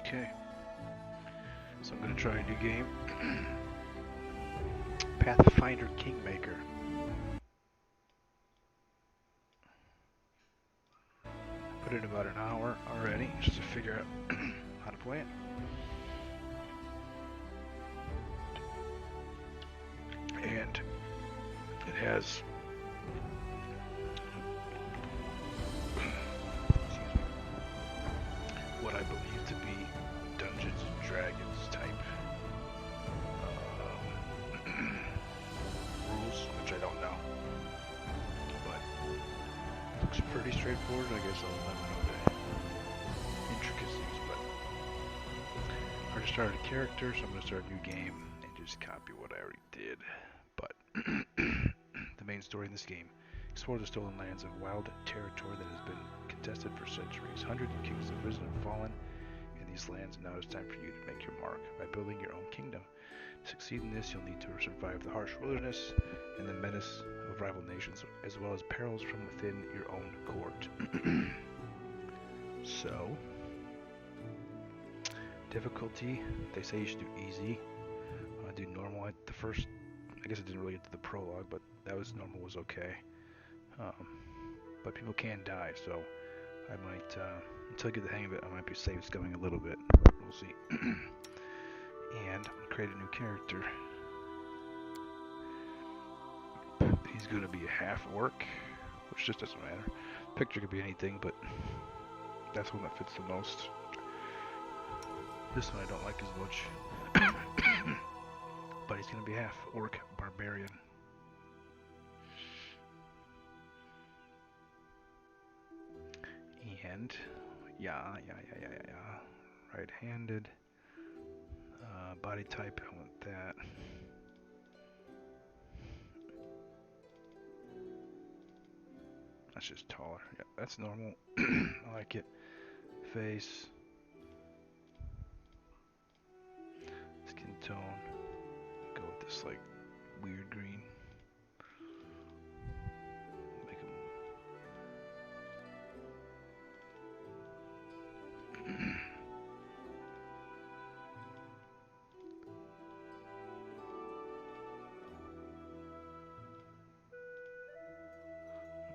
Okay, so I'm gonna try a new game. Pathfinder Kingmaker. Put in about an hour already just to figure out how to play it. And it has what I believe to be Dungeons and Dragons type rules, which I don't know, but it looks pretty straightforward. I guess I'll never know the intricacies, but I already started a character, so I'm going to start a new game and just copy what I already did. But the main story in this game: explore the stolen lands of wild territory that has been contested for centuries. Hundreds of kings have risen and fallen in these lands, and now it's time for you to make your mark by building your own kingdom. To succeed in this, you'll need to survive the harsh wilderness and the menace of rival nations, as well as perils from within your own court. So, difficulty, they say you should do easy. I do normal. I guess I didn't really get to the prologue, but that was normal was okay. But people can die, so I might, until I get the hang of it, I might be safe going a little bit. We'll see. And I'm gonna create a new character. He's gonna be a half orc, which just doesn't matter. Picture could be anything, but that's one that fits the most. This one I don't like as much. But he's gonna be half orc barbarian. And yeah. Right-handed. Body type, I want that. That's just taller. Yeah, that's normal. I like it. Face. Skin tone. Go with this like weird green. Make him.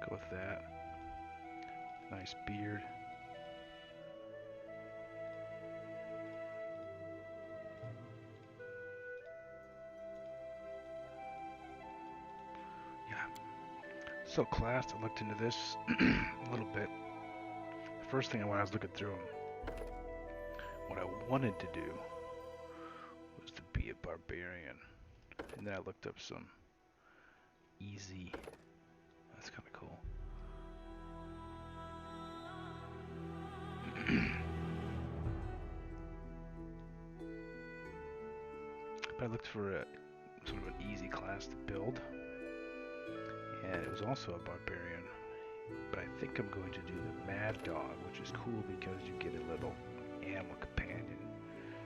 Go with that. Nice beard. Yeah. So classed. I looked into this a little bit. The first thing when I was looking through them, what I wanted to do was to be a barbarian. And then I looked up some easy. That's kind of cool. But I looked for a sort of an easy class to build, and it was also a barbarian. But I think I'm going to do the Mad Dog, which is cool because you get a little animal companion.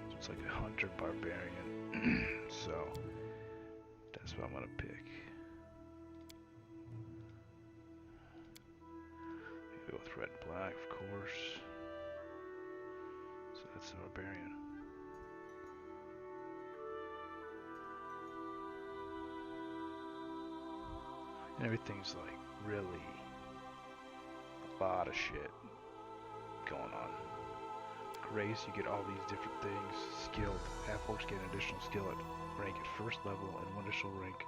So it's like a hunter barbarian. So that's what I'm gonna pick. Go with red and black, of course. So that's the barbarian. And everything's like really a lot of shit going on. Race, you get all these different things. Skilled, half-orcs get an additional skill at rank at first level and one additional rank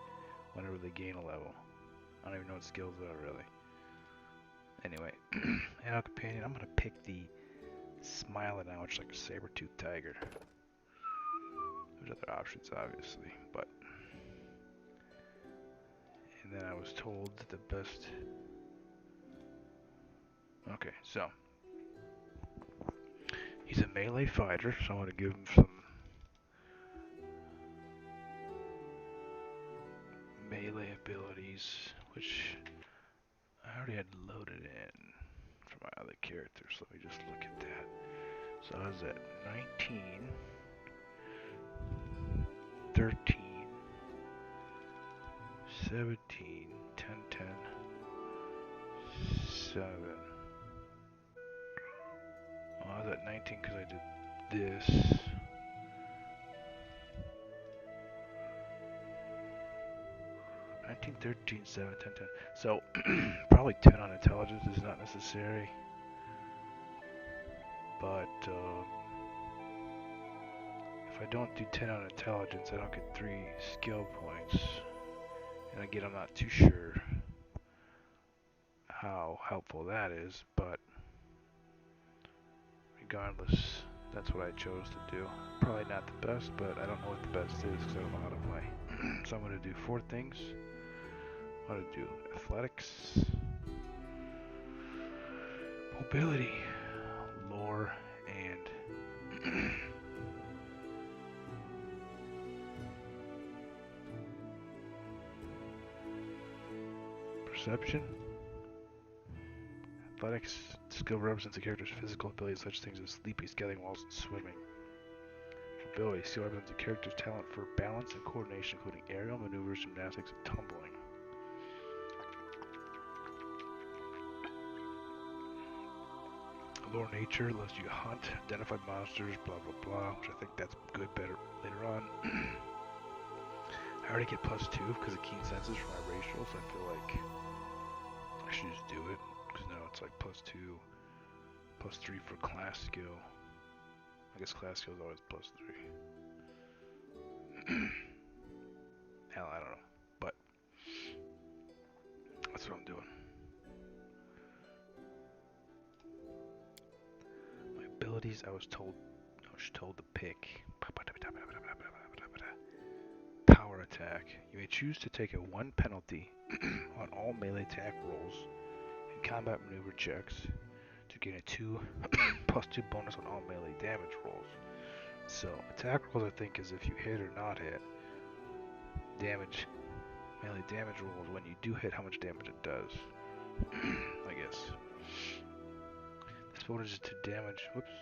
whenever they gain a level. I don't even know what skills are really. Anyway, animal companion, I'm gonna pick the Smiling Owl, which is like a saber-toothed tiger. There's other options, obviously, but. And then I was told that the best. Okay, so. He's a melee fighter, so I'm gonna give him some melee abilities, which I already had loaded in for my other characters. Let me just look at that. So I was at 19, 13, 17, 10, 10, 7. Well, I was at 19 because I did this. 19, 13, 7, 10, 10. So, probably 10 on intelligence is not necessary. But, if I don't do 10 on intelligence, I don't get 3 skill points. And again, I'm not too sure how helpful that is, but regardless, that's what I chose to do. Probably not the best, but I don't know what the best is because I don't know how to play. So I'm going to do 4 things. I'm going to do athletics, mobility, lore, and perception. Athletics skill represents the character's physical abilities, such things as leaping, scaling walls, and swimming. Mobility skill represents the character's talent for balance and coordination, including aerial maneuvers, gymnastics, and tumbling. Lore nature lets you hunt, identify monsters, blah blah blah, which I think that's good better later on. I already get +2 because of keen senses for my racial, so I feel like I should just do it, because now it's like +2, +3 for class skill. I guess class skill is always +3. Hell, I don't know, but that's what I'm doing. My abilities, I was told to pick. Power attack. You may choose to take a 1 penalty on all melee attack rolls and combat maneuver checks to gain a 2 +2 bonus on all melee damage rolls. So attack rolls, I think, is if you hit or not hit. Damage, melee damage rolls, when you do hit, how much damage it does. I guess. This bonus is to damage. Whoops.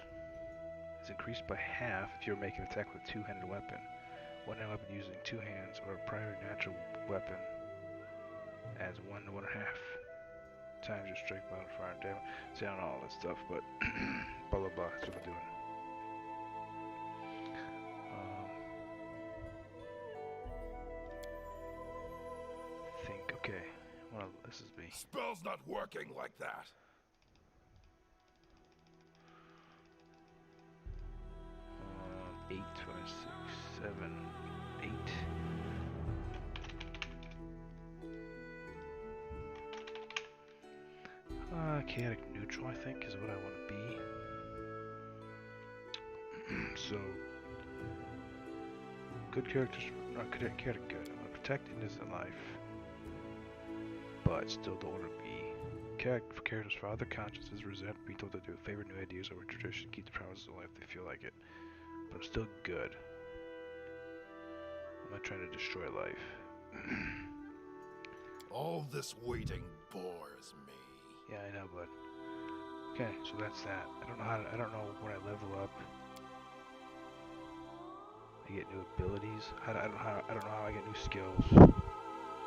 Is increased by half if you're making an attack with a 2-handed weapon. One-handed weapon using 2 hands or a primary natural weapon adds 1 to 1.5 times your strength modifier and damage. See, I don't know all that stuff, but blah blah blah. That's what I'm doing. Think. Okay. Well, this is me. Spell's not working like that. Eight, 5, 6, 7, 8. Chaotic neutral, I think, is what I want to be. So, good characters, not chaotic good. I want to protect innocent life, but still don't want to be for characters for other consciences, resent, be told to do, favor new ideas over tradition, keep the promises only if they feel like it. But I'm still good. I'm not trying to destroy life. All this waiting bores me. Yeah, I know, but okay, so that's that. I don't know when I level up, I get new abilities. I don't know how I get new skills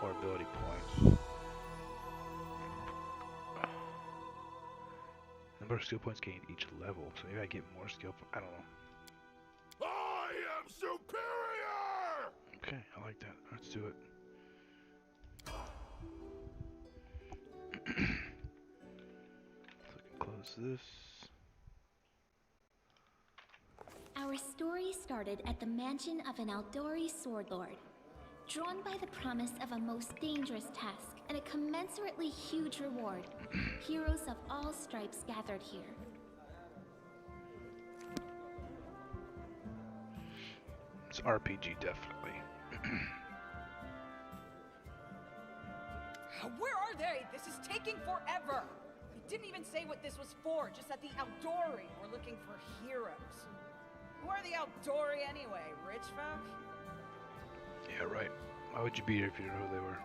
or ability points. Number of skill points gained each level, so maybe I get more skill. I don't know. I am superior! Okay, I like that. Let's do it. So I can close this. Our story started at the mansion of an Aldori sword lord. Drawn by the promise of a most dangerous task and a commensurately huge reward, heroes of all stripes gathered here. It's RPG, definitely. Where are they? This is taking forever! They didn't even say what this was for, just that the Aldori were looking for heroes. Who are the Aldori anyway? Rich folk? Yeah, right. Why would you be here if you didn't know who they were?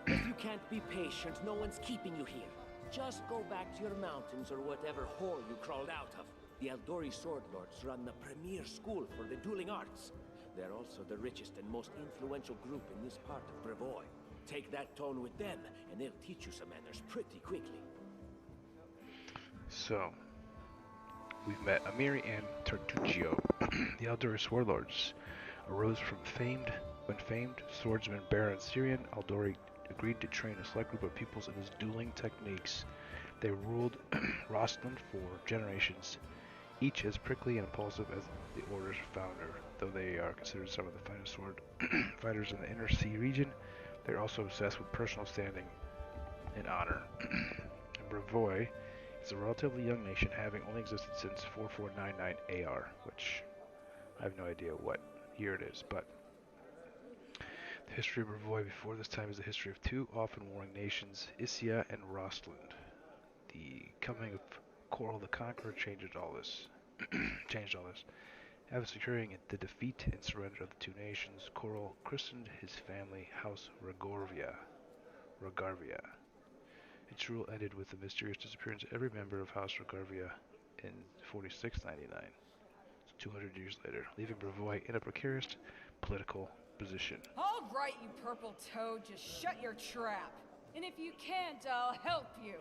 If you can't be patient, no one's keeping you here. Just go back to your mountains or whatever hole you crawled out of. The Aldori Sword Lords run the premier school for the dueling arts. They're also the richest and most influential group in this part of Brevoy. Take that tone with them, and they'll teach you some manners pretty quickly. So, we've met Amiri and Tartuccio. The Aldori warlords arose when famed swordsman Baron Syrian Aldori agreed to train a select group of pupils in his dueling techniques. They ruled Rostland for generations, each as prickly and impulsive as the Order's founder. Though they are considered some of the finest sword fighters in the Inner Sea region, they're also obsessed with personal standing and honor. Brevoy is a relatively young nation, having only existed since 4499 AR, which I have no idea what year it is, but the history of Brevoy before this time is the history of two often warring nations, Issia and Rostland. The coming of Coral the Conqueror changed all this. After securing the defeat and surrender of the two nations, Coral christened his family House Ragarvia. Its rule ended with the mysterious disappearance of every member of House Ragarvia in 4699, so 200 years later, leaving Brevoy in a precarious political position. All right, you purple toad, just shut your trap. And if you can't, I'll help you.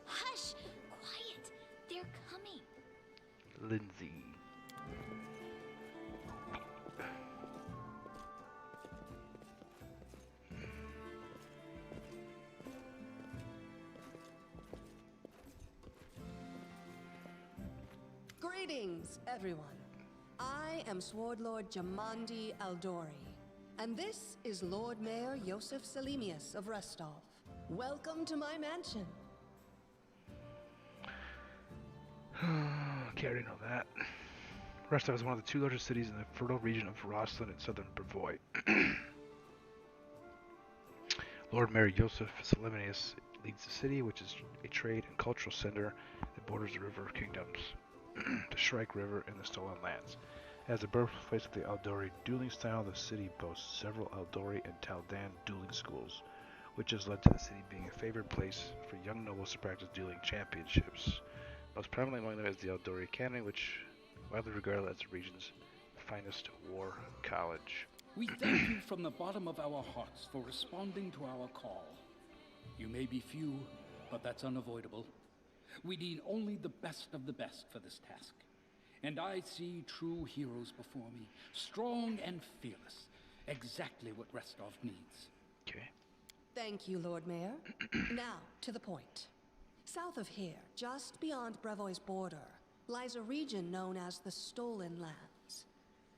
Hush! Quiet! They're coming. Lindsay. Greetings, everyone. I am Sword Lord Jamandi Aldori, and this is Lord Mayor Yosef Salimius of Restov. Welcome to my mansion. Okay, I already know that. Rostov is one of the two largest cities in the fertile region of Rostland and southern Brevoy. Lord Mayor Yosef Salimius leads the city, which is a trade and cultural center that borders the River Kingdoms, the Shrike River, and the Stolen Lands. As the birthplace of the Aldori dueling style, the city boasts several Aldori and Taldan dueling schools, which has led to the city being a favored place for young nobles to practice dueling championships. Most prominent among them is the Aldori Academy, which widely regarded as the region's finest war college. We thank you from the bottom of our hearts for responding to our call. You may be few, but that's unavoidable. We need only the best of the best for this task. And I see true heroes before me, strong and fearless, exactly what Restov needs. Okay. Thank you, Lord Mayor. Now, to the point. South of here, just beyond Brevoy's border, lies a region known as the Stolen Lands.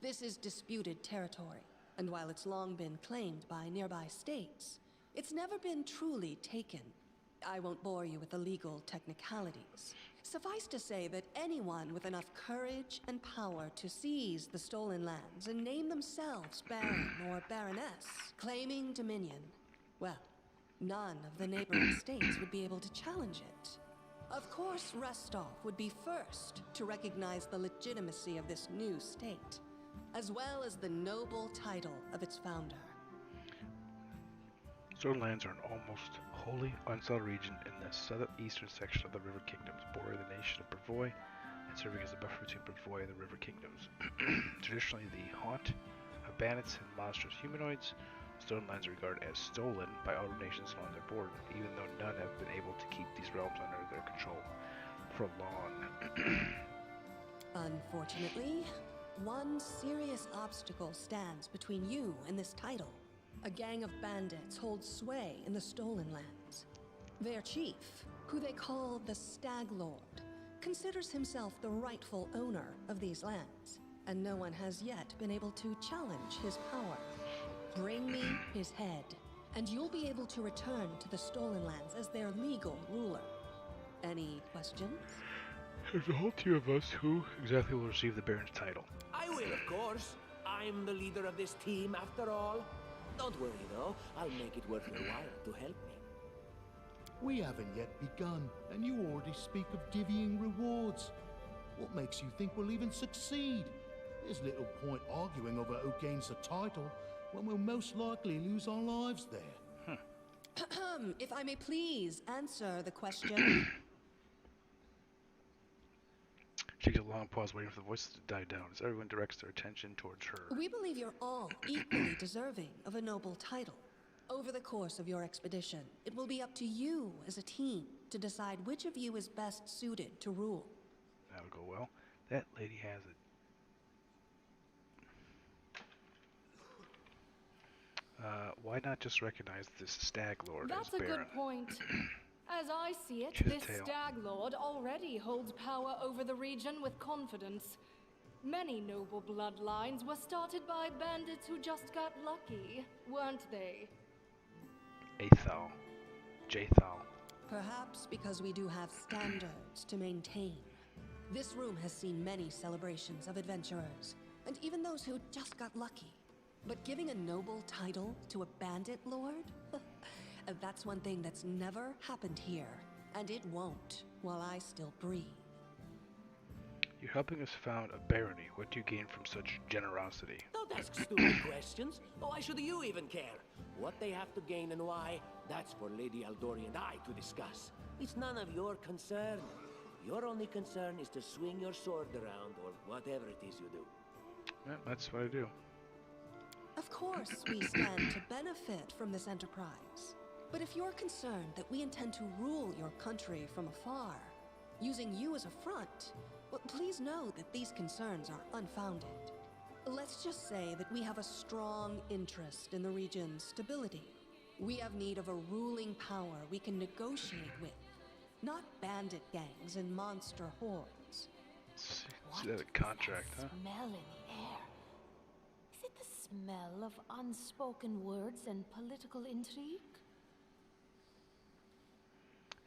This is disputed territory, and while it's long been claimed by nearby states, it's never been truly taken. I won't bore you with the legal technicalities. Suffice to say that anyone with enough courage and power to seize the Stolen Lands and name themselves Baron or Baroness, claiming dominion, well, none of the neighboring states would be able to challenge it. Of course, Restov would be first to recognize the legitimacy of this new state, as well as the noble title of its founder. Stolen Lands are an almost wholly unsettled region in the southeastern section of the River Kingdoms, bordering the nation of Brevoy and serving as a buffer between Brevoy and the River Kingdoms. Traditionally the haunt of bandits and monstrous humanoids, Stolen Lands are regarded as stolen by all nations along their border, even though none have been able to keep these realms under their control for long. Unfortunately, one serious obstacle stands between you and this title. A gang of bandits holds sway in the Stolen Lands. Their chief, who they call the Stag Lord, considers himself the rightful owner of these lands, and no one has yet been able to challenge his power. Bring me his head, and you'll be able to return to the Stolen Lands as their legal ruler. Any questions? There's a whole tier of us who exactly will receive the Baron's title. I will, of course. I'm the leader of this team, after all. Don't worry, though. I'll make it worth your while to help me. We haven't yet begun, and you already speak of divvying rewards. What makes you think we'll even succeed? There's little point arguing over who gains the title when we'll most likely lose our lives there. If I may please answer the question. She takes a long pause, waiting for the voices to die down as everyone directs their attention towards her. We believe you're all equally deserving of a noble title. Over the course of your expedition, it will be up to you as a team to decide which of you is best suited to rule. That'll go well. That lady has it. Why not just recognize this Stag Lord as That's a Baron? good point. As I see it, His this tail. Stag Lord already holds power over the region with confidence. Many noble bloodlines were started by bandits who just got lucky, weren't they? Athal. Jathal. Perhaps because we do have standards to maintain. This room has seen many celebrations of adventurers, and even those who just got lucky. But giving a noble title to a bandit lord? That's one thing that's never happened here, and it won't while I still breathe. You're helping us found a barony. What do you gain from such generosity? Don't ask stupid questions. Why should you even care? What they have to gain and why, that's for Lady Aldori and I to discuss. It's none of your concern. Your only concern is to swing your sword around, or whatever it is you do. Yeah, that's what I do. Of course, we stand to benefit from this enterprise. But if you're concerned that we intend to rule your country from afar, using you as a front, well, please know that these concerns are unfounded. Let's just say that we have a strong interest in the region's stability. We have need of a ruling power we can negotiate with, not bandit gangs and monster hordes. See that a contract, huh? Smell in the air. Is it the smell of unspoken words and political intrigue?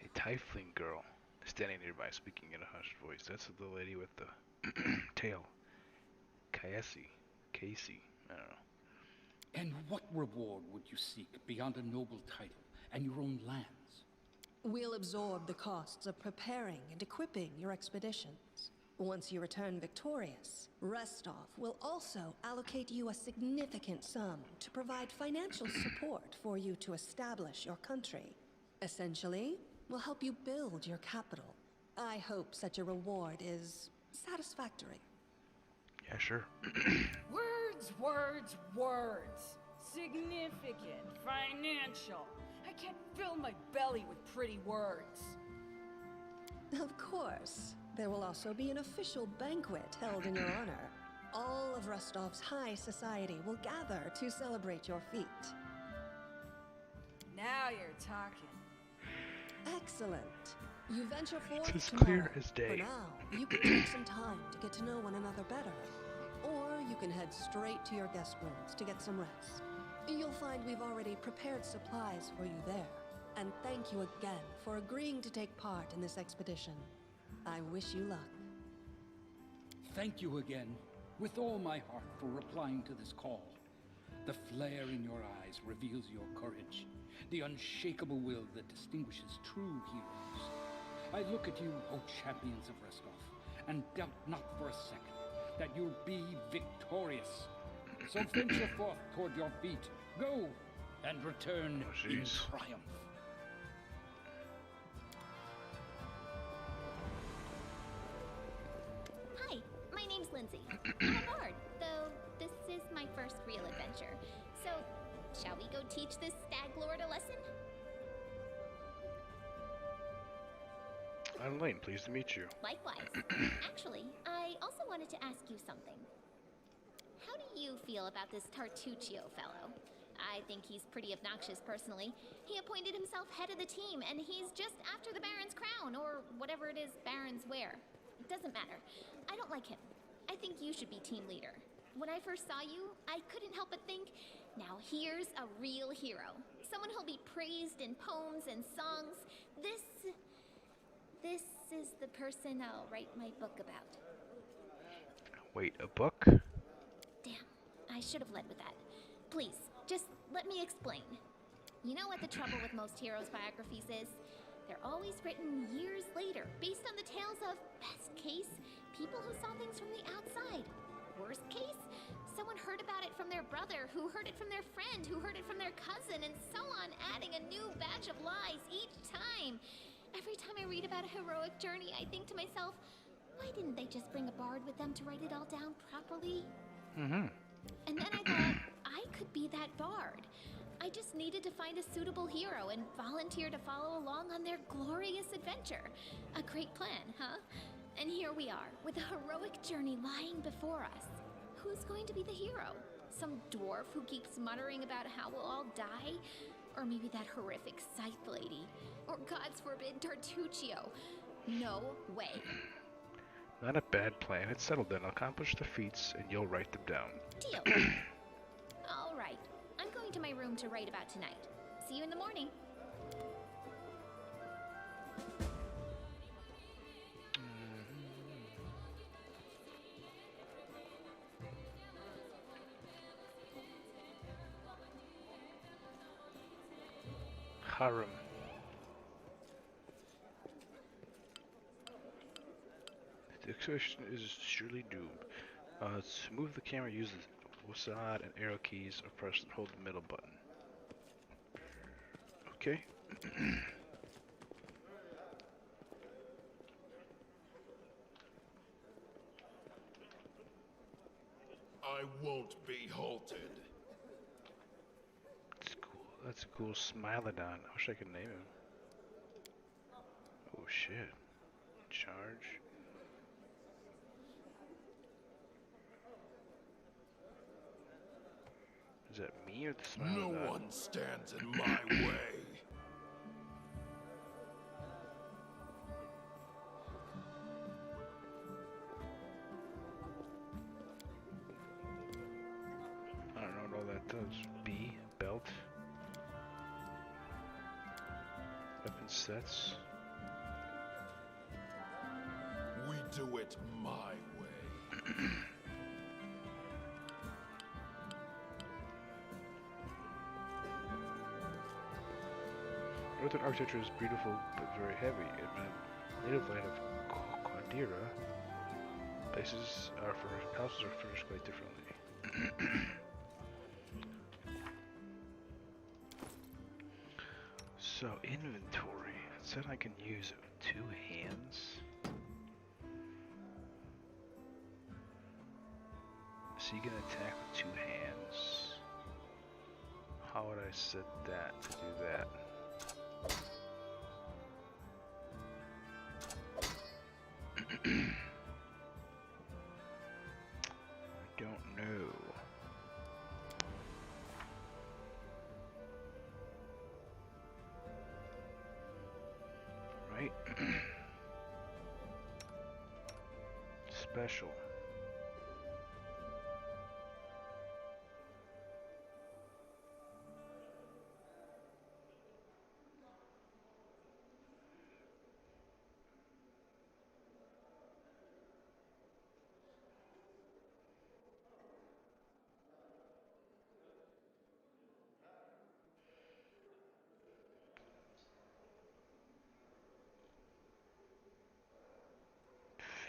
A tiefling girl standing nearby, speaking in a hushed voice. That's the lady with the tail. Casey. I don't know. And what reward would you seek beyond a noble title and your own lands? We'll absorb the costs of preparing and equipping your expeditions. Once you return victorious, Restov will also allocate you a significant sum to provide financial support for you to establish your country. Essentially, we'll help you build your capital. I hope such a reward is satisfactory. Yeah, sure. Words. Significant, financial. I can't fill my belly with pretty words. Of course. There will also be an official banquet held in your honor. All of Rostov's high society will gather to celebrate your feat. Now you're talking. Excellent. You venture forth It's as tomorrow. clear as day. For now, you can take some time to get to know one another better. Or you can head straight to your guest rooms to get some rest. You'll find we've already prepared supplies for you there. And thank you again for agreeing to take part in this expedition. I wish you luck. Thank you again, with all my heart, for replying to this call. The flare in your eyes reveals your courage, the unshakable will that distinguishes true heroes. I look at you, O champions of Restov, and doubt not for a second that you'll be victorious. So venture forth toward your feet. Go, and return in triumph. Hi, my name's Lindsay. I'm a bard, though this is my first real adventure. So, shall we go teach this Stag Lord a lesson? I'm Lane, pleased to meet you. Likewise. Actually, I also wanted to ask you something. How do you feel about this Tartuccio fellow? I think he's pretty obnoxious personally. He appointed himself head of the team, and he's just after the Baron's crown, or whatever it is barons wear. It doesn't matter. I don't like him. I think you should be team leader. When I first saw you, I couldn't help but think, now here's a real hero. Someone who'll be praised in poems and songs. This is the person I'll write my book about. Wait, a book? Damn, I should have led with that. Please, just let me explain. You know what the trouble with most heroes' biographies is? They're always written years later, based on the tales of, best case, people who saw things from the outside. Worst case, someone heard about it from their brother, who heard it from their friend, who heard it from their cousin, and so on, adding a new batch of lies each time. Every time I read about a heroic journey, I think to myself, why didn't they just bring a bard with them to write it all down properly? Mm-hmm. And then I thought, I could be that bard. I just needed to find a suitable hero and volunteer to follow along on their glorious adventure. A great plan, huh? And here we are, with a heroic journey lying before us. Who's going to be the hero? Some dwarf who keeps muttering about how we'll all die? Or maybe that horrific scythe lady? Or, God's forbid, Tartuccio? No way. Not a bad plan. It's settled then. I'll accomplish the feats and you'll write them down. Deal. All right. I'm going to my room to write about tonight. See you in the morning. Harem. The expedition is surely doomed. To move the camera, use the WASD and arrow keys, or press and hold the middle button. Okay. I won't be halted. That's cool. That's a cool Smilodon. I wish I could name him. Oh shit. Charge. Is that me or the Smilodon? No one stands in my way. I don't know what all that does. B, belt. Weapon sets. We do it my way. Northern architecture is beautiful but very heavy. In my native land of Quandira, houses are furnished quite differently. So inventory. It said I can use it with 2 hands. So you can attack with 2 hands. How would I set that to do that? I don't know. Right? Special.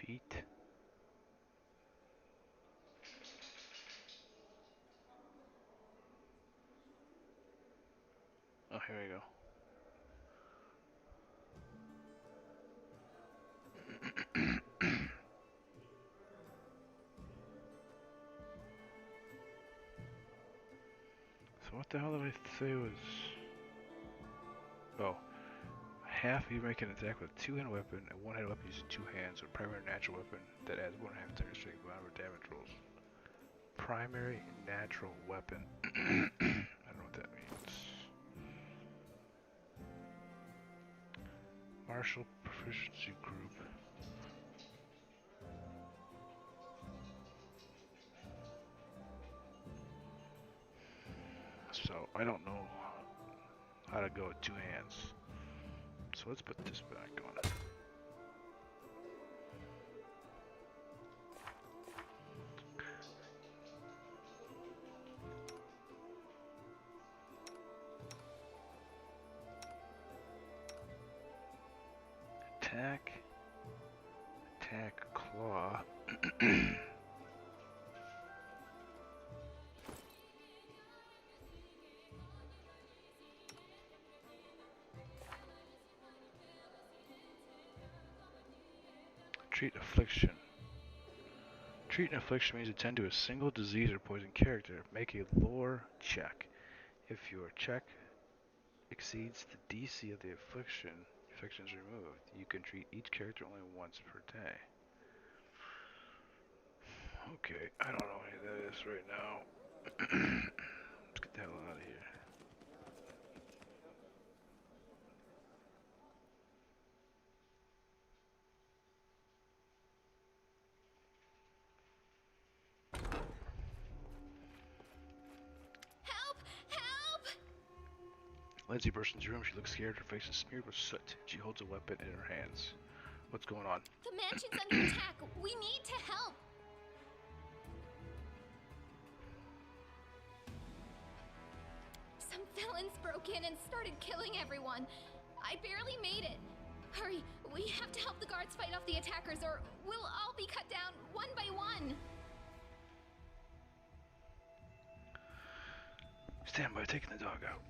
Feet. Oh, here we go. So what the hell did I say was... Oh. Half you make an attack with a 2-hand weapon and 1-hand weapon using 2 hands, or primary natural weapon that adds 1/2 attack strength whenever damage rolls. Primary natural weapon. I don't know what that means. Martial proficiency group. So I don't know how to go with 2 hands. So let's put this back on. Attack. Attack claw. Treat affliction. Treat an affliction means attend to a single disease or poison character. Make a lore check. If your check exceeds the DC of the affliction is removed. You can treat each character only once per day. Okay, I don't know any of that is right now. Let's get the hell out of here. Help! Help! Lindsay bursts into your room. She looks scared. Her face is smeared with soot. She holds a weapon in her hands. What's going on? The mansion's under attack. We need to help. Some villains broke in and started killing everyone. I barely made it. Hurry, we have to help the guards fight off the attackers or we'll all be cut down one by one. Stand by, taking the dog out.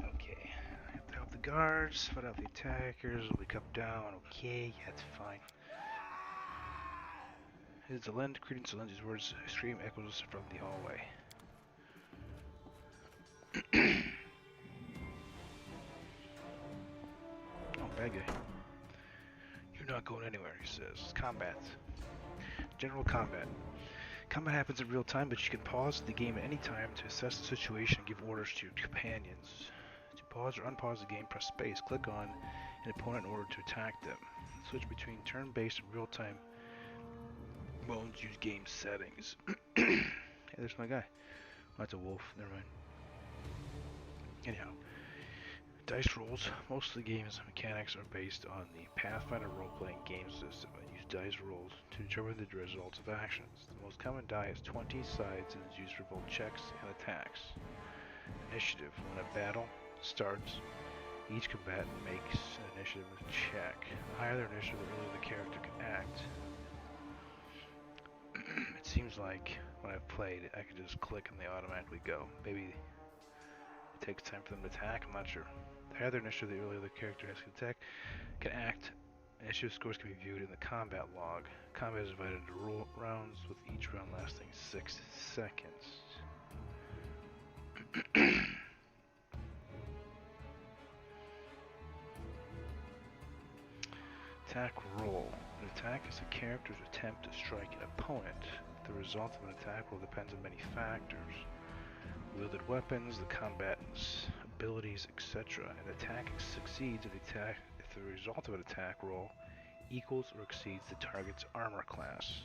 Okay, I have to help the guards, fight out the attackers, we come down. Okay, that's fine. Is to lend credence to Lindsay's words, a scream echoes from the hallway. Oh, bad guy. You're not going anywhere, he says. Combat. General combat. Combat happens in real time, but you can pause the game at any time to assess the situation and give orders to your companions. To pause or unpause the game, press space. Click on an opponent in order to attack them. Switch between turn-based and real-time modes. Use game settings. Hey, there's my guy. Oh, that's a wolf. Never mind. Anyhow, dice rolls. Most of the game's mechanics are based on the Pathfinder role-playing game system. I use dice rolls to determine the results of actions. The most common die has 20 sides and is used for both checks and attacks. Initiative. When a battle starts, each combatant makes an initiative check. The higher their initiative, the earlier the character can act. It seems like when I've played, I can just click and they automatically go. Maybe it takes time for them to attack, I'm not sure. The higher their initiative, the earlier the character has to attack, can act. Initiative scores can be viewed in the combat log. Combat is divided into rounds, with each round lasting 6 seconds. Attack roll. An attack is a character's attempt to strike an opponent. The result of an attack roll depends on many factors. Wielded weapons, the combatant's abilities, etc. An attack succeeds if the result of an attack roll equals or exceeds the target's armor class.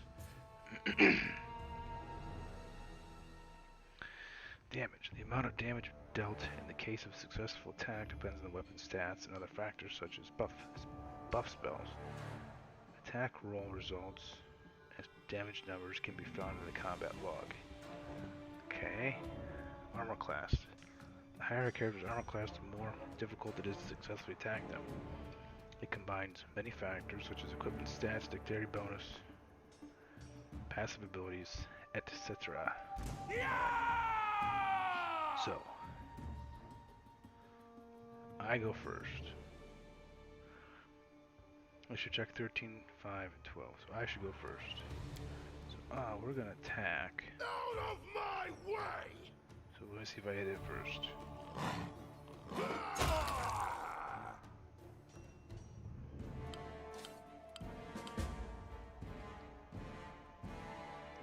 Damage. The amount of damage dealt in the case of a successful attack depends on the weapon's stats and other factors such as buff buff spells. Attack roll results and damage numbers can be found in the combat log. Okay. Armor class. The higher a character's armor class, the more difficult it is to successfully attack them. It combines many factors such as equipment stats, dexterity bonus, passive abilities, etc. So, I go first. I should check 13, 5, and 12. So I should go first. So, we're gonna attack. Out of my way! So let me see if I hit it first.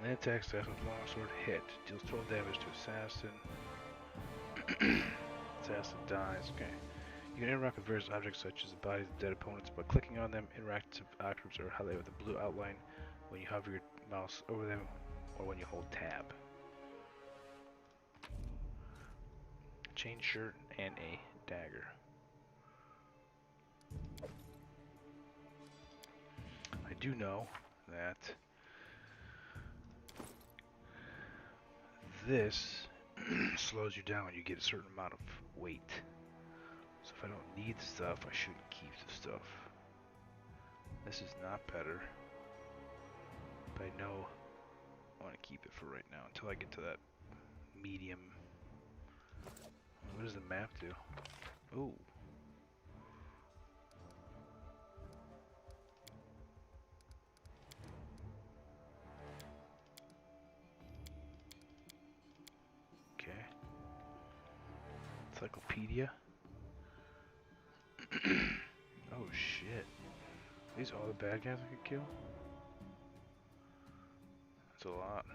Then attack assassin with longsword hit. Deals 12 damage to assassin. Assassin dies. Okay. You can interact with various objects such as the bodies of dead opponents by clicking on them. Interactive objects are highlighted with a blue outline when you hover your mouse over them or when you hold tab. Chain shirt and a dagger. I do know that this slows you down when you get a certain amount of weight. So if I don't need stuff, I shouldn't keep the stuff. This is not better. But I know I want to keep it for right now until I get to that medium. What does the map do? Ooh. Okay. Encyclopedia. Oh shit. These are all the bad guys I could kill? That's a lot.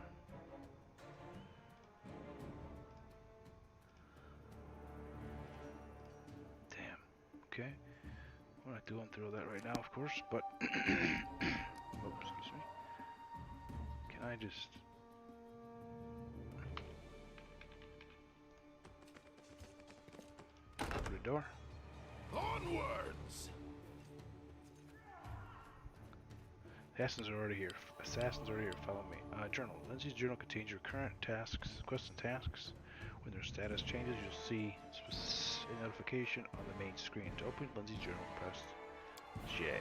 Damn. Okay. I'm not doing through that right now, of course, but oh, excuse me. Can I just open the door? Onwards! Assassins are already here. Assassins are already here. Follow me. Journal. Lindsay's journal contains your current tasks, quests, and tasks. When their status changes, you'll see a notification on the main screen. To open Lindsay's journal, press J.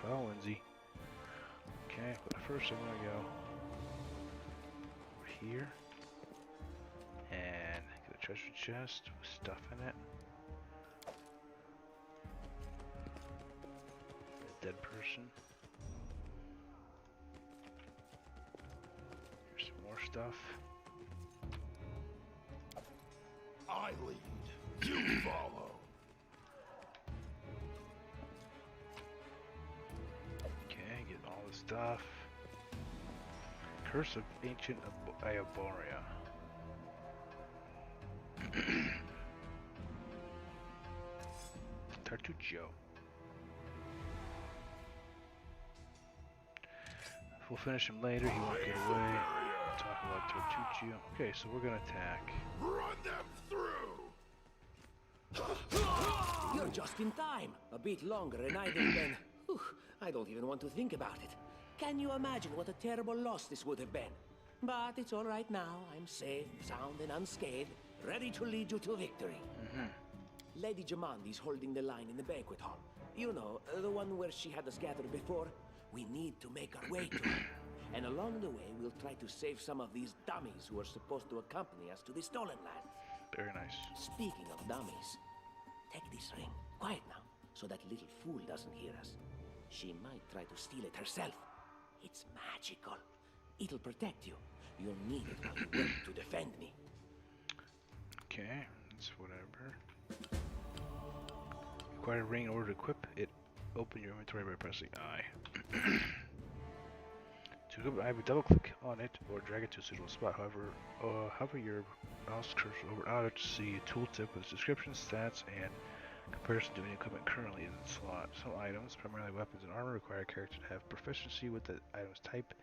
Follow Lindsay. Okay, but first I'm gonna go over here and get a treasure chest with stuff in it. A dead person. Here's some more stuff. I lead, you follow. Okay, get all the stuff. Curse of Ancient Ioboria. Tartuccio. We'll finish him later, he won't get away. Talk about Tartuccio. Okay, so we're gonna attack. Run them through! You're just in time. A bit longer and I'd have been... Whew, I don't even want to think about it. Can you imagine what a terrible loss this would have been? But it's all right now. I'm safe, sound, and unscathed, ready to lead you to victory. Lady Jamandi's holding the line in the banquet hall. You know, the one where she had us gathered before. We need to make our way to her. And along the way, we'll try to save some of these dummies who are supposed to accompany us to the Stolen Lands. Very nice. Speaking of dummies, take this ring. Quiet now, so that little fool doesn't hear us. She might try to steal it herself. It's magical. It'll protect you. You'll need it while you work to defend me. Okay, that's whatever. Acquire a ring in order to equip it. Open your inventory by pressing I. To equip it, either double click on it or drag it to a suitable spot. Hover your mouse cursor over auto to see a tooltip with description, stats, and comparison to any equipment currently in the slot. Some items, primarily weapons and armor, require a character to have proficiency with the item's type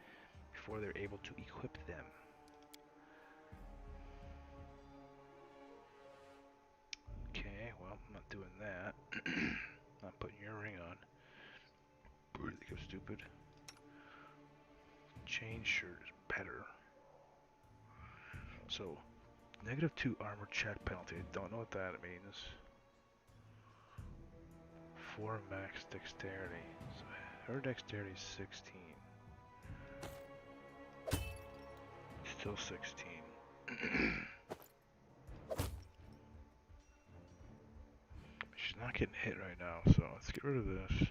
before they're able to equip them. Okay, well, I'm not doing that. Not putting your ring on. I think I'm stupid. Chain shirt is better. So, -2 armor check penalty. I don't know what that means. 4 max dexterity. So her dexterity is 16. Still 16. She's not getting hit right now, so let's get rid of this.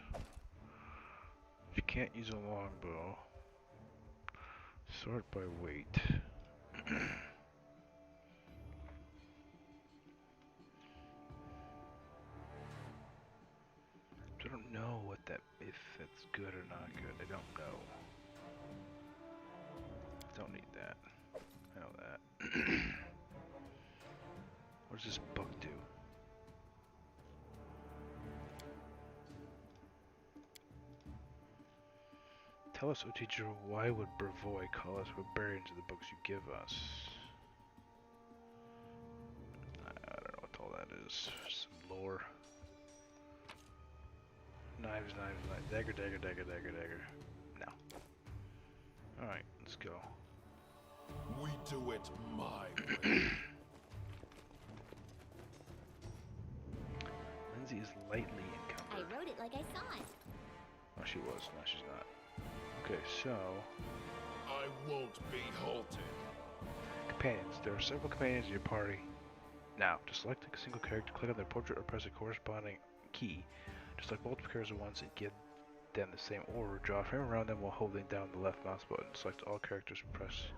She can't use a longbow. Sort by weight. I don't know what that, if that's good or not good. I don't know. Don't need that. I know that. What does this book do? Tell us, O teacher, why would Brevoy call us barbarians in the books you give us? I don't know what all that is. Some lore. Knives, knives, knives. Dagger, dagger, dagger, dagger, dagger. No. Alright, let's go. We do it my way. Lindsay is lightly encumbered. I wrote it like I saw it. Oh, she was. No, she's not. Okay, so... I won't be halted. Companions. There are several companions in your party. Now, to select a single character, click on their portrait or press a corresponding key. To select multiple characters at once and give them the same order. Draw a frame around them while holding down the left mouse button. Select all characters and press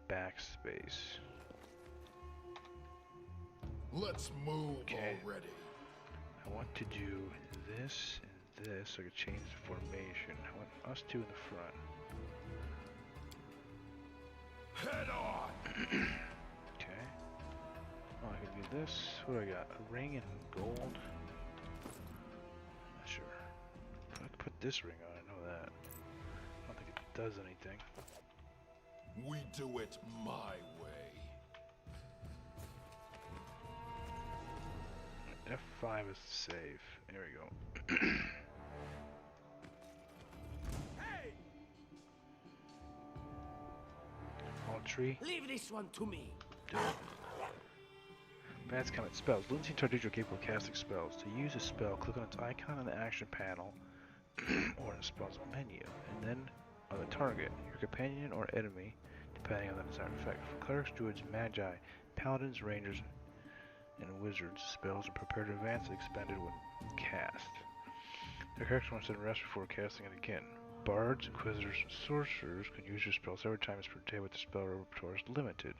backspace. Let's move already. I want to do this and this so I can change the formation. I want us two in the front. Head on! Okay. Oh, I can do this. What do I got? A ring and gold? Not sure. I can put this ring on, I know that. I don't think it does anything. We do it my way. F5 is to save. There we go. Hey! All tree. Leave this one to me. Do it. Advanced comment spells. Lindsay and Tardija are capable of casting spells. To use a spell, click on its icon in the action panel or in the spells menu, and then on the target, your companion or enemy, depending on the desired effect. For clerics, druids, magi, paladins, rangers, and wizards, spells are prepared in advance and expended when cast. Their character must then rest before casting it again. Bards, inquisitors, and sorcerers can use their spells every time it's per day, but the spell repertoire is limited.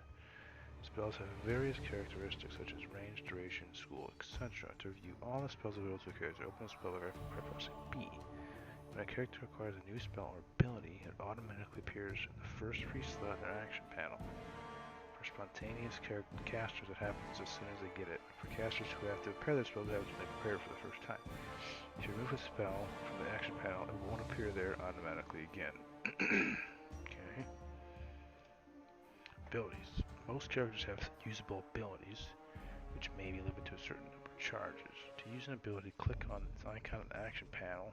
Spells have various characteristics such as range, duration, school, etc. To review all the spells available to a character, open a spell by pressing B. When a character acquires a new spell or ability, it automatically appears in the first free slot in their action panel. For spontaneous casters, it happens as soon as they get it. For casters who have to prepare their spells, it happens when they prepare it for the first time. If you remove a spell from the action panel, it won't appear there automatically again. Okay. Abilities. Most characters have usable abilities, which may be limited to a certain number of charges. To use an ability, click on its icon in the action panel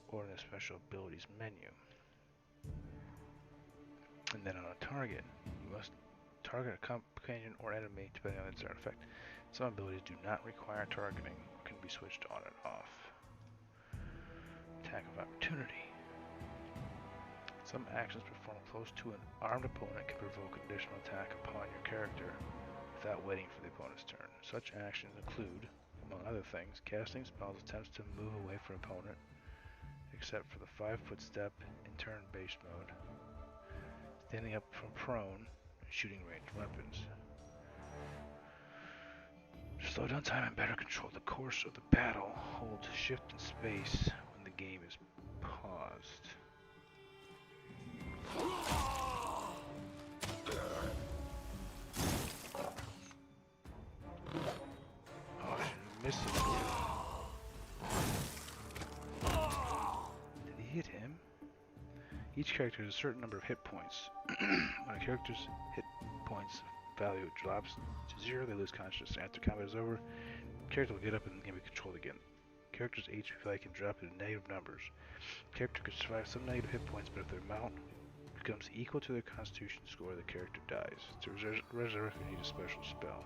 or in the special abilities menu. And then on a target, you must target a companion or enemy depending on its desired effect. Some abilities do not require targeting or can be switched on and off. Attack of opportunity. Some actions performed close to an armed opponent can provoke an additional attack upon your character without waiting for the opponent's turn. Such actions include, among other things, casting spells, attempts to move away from an opponent, except for the 5-foot step in turn-based mode, standing up from prone, and shooting ranged weapons. To slow down time and better control the course of the battle, hold shift and space when the game is paused. Oh, I should miss him. Did he hit him? Each character has a certain number of hit points. When a character's hit points value drops to 0, they lose consciousness. After combat is over, Character will get up and can be controlled again. Character's HP value can drop into negative numbers. Character can survive some negative hit points, but if their amount becomes equal to their constitution score, the character dies. To resurrect, you need a special spell.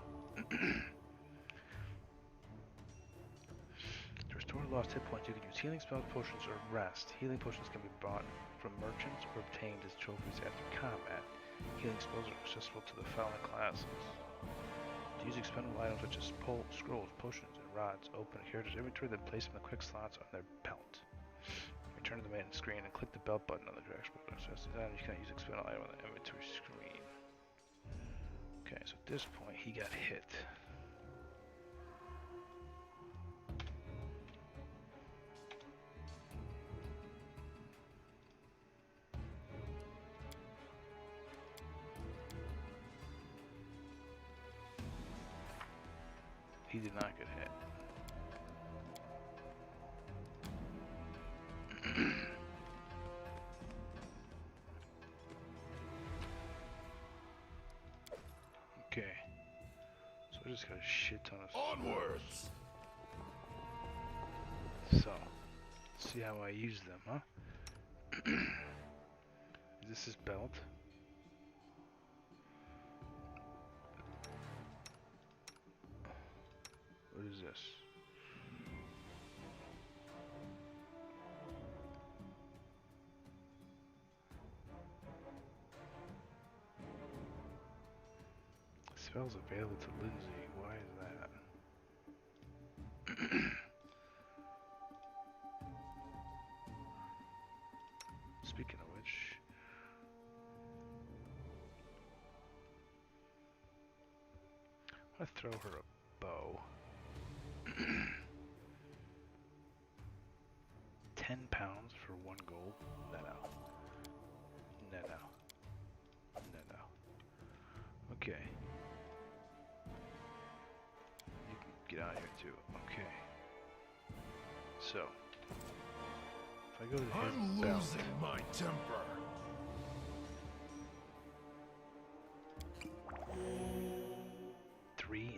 To restore lost hit points, you can use healing spells, potions, or rest. Healing potions can be bought from merchants or obtained as trophies after combat. Healing spells are accessible to the following classes. To use expendable items such as scrolls, potions, and rods, open a character's inventory, then place them in the quick slots on their belt. Return to the main screen and click the belt button on the direction button. So you cannot use expendable item on the inventory screen. Okay, so at this point he got hit. He did not get hit. Okay. So I just got a shit ton of Onwards! So, let's see how I use them, huh? Is this his belt? What is this? Spells available to Lindsay. Why is that? Speaking of which, I throw her a bow. 10 pounds for 1 gold? No. Okay. You can get out of here too. Okay. So, if I go to his I'm belt, losing my temper.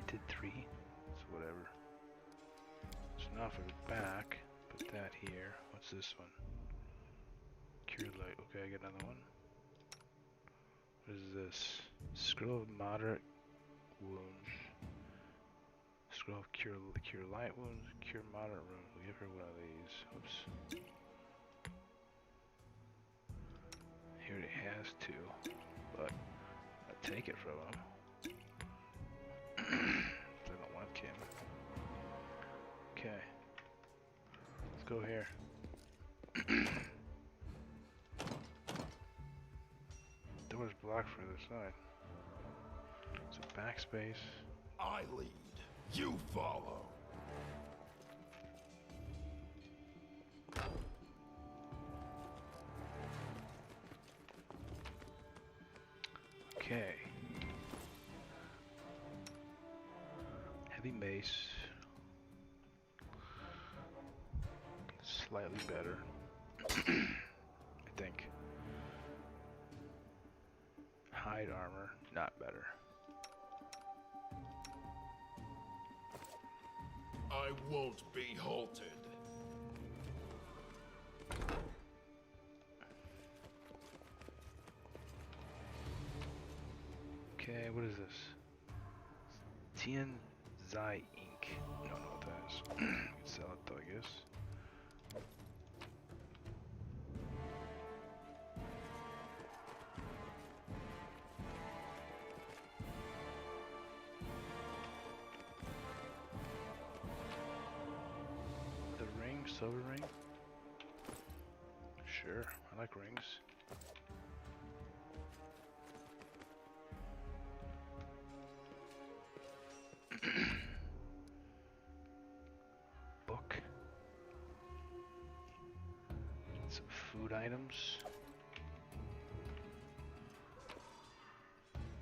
it did 3, so whatever. So now if I go back, put that here. What's this one? Cure light. Okay, I get another one. What is this? Scroll of moderate wounds. Scroll of cure light wounds, cure moderate wounds. We'll give her one of these. Oops. He already has 2, but I'll take it from him. I don't want Kim. Okay. Let's go here. Door's blocked for the other side. So backspace. I lead. You follow. Okay. Heavy mace. Slightly better. I think. Hide armor, not better. I won't be halted. Okay, what is this? Tian Zai ink. I don't know what that is. You can sell it though, I guess. The ring, silver ring? Sure, I like rings. Book. Some food items.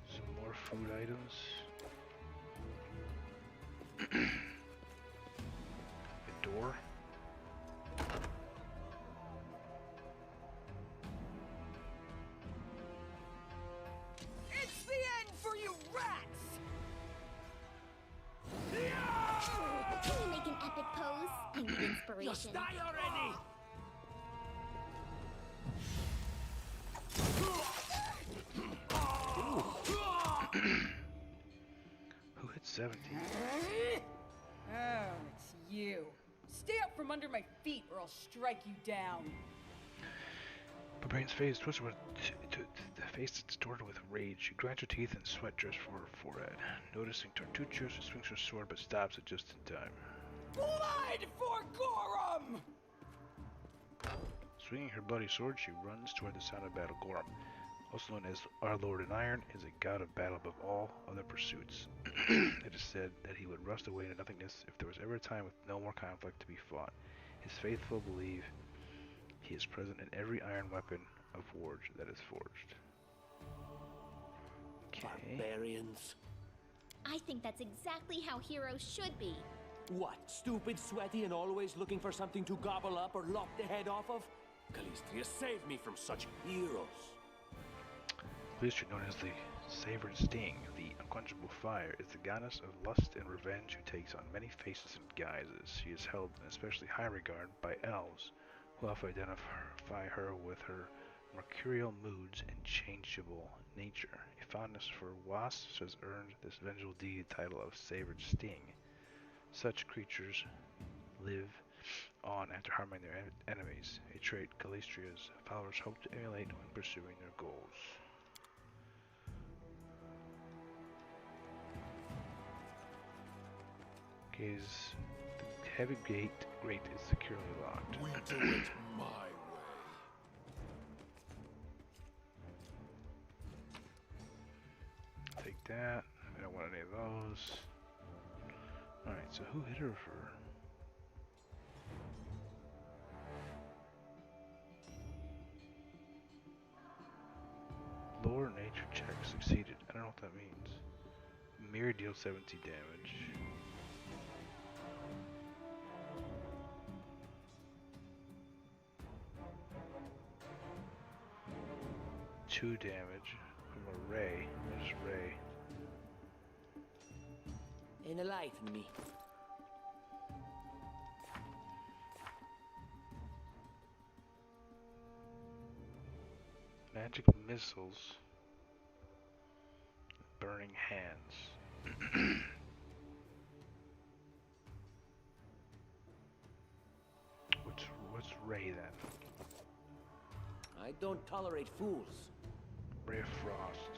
Some more food items. A door. It's the end for you rats! Just die already! Who hit 17? Oh, it's you. Stay up from under my feet or I'll strike you down. Barbarian's face twisted with the face distorted with rage. She grinds her teeth and sweat drips for her forehead. Noticing Tartuccio, she swings her sword but stops it just in time. Blood for Gorum! Swinging her bloody sword, she runs toward the sound of battle. Gorum, also known as our Lord in Iron, is a god of battle above all other pursuits. It is said that he would rust away into nothingness if there was ever a time with no more conflict to be fought. His faithful believe he is present in every iron weapon of war that is forged. Okay. Barbarians. I think that's exactly how heroes should be. What, stupid, sweaty, and always looking for something to gobble up or lop the head off of? Calistria, save me from such heroes. Calistria, known as the Savored Sting, the unquenchable fire, is the goddess of lust and revenge who takes on many faces and guises. She is held in especially high regard by elves, who often identify her with her mercurial moods and changeable nature. A fondness for wasps has earned this vengeful deity the title of Savored Sting. Such creatures live on after harming their enemies, a trait Calistria's followers hope to emulate when pursuing their goals. The heavy grate is securely locked. We do it my way. Take that. I don't want any of those. Alright, so who hit her for? Lower nature check succeeded. I don't know what that means. Mirror deals 70 damage. Two damage from a ray. There's ray. Enlighten me. Magic missiles. Burning hands. What's ray then? I don't tolerate fools. Ray of Frost.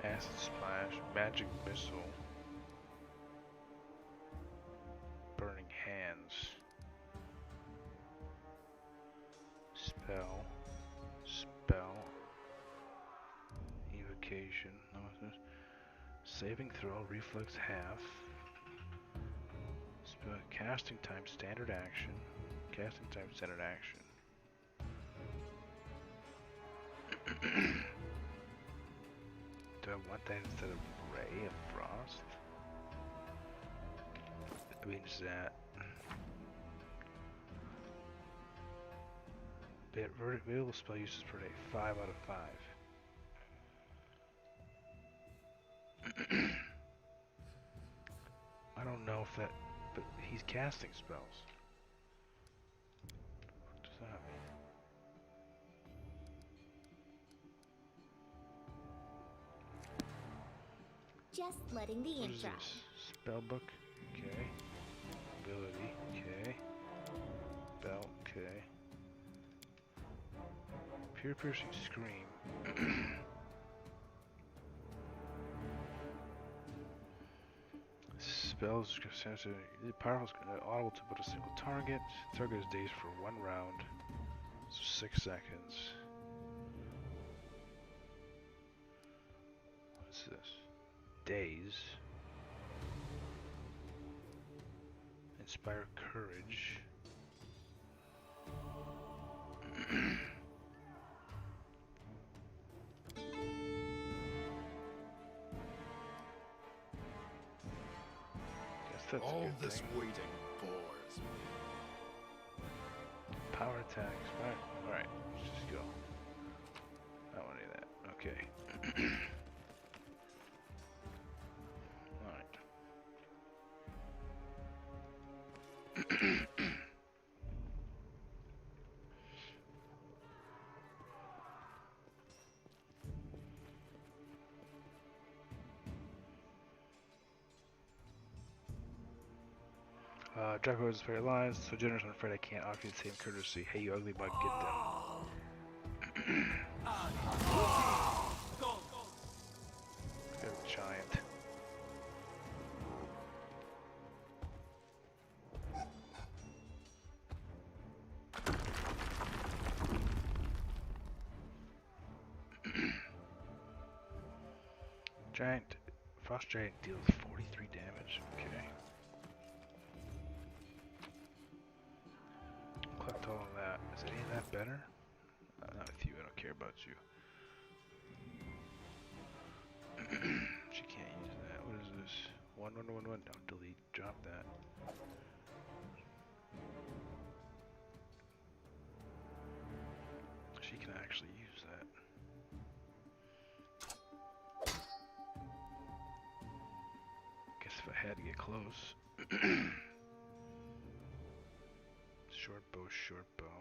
Acid Splash, Magic Missile. Burning Hands. Spell. Evocation. Saving throw, reflex half. Casting time standard action. Casting time standard action. Do I want that instead of Ray of Frost? I mean, is that... Available spell uses per day, 5 out of 5. I don't know if that... But he's casting spells. What does that mean? Just letting the What ink is dry. this? Spellbook? Okay. Ability? Okay. Spell? Okay. Piercing Scream. Spells powerful, audible to but a single target. Target is dazed for 1 round. So 6 seconds. What's this? Daze. Inspire Courage. That's All a good this thing. waiting bores me. Power attacks. Alright, let's just go. I don't want any of that. Okay. Alright. Draco is very lines, so generous, I'm afraid I can't offer you the same courtesy. Hey, you ugly bug, get them. Go giant. Giant. Frost Giant deals 43 damage. Okay. Collect all of that. Is any of that better? Not with you. I don't care about you. She can't use that. What is this? 1. No, delete. Drop that. She can actually use that. Guess if I had to get close. Short bow, short bow.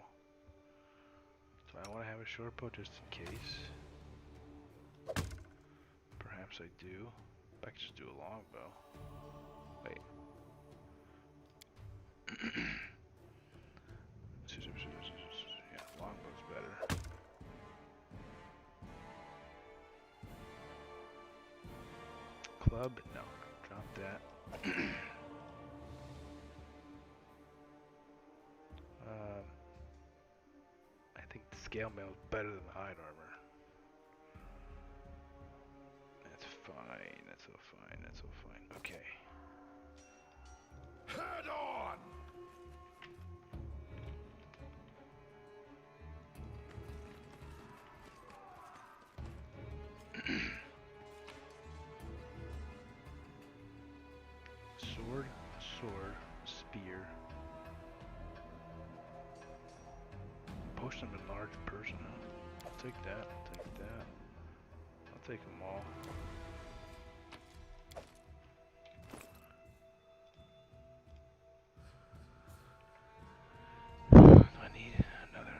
So I want to have a short bow just in case. Perhaps I do. I could just do a long bow. Wait. Yeah, longbow's better. Club? No, drop that. I think the scale mail is better than the hide armor. That's fine, that's so fine, that's so fine. Okay. Head on! Sword, spear. Potion of enlarged person, huh? I'll take that, I'll take that. I'll take them all. I need another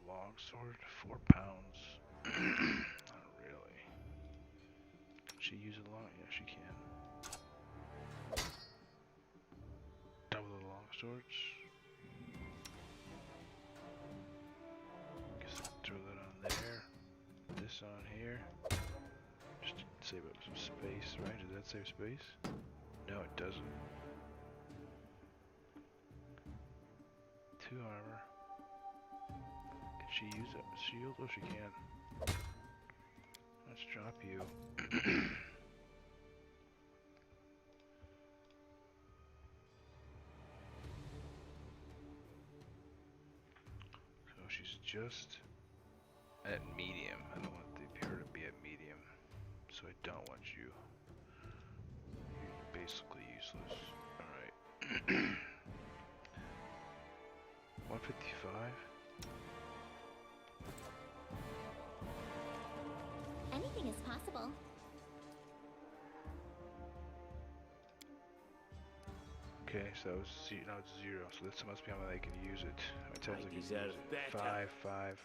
long sword, 4 pounds. Not really. Can she use it long? Yeah, she can. Double the long swords. Guess I'll throw that on there. This on here. Just to save up some space, right? Does that save space? No, it doesn't. 2 armor. Can she use a shield? Oh, she can. Let's drop you. So she's just at medium. I don't want her to be at medium. So I don't want you. You're basically useless. Alright. 155? Anything is possible. Okay, so now it's 0. So this must be how they can use it. How many times I they can use deserve it? better. 5.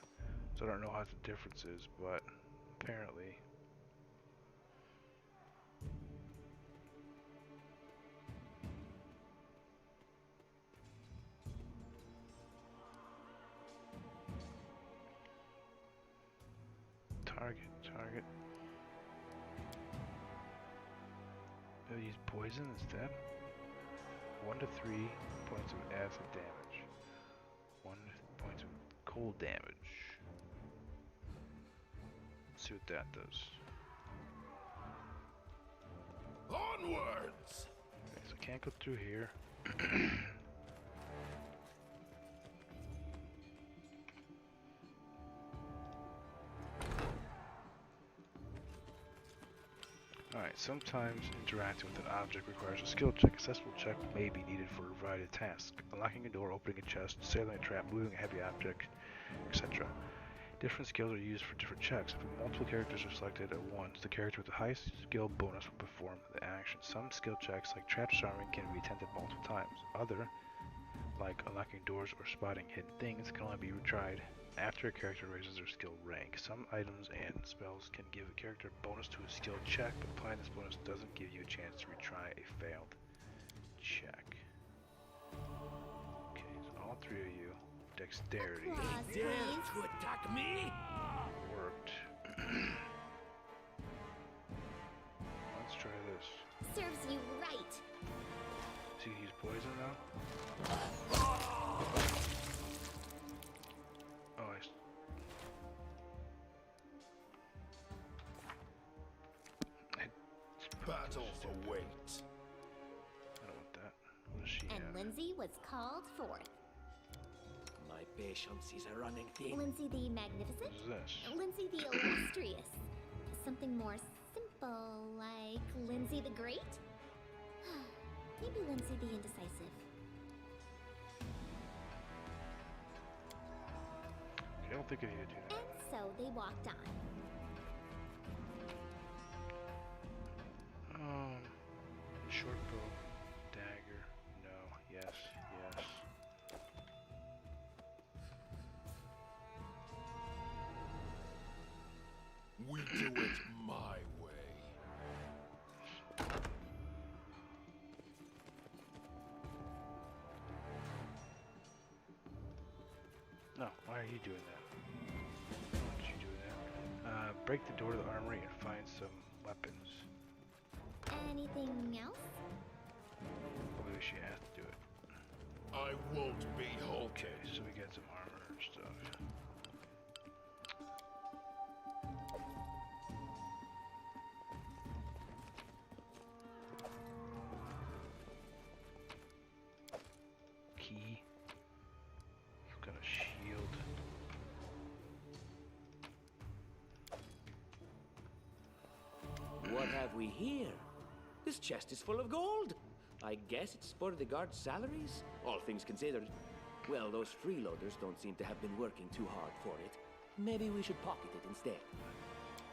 So I don't know how the difference is, but apparently. Target. They'll use poison instead. 1 to 3 points of acid damage. 1 point of cold damage. Let's see what that does. Onwards! Okay, so can't go through here. Alright, sometimes interacting with an object requires a skill check. A successful check may be needed for a variety of tasks. Unlocking a door, opening a chest, sailing a trap, moving a heavy object, etc. Different skills are used for different checks. If multiple characters are selected at once, the character with the highest skill bonus will perform the action. Some skill checks, like trap charming, can be attempted multiple times. Other, like unlocking doors or spotting hidden things, can only be retried after a character raises their skill rank. Some items and spells can give a character a bonus to a skill check, but applying this bonus doesn't give you a chance to retry a failed check. Okay, so all three of you, dexterity. Applause, Dare please. to attack me? Worked. Let's try this. Serves you right. So you use poison now? Oh, Battles await. I don't want that. What does she And have? Lindsay was called forth. My patience is a running thing. Lindsay the Magnificent? What is this? Lindsay the Illustrious. Something more simple, like Lindsay the Great? Maybe Lindsay the Indecisive. I don't think I need to do that. And so they walked on. Short bow, dagger, no, yes, yes. We do it my way. No, why are you doing that? Why don't you do that? Break the door to the armory and find some weapons. Anything else? Maybe she has to do it. I won't be halted. Okay, so we got some armor and stuff. Key. We've got a shield. What have we here? This chest is full of gold. I guess it's for the guards' salaries, all things considered. Well, those freeloaders don't seem to have been working too hard for it. Maybe we should pocket it instead.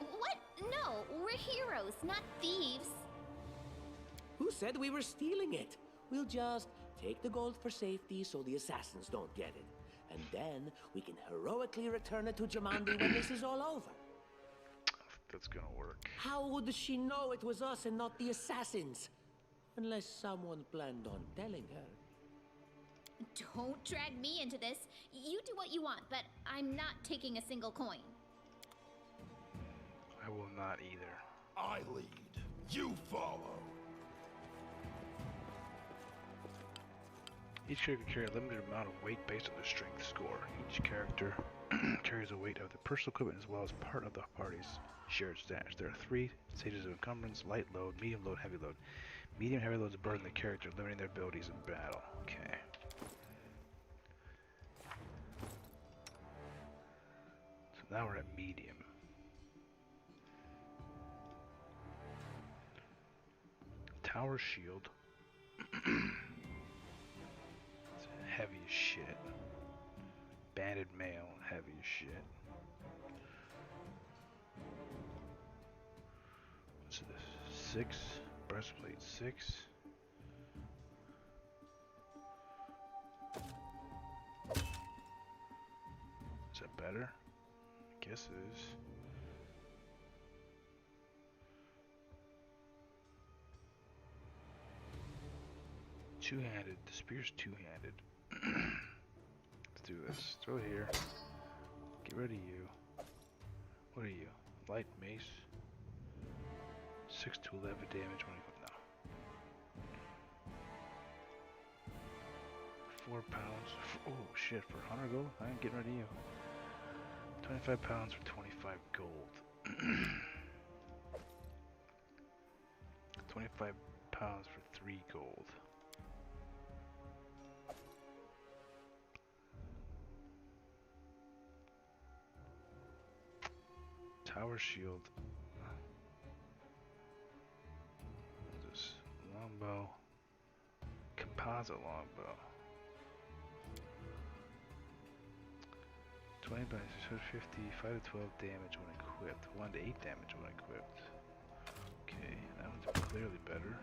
What? No, we're heroes, not thieves. Who said we were stealing it? We'll just take the gold for safety so the assassins don't get it. And then we can heroically return it to Jamandi when this is all over. That's gonna work. How would she know it was us and not the assassins? Unless someone planned on telling her. Don't drag me into this. You do what you want, but I'm not taking a single coin. I will not either. I lead. You follow. Each character carries a limited amount of weight based on their strength score. Each character carries a weight of the personal equipment as well as part of the party's shared stash. There are 3 stages of encumbrance: light load, medium load, heavy load. Medium heavy loads burden the character, limiting their abilities in battle. Okay. So now we're at medium. Tower shield. It's heavy as shit. Banded mail, heavy as shit. What's this? 6. Breastplate 6. Is that better? I guess it is. Two-handed. The spear's two-handed. Let's do this. Throw it here. Get rid of you. What are you? Light mace. 6 to 11 damage when no. 4 pounds. Oh shit, for 100 gold? I ain't getting rid of you. 25 pounds for 25 gold. 25 pounds for 3 gold. Tower shield. This longbow. Composite longbow. Flame by 50, 5 to 12 damage when equipped, 1 to 8 damage when equipped. Okay, that one's clearly better.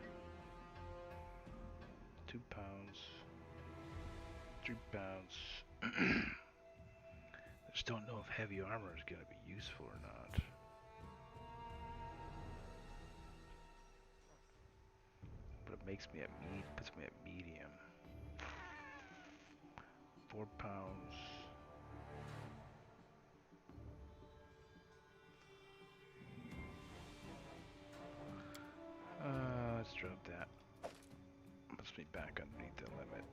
2 pounds, 3 pounds. I just don't know if heavy armor is going to be useful or not. But it makes me at puts me at medium. 4 pounds. Let's drop that. Puts me back underneath the limit.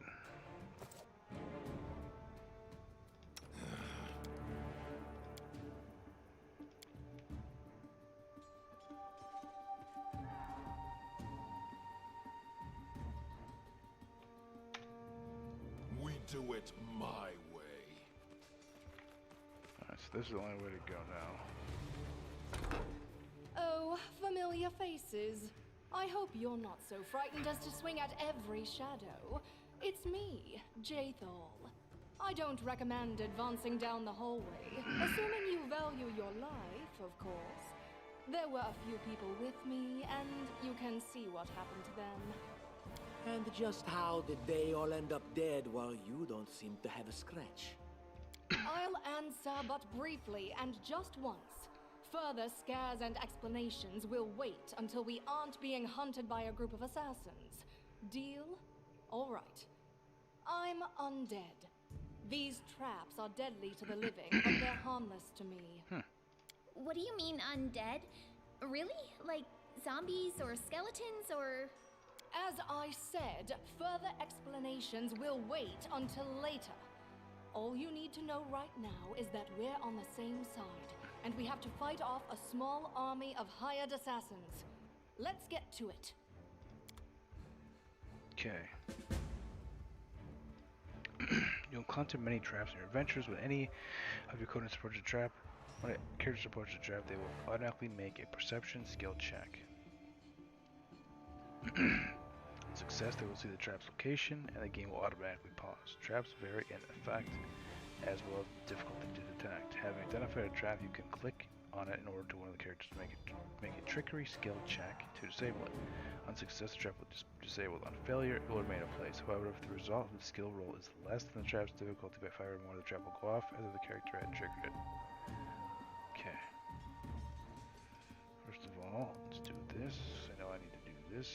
We do it my way. Alright, so this is the only way to go now. Oh, familiar faces. I hope you're not so frightened as to swing at every shadow. It's me, Jathal. I don't recommend advancing down the hallway, assuming you value your life, of course. There were a few people with me, and you can see what happened to them. And just how did they all end up dead while you don't seem to have a scratch? I'll answer but briefly and just once. Further scares and explanations will wait until we aren't being hunted by a group of assassins. Deal? All right. I'm undead. These traps are deadly to the living, but they're harmless to me. What do you mean undead? Really? Like zombies or skeletons or... As I said, further explanations will wait until later. All you need to know right now is that we're on the same side, and we have to fight off a small army of hired assassins. Let's get to it. Okay. You'll encounter many traps in your adventures. When any of your coordinates approach a trap, when a character approaches a trap, they will automatically make a perception skill check. On success, they will see the trap's location, and the game will automatically pause. Traps vary in effect, as well as the difficulty to detect. Having identified a trap, you can click on it in order to one of the characters to make a trickery skill check to disable it. On success, the trap will disabled. On failure, it will remain in place. However, if the result of the skill roll is less than the trap's difficulty by 5 or more, the trap will go off as if the character had triggered it. Okay. First of all, let's do this. I know I need to do this.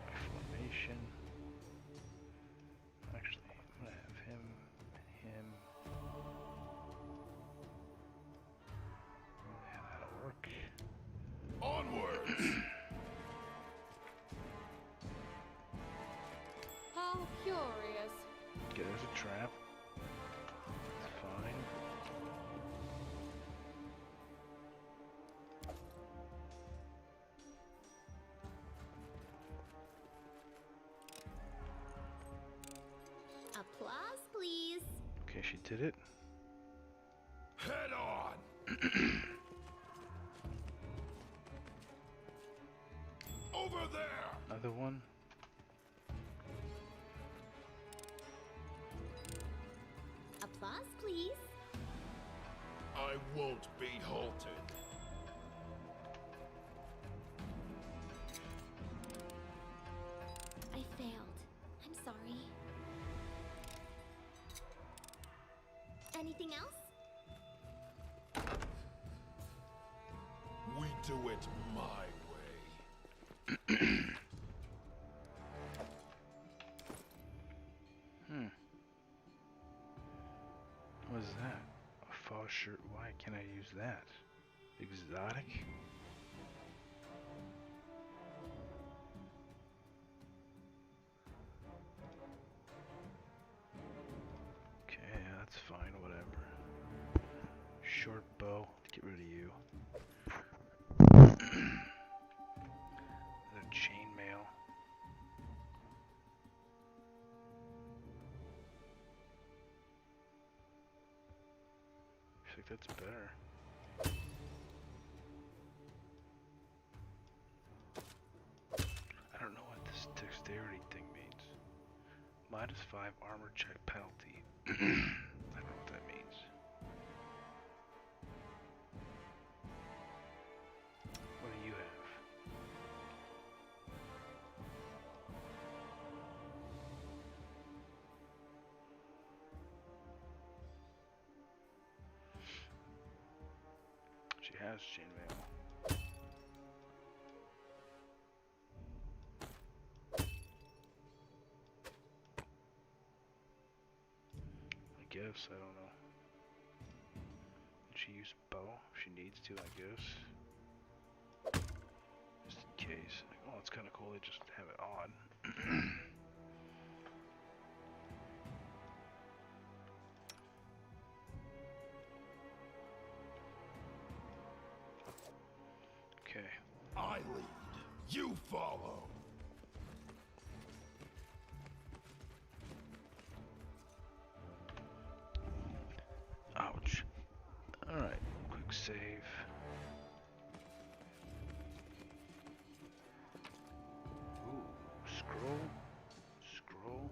My formation. Actually, I'm gonna have him and him. Yeah, that'll work. Onwards! How curious. Okay, there's a trap. It's fine. Applause, please. Okay, she did it. Head on! Over there! Another one. Applause, please. I won't be halted. I failed. I'm sorry. Anything else? We do it my way. What is that? A false shirt. Why can't I use that? Exotic? Okay, that's fine, whatever. Short bow. Let's get rid of you. Another chainmail. I think that's better. I don't know what this dexterity thing means. My -5 armor check penalty. I don't know what that means. What do you have? She has chainmail. I guess, I don't know. Can she use bow if she needs to, I guess? Just in case. Like, oh, it's kind of cool, they just have it on. Okay. I lead. You follow. Ouch. Alright, quick save. Ooh, scroll. Scroll.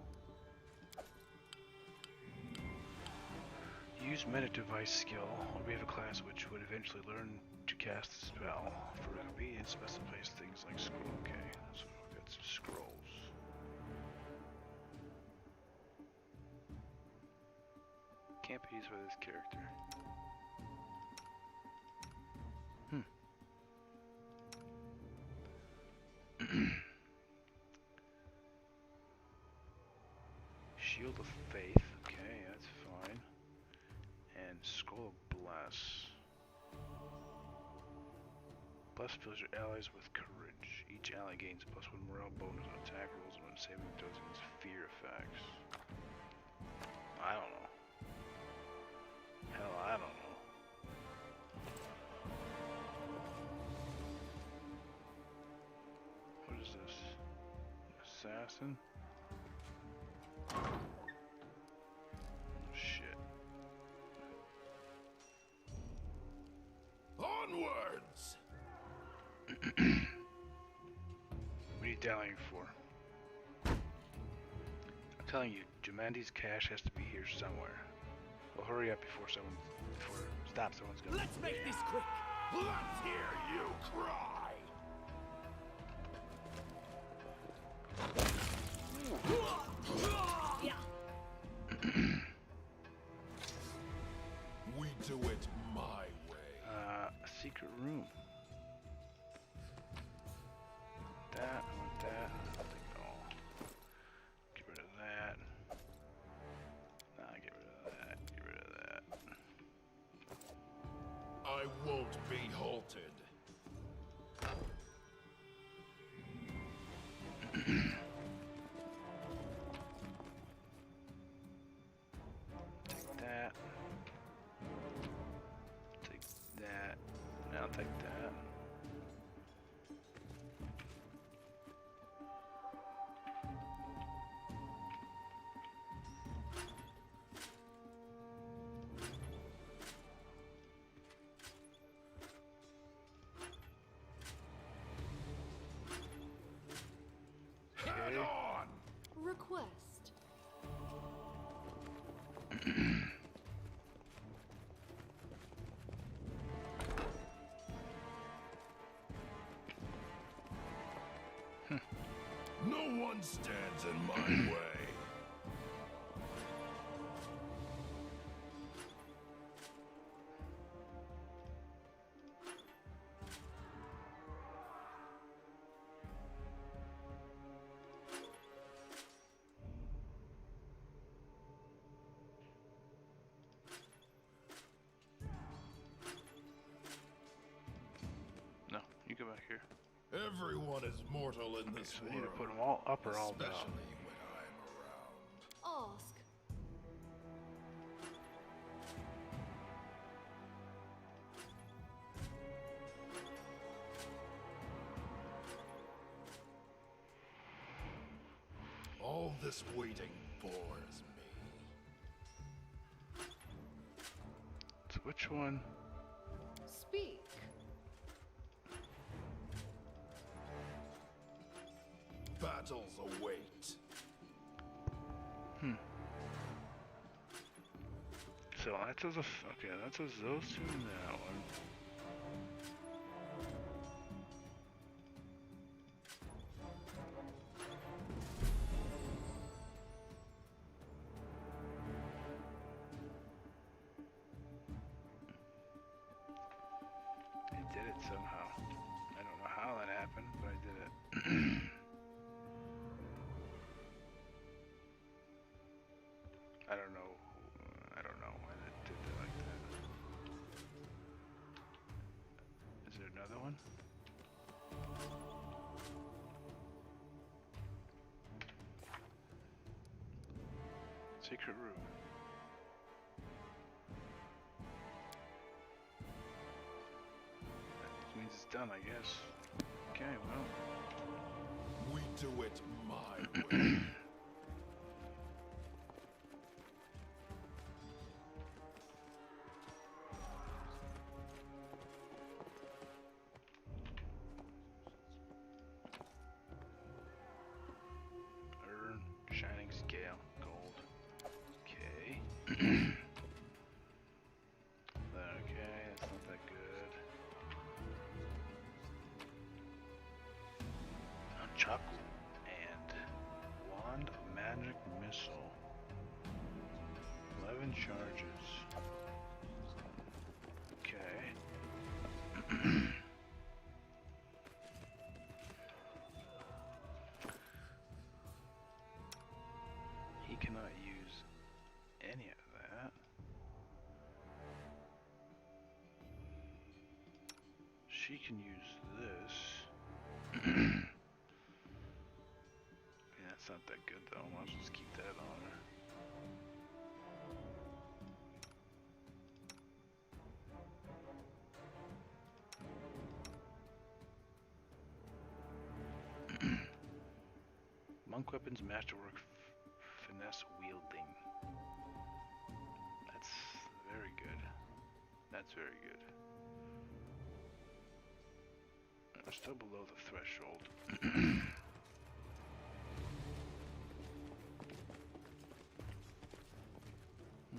Use meta device skill. We have a class which would eventually learn to cast the spell. For convenience, specifies things like scroll. Okay, so we've got some scrolls. Can't be used by this character. Shield of Faith, okay, that's fine. And Skull of Bless. Bless fills your allies with courage. Each ally gains +1 morale bonus on attack rolls and when saving throws against fear effects. I don't know. Hell, I don't know. What is this? Assassin? Shit. Onwards! What are you dallying for? I'm telling you, Jumandi's cash has to be here somewhere. Well, hurry up before someone's gonna. Let's make this quick. Let's hear you cry! We do it my way. A secret room. That, I want that. I'll take it all. Get rid of that. Nah, get rid of that. Get rid of that. I won't be halted. Take that. Take that. I'll take that. Head on! Request. No one stands in my way. No, you go back here. Everyone is mortal in this So we world. need to put them all up or all down. Especially when I'm around. Ask. All this waiting bores me. So which one? Speak. Battles await. So that does okay, that does those two in that one. I did it somehow. I don't know how that happened, but I did it. I don't know. I don't know why that did it like that. Is there another one? Secret room. That means it's done, I guess. Okay, well. We do it my way. Urn, shining scale, gold. Okay. Okay, that's not that good. Nunchaku and wand of magic missile. 11 charges. Okay. He cannot use any of that. She can use this. Yeah, that's not that good though. Might as well just keep that on her. Monk weapons, masterwork, finesse wielding. That's very good. That's very good. We're still below the threshold.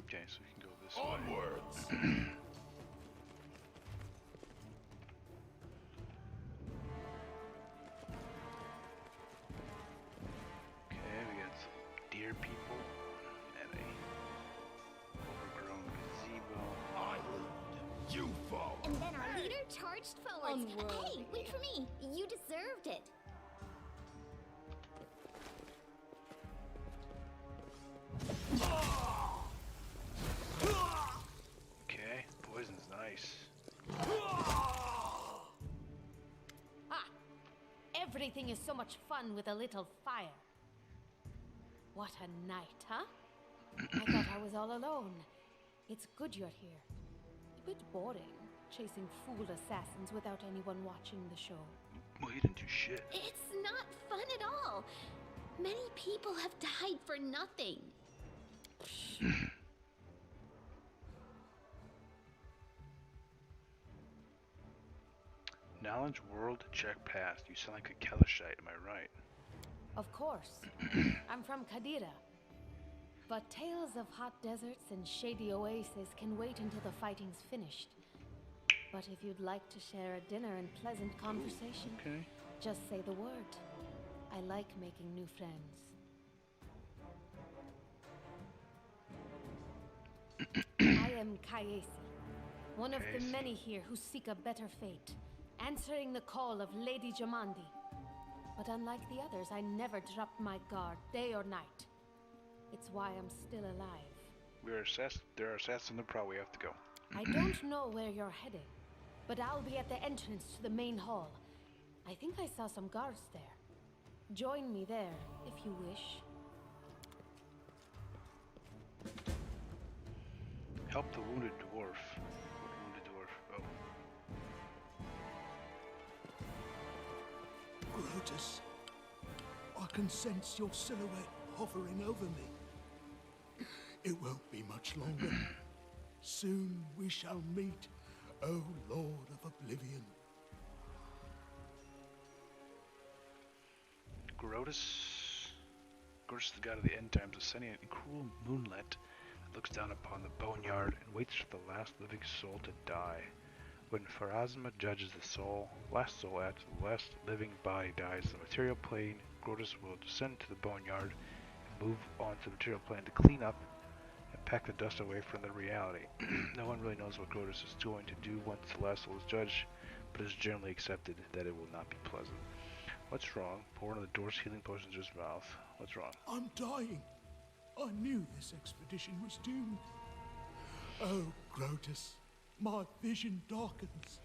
Okay, so we can go this way. Onwards! Okay, we got some deer people and a overgrown gazebo. Island, you follow. And then our leader charged forwards. Unworthy. Hey, wait for me. You deserved it. Okay, poison's nice. Ah! Everything is so much fun with a little fire. What a night, huh? I thought I was all alone. It's good you're here. A bit boring, chasing fool assassins without anyone watching the show. Well, you didn't do shit. It's not fun at all. Many people have died for nothing. Knowledge world check passed. You sound like a Kelishite, am I right? Of course. I'm from Kadira. But tales of hot deserts and shady oases can wait until the fighting's finished. But if you'd like to share a dinner and pleasant conversation, Okay. just say the word. I like making new friends. I am Kayesi, one of the Kayesi. many here who seek a better fate, answering the call of Lady Jamandi. But unlike the others, I never dropped my guard, day or night. It's why I'm still alive. There are assassins in the prow. We have to go. I don't know where you're heading, but I'll be at the entrance to the main hall. I think I saw some guards there. Join me there, if you wish. Help the wounded dwarf. What wounded dwarf? Oh. Grotus, I can sense your silhouette hovering over me. It won't be much longer. Soon we shall meet, O Lord of Oblivion. Grotus, the god of the end times, ascending in cruel moonlight, looks down upon the boneyard and waits for the last living soul to die. When Pharasma judges the last soul after the last living body dies in the material plane, Grotus will descend to the boneyard and move on to the material plane to clean up and pack the dust away from the reality. No one really knows what Grotus is going to do once the last soul is judged, but it is generally accepted that it will not be pleasant. What's wrong? Pour one of the door's healing potions in his mouth. What's wrong? I'm dying. I knew this expedition was doomed. Oh, Grotus, my vision darkens.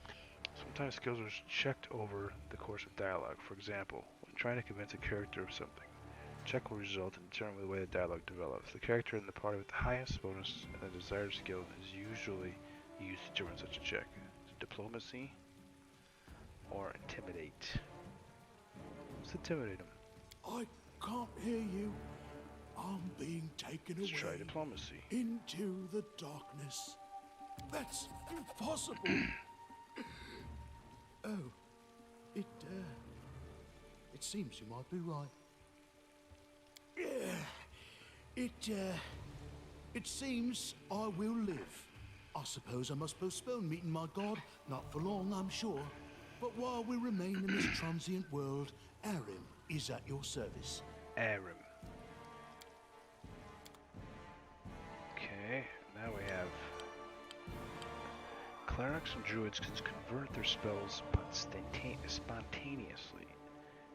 Sometimes skills are checked over the course of dialogue. For example, when trying to convince a character of something, check will result in determining the way the dialogue develops. The character in the party with the highest bonus and the desired skill is usually used to determine such a check. Diplomacy or intimidate. Let's intimidate him. I can't hear you. I'm being taken Let's away try diplomacy. into the darkness. That's impossible. Oh, it seems you might be right. It seems I will live. I suppose I must postpone meeting my god. Not for long, I'm sure. But while we remain in this transient world, Arim is at your service. Arim. Okay, now we have clerics and druids can convert their spells spontaneously.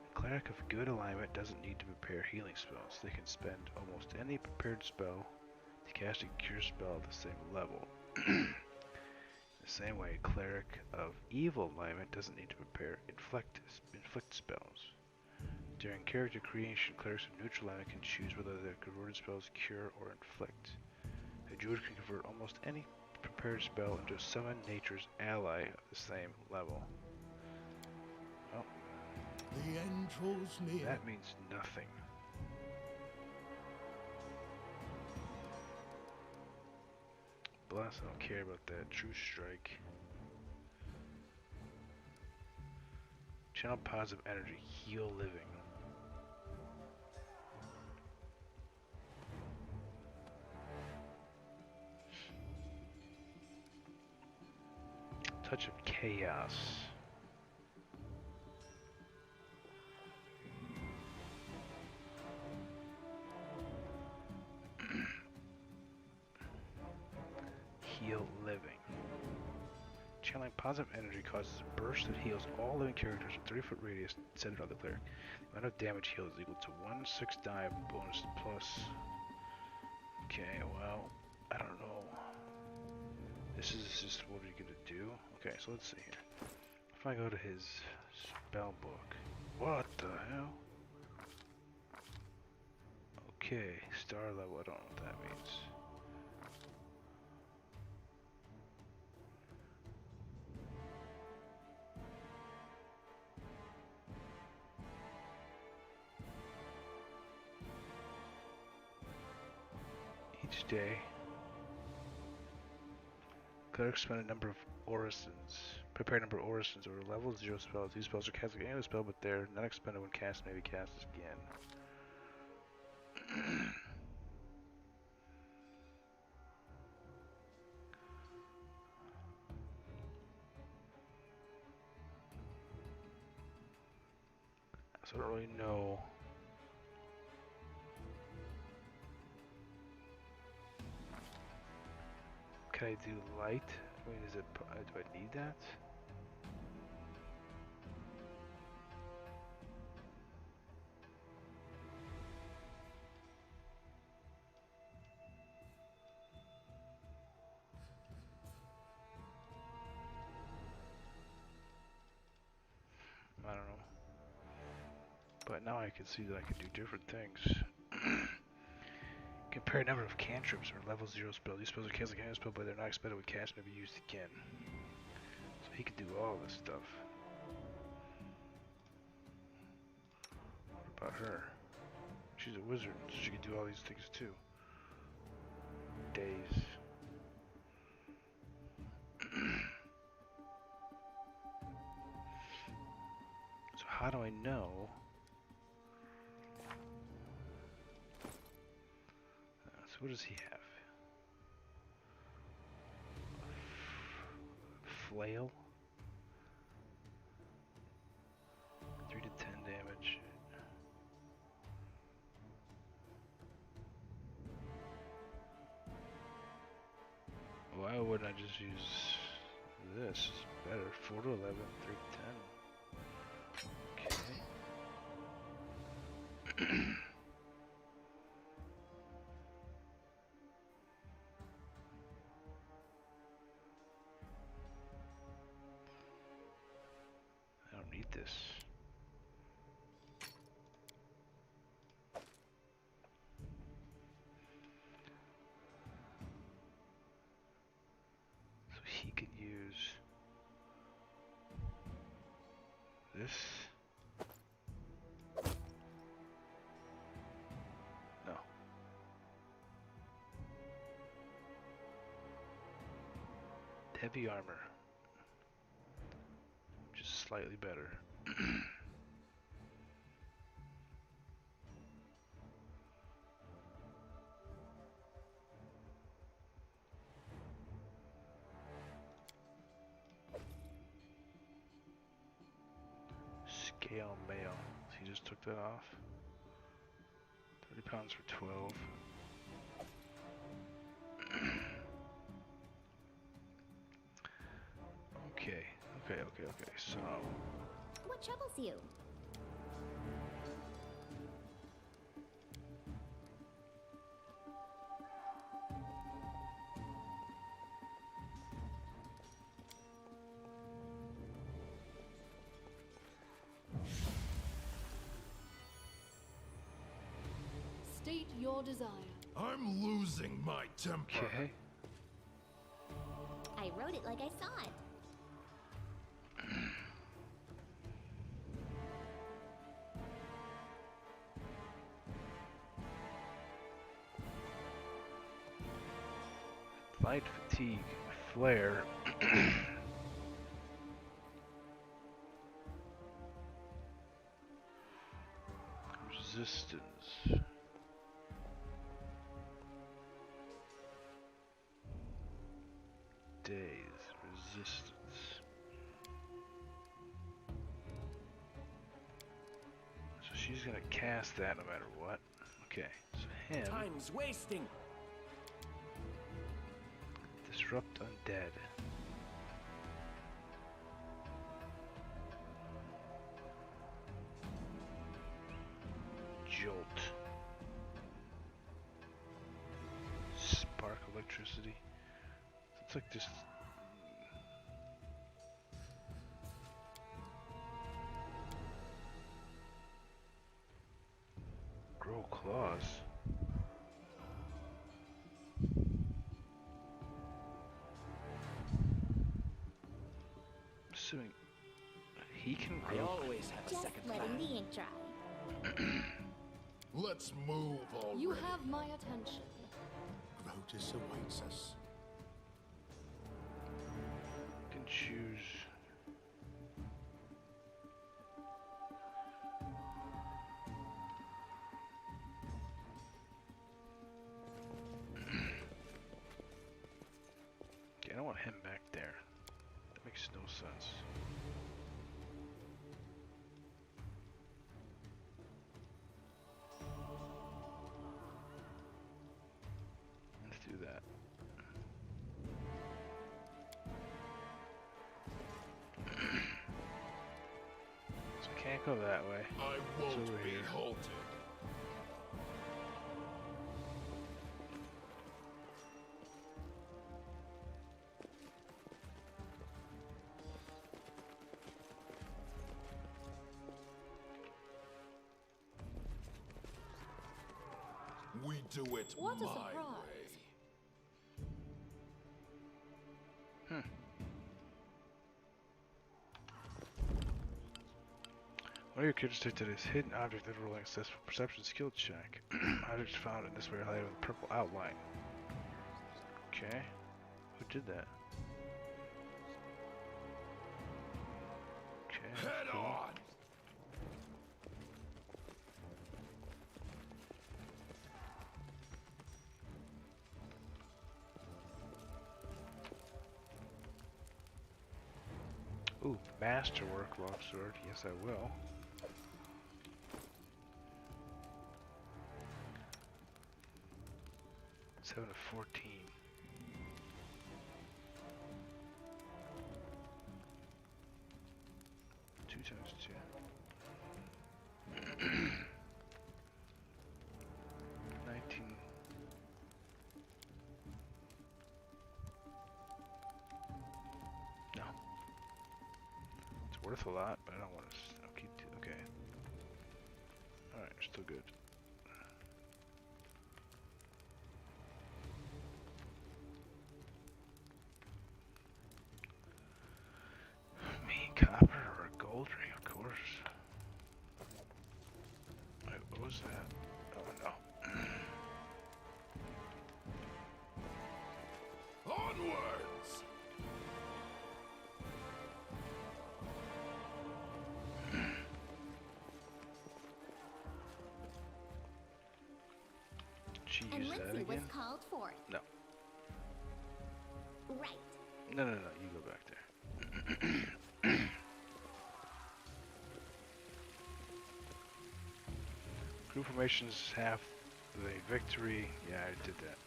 A cleric of good alignment doesn't need to prepare healing spells. They can spend almost any prepared spell to cast a cure spell at the same level. The same way, a cleric of evil alignment doesn't need to prepare inflict spells. During character creation, clerics of neutral alignment can choose whether their converted spells cure or inflict. A druid can convert almost any prepared spell into a summon nature's ally of the same level. Well, The end draws near. that means nothing. Blast, I don't care about that. True strike. Channel positive energy. Heal living. Touch of chaos. Heal living. Channeling positive energy causes a burst that heals all living characters in 30-foot radius centered on the cleric. The amount of damage healed is equal to 1/6 die bonus plus. Okay, well, I don't know. This is just what are you gonna do? Okay, so let's see here. If I go to his spell book, what the hell? Okay, star level. I don't know what that means. Each day, clerics spend a number of orisons. Prepare a number of orisons or level 0 spells. These spells are cast like any other spell, but they're not expended when cast, may be cast again. So I don't really know. Can I do light? I mean, is it? Do I need that? I don't know. But now I can see that I can do different things. Compare number of cantrips or level 0 spells. These spells are cast like any spell, but they're not expended when cast may be used again. So he can do all this stuff. What about her? She's a wizard, so she can do all these things too. Days. So how do I know? So what does he have? flail. 3 to 10 damage. Why wouldn't I just use this? It's better. 4 to 11, 3 to 10. Okay. I don't need this. So he can use this. No. Heavy armor. Just slightly better. Scale mail. So he just took that off. 30 pounds for 12. Okay. So What troubles you? State your desire. I'm losing my temper. okay. I wrote it like I saw it. Light fatigue, flare. Resistance. Days, resistance. So she's gonna cast that no matter what. Okay, so him. Time's wasting. Disrupt undead. Jolt. Spark electricity. It's like just grow claws. Assuming he can I grow. always have a Just second letting plan. the ink dry. Let's move already. You have my attention. Grotus awaits us. Can choose. Okay, I don't want him back there. That makes no sense. Let's do that. So I can't go that way. I It's won't over be here. halted. We do it What a my surprise. way. One of your characters detected is hidden object that rolling a successful perception skill check. Objects found in this way are highlighted with a purple outline. Okay. Who did that? Okay. that's Head cool. on. Ooh, masterwork longsword. Yes, I will. Seven to 14. Two times two. 19. No. It's worth a lot, but I don't want to. I'll keep. Okay. All right, still good. Me, copper or a gold ring, of course. Wait, what was that? Oh no. Onwards! She And used that Lindsay was again? called forth. No. Right. No, no, no. You go back there. Group formations half the victory. Yeah, I did that.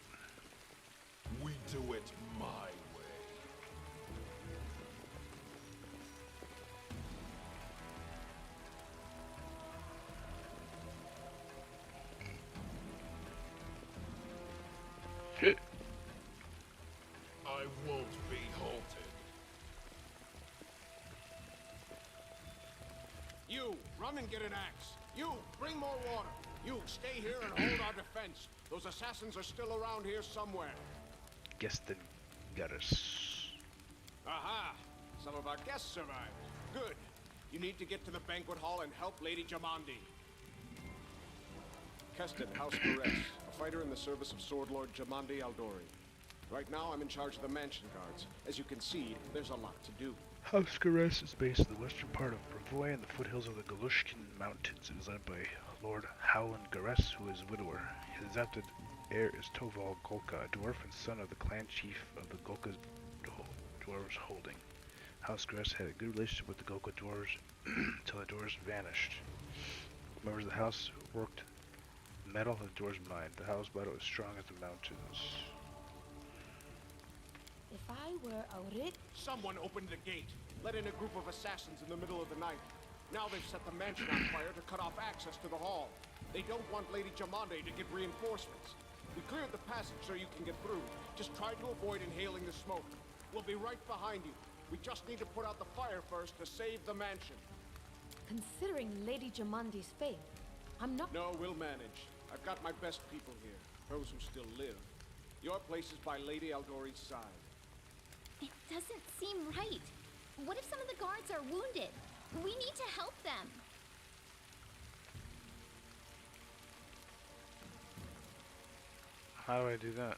We do it my way. I won't be halted. You, run and get an axe. You, bring more water. You, stay here and hold our defense. Those assassins are still around here somewhere. Guess the goddess. Aha! Some of our guests survived. Good. You need to get to the banquet hall and help Lady Jamandi. Keston, House Perez, a fighter in the service of Sword Lord Jamandi Aldori. Right now, I'm in charge of the mansion guards. As you can see, there's a lot to do. House Gares is based in the western part of Bravoy in the foothills of the Galushkin Mountains. It is led by Lord Howland Gares, who is a widower. His adopted heir is Toval Golka, a dwarf and son of the clan chief of the Golka dwarves holding. House Gares had a good relationship with the Golka dwarves until the dwarves vanished. Members of the house worked metal the dwarves mined. The house battle is strong as the mountains. If I were a rich... Someone opened the gate, let in a group of assassins in the middle of the night. Now they've set the mansion on fire to cut off access to the hall. They don't want Lady Jamande to get reinforcements. We cleared the passage so you can get through. Just try to avoid inhaling the smoke. We'll be right behind you. We just need to put out the fire first to save the mansion. Considering Lady Jamandi's fate, I'm not... No, we'll manage. I've got my best people here, those who still live. Your place is by Lady Aldori's side. It doesn't seem right. What if some of the guards are wounded? We need to help them. How do I do that?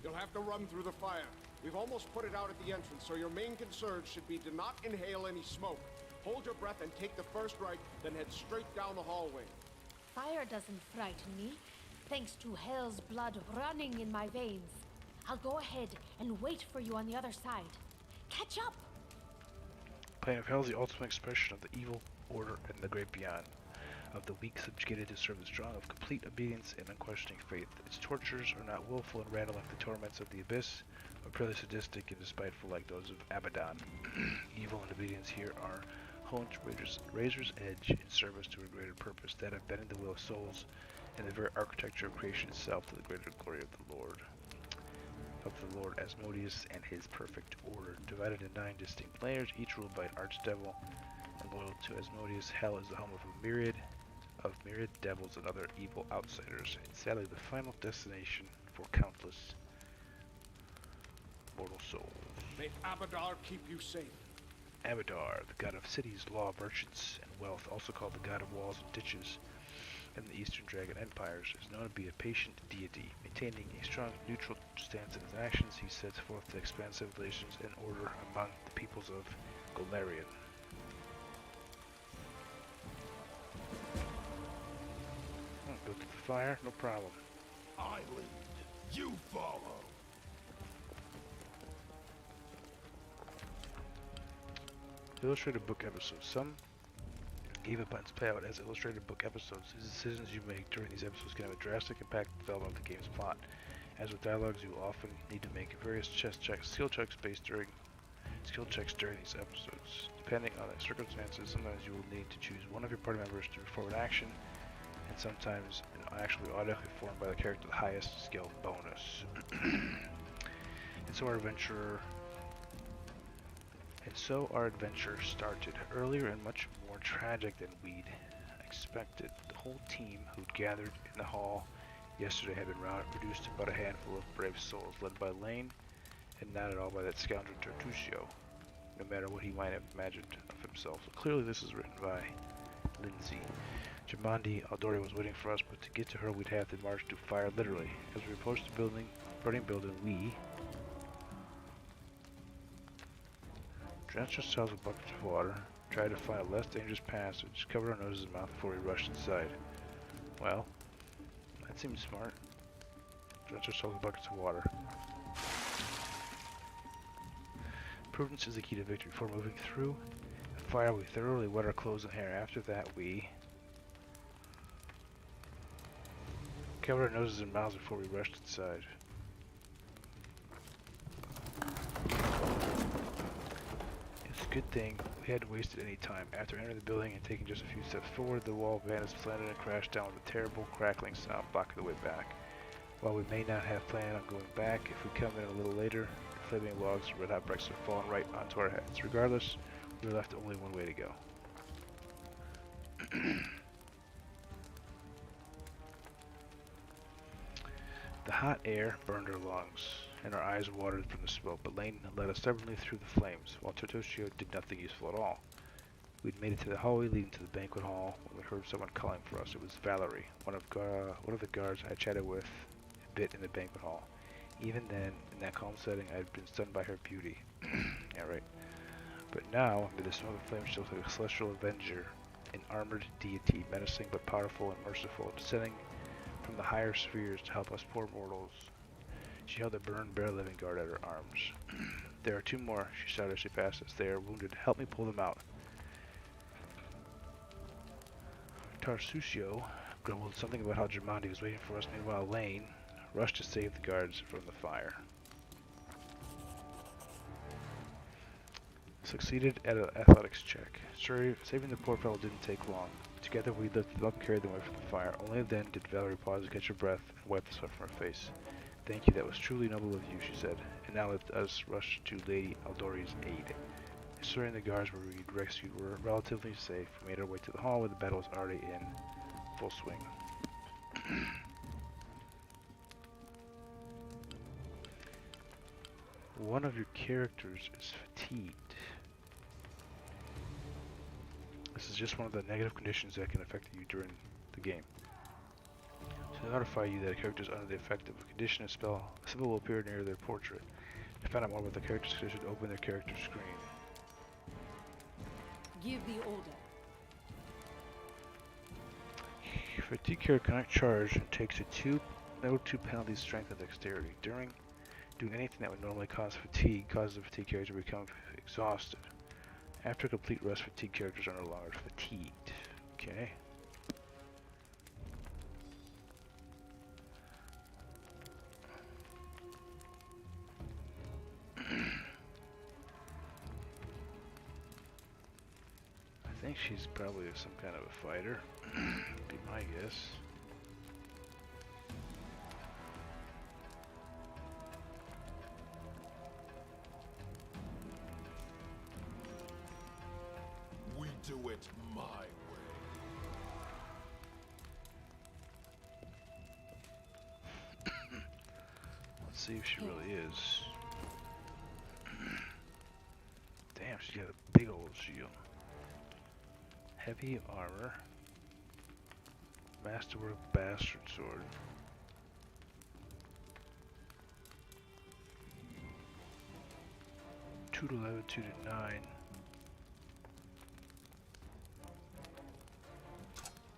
You'll have to run through the fire. We've almost put it out at the entrance, so your main concern should be to not inhale any smoke. Hold your breath and take the first right, then head straight down the hallway. Fire doesn't frighten me, thanks to hell's blood running in my veins. I'll go ahead and wait for you on the other side. Catch up! Plane of Hell is the ultimate expression of the evil order and the great beyond. Of the weak subjugated to serve the strong, of complete obedience and unquestioning faith. Its tortures are not willful and random like the torments of the abyss, but purely sadistic and despiteful like those of Abaddon. Evil and obedience here are honed to razor's edge in service to a greater purpose, that of bending the will of souls and the very architecture of creation itself to the greater glory of the Lord Asmodeus and his perfect order. Divided into 9 distinct layers, each ruled by an archdevil, and loyal to Asmodeus, hell is the home of myriad devils and other evil outsiders, and sadly the final destination for countless mortal souls. May Abadar keep you safe. Abadar, the god of cities, law, merchants, and wealth, also called the god of walls and ditches in the Eastern Dragon Empires, is known to be a patient deity. Maintaining a strong neutral stance in his actions, he sets forth to expand civilizations and order among the peoples of Golarion. Go to the fire, no problem. I lead. You follow. Illustrated book episodes. Some game events play out as illustrated book episodes. The decisions you make during these episodes can have a drastic impact on the development of the game's plot. As with dialogues, you will often need to make various skill checks during these episodes. Depending on the circumstances, sometimes you will need to choose one of your party members to perform an action, and sometimes an action will be automatically formed by the character with the highest skill bonus. And so our adventure started, earlier and much more tragic than we'd expected. The whole team who'd gathered in the hall yesterday had been reduced to but a handful of brave souls, led by Lane, and not at all by that scoundrel Tertuccio, no matter what he might have imagined of himself. So clearly this is written by Lindsay. Jamandi Aldori was waiting for us, but to get to her we'd have to march to fire, literally. As we approached the burning building, we drenched ourselves with buckets of water, tried to find a less dangerous passage, covered our noses and mouth before we rushed inside. Well, that seems smart. Drench ourselves with buckets of water. Prudence is the key to victory. Before moving through the fire, we thoroughly wet our clothes and hair. After that, we covered our noses and mouths before we rushed inside. It's a good thing we hadn't wasted any time. After entering the building and taking just a few steps forward, the wall vanished, slanted, and crashed down with a terrible crackling sound blocking the way back. While we may not have planned on going back, if we come in a little later, the flaming logs and red-hot bricks are falling right onto our heads. Regardless, we were left only one way to go. The hot air burned our lungs, and our eyes watered from the smoke, but Lane led us stubbornly through the flames, while Tertuccio did nothing useful at all. We'd made it to the hallway leading to the banquet hall when we heard someone calling for us. It was Valerie, one of the guards I chatted with a bit in the banquet hall. Even then, in that calm setting, I had been stunned by her beauty. Yeah, right. But now, amid the smoke and flames, she looked like a celestial avenger, an armored deity, menacing but powerful and merciful, descending from the higher spheres to help us poor mortals. She held a burned, bare living guard at her arms. There are two more, she shouted as she passed us. They are wounded. Help me pull them out. Tertuccio grumbled something about how Jamandi was waiting for us. Meanwhile, Lane rushed to save the guards from the fire. Succeeded at an athletics check. Saving the poor fellow didn't take long. Together we lifted them up and carried them away from the fire. Only then did Valerie pause to catch her breath and wipe the sweat from her face. Thank you, that was truly noble of you, she said. And now let us rush to Lady Aldori's aid. Ensuring the guards we'd rescued were relatively safe, we made our way to the hall where the battle was already in full swing. One of your characters is fatigued. This is just one of the negative conditions that can affect you during the game. To notify you that a character is under the effect of a condition, a symbol will appear near their portrait. To find out more about the character's condition, open their character screen. Give the order. Fatigue character cannot charge and takes no 2 penalties, strength and dexterity. Doing anything that would normally cause fatigue causes the fatigue character to become exhausted. After complete rest, fatigue characters are no longer fatigued. Okay. I think she's probably some kind of a fighter. Be my guess. We do it my way. Let's see if she really is. Damn, she's got a big old shield. Heavy armor. Masterwork bastard sword. Two to 11, 2 to 9.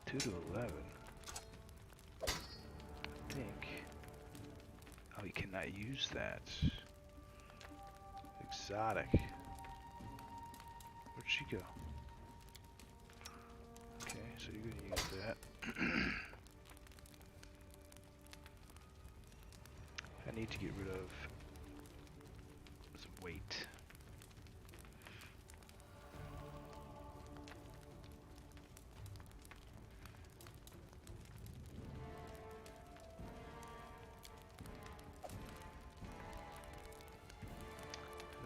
2 to 11. I think. Oh, you cannot use that. Exotic. she go? Okay, so you're gonna use that. I need to get rid of some weight.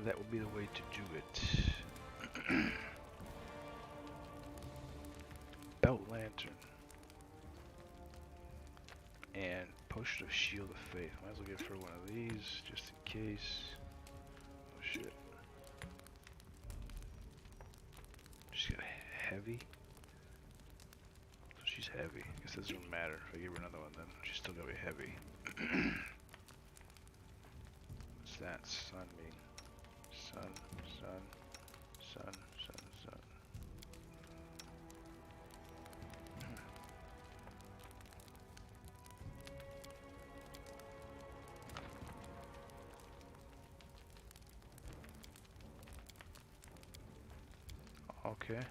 That will be the way to do it. Belt lantern. And potion of shield of faith. Might as well get for one of these, just in case. Oh shit. She's got heavy. So she's heavy. I guess it doesn't matter. If I give her another one, then she's still gonna be heavy. What's that? Sun mean? Sun, sun, sun, sun, sun. Okay.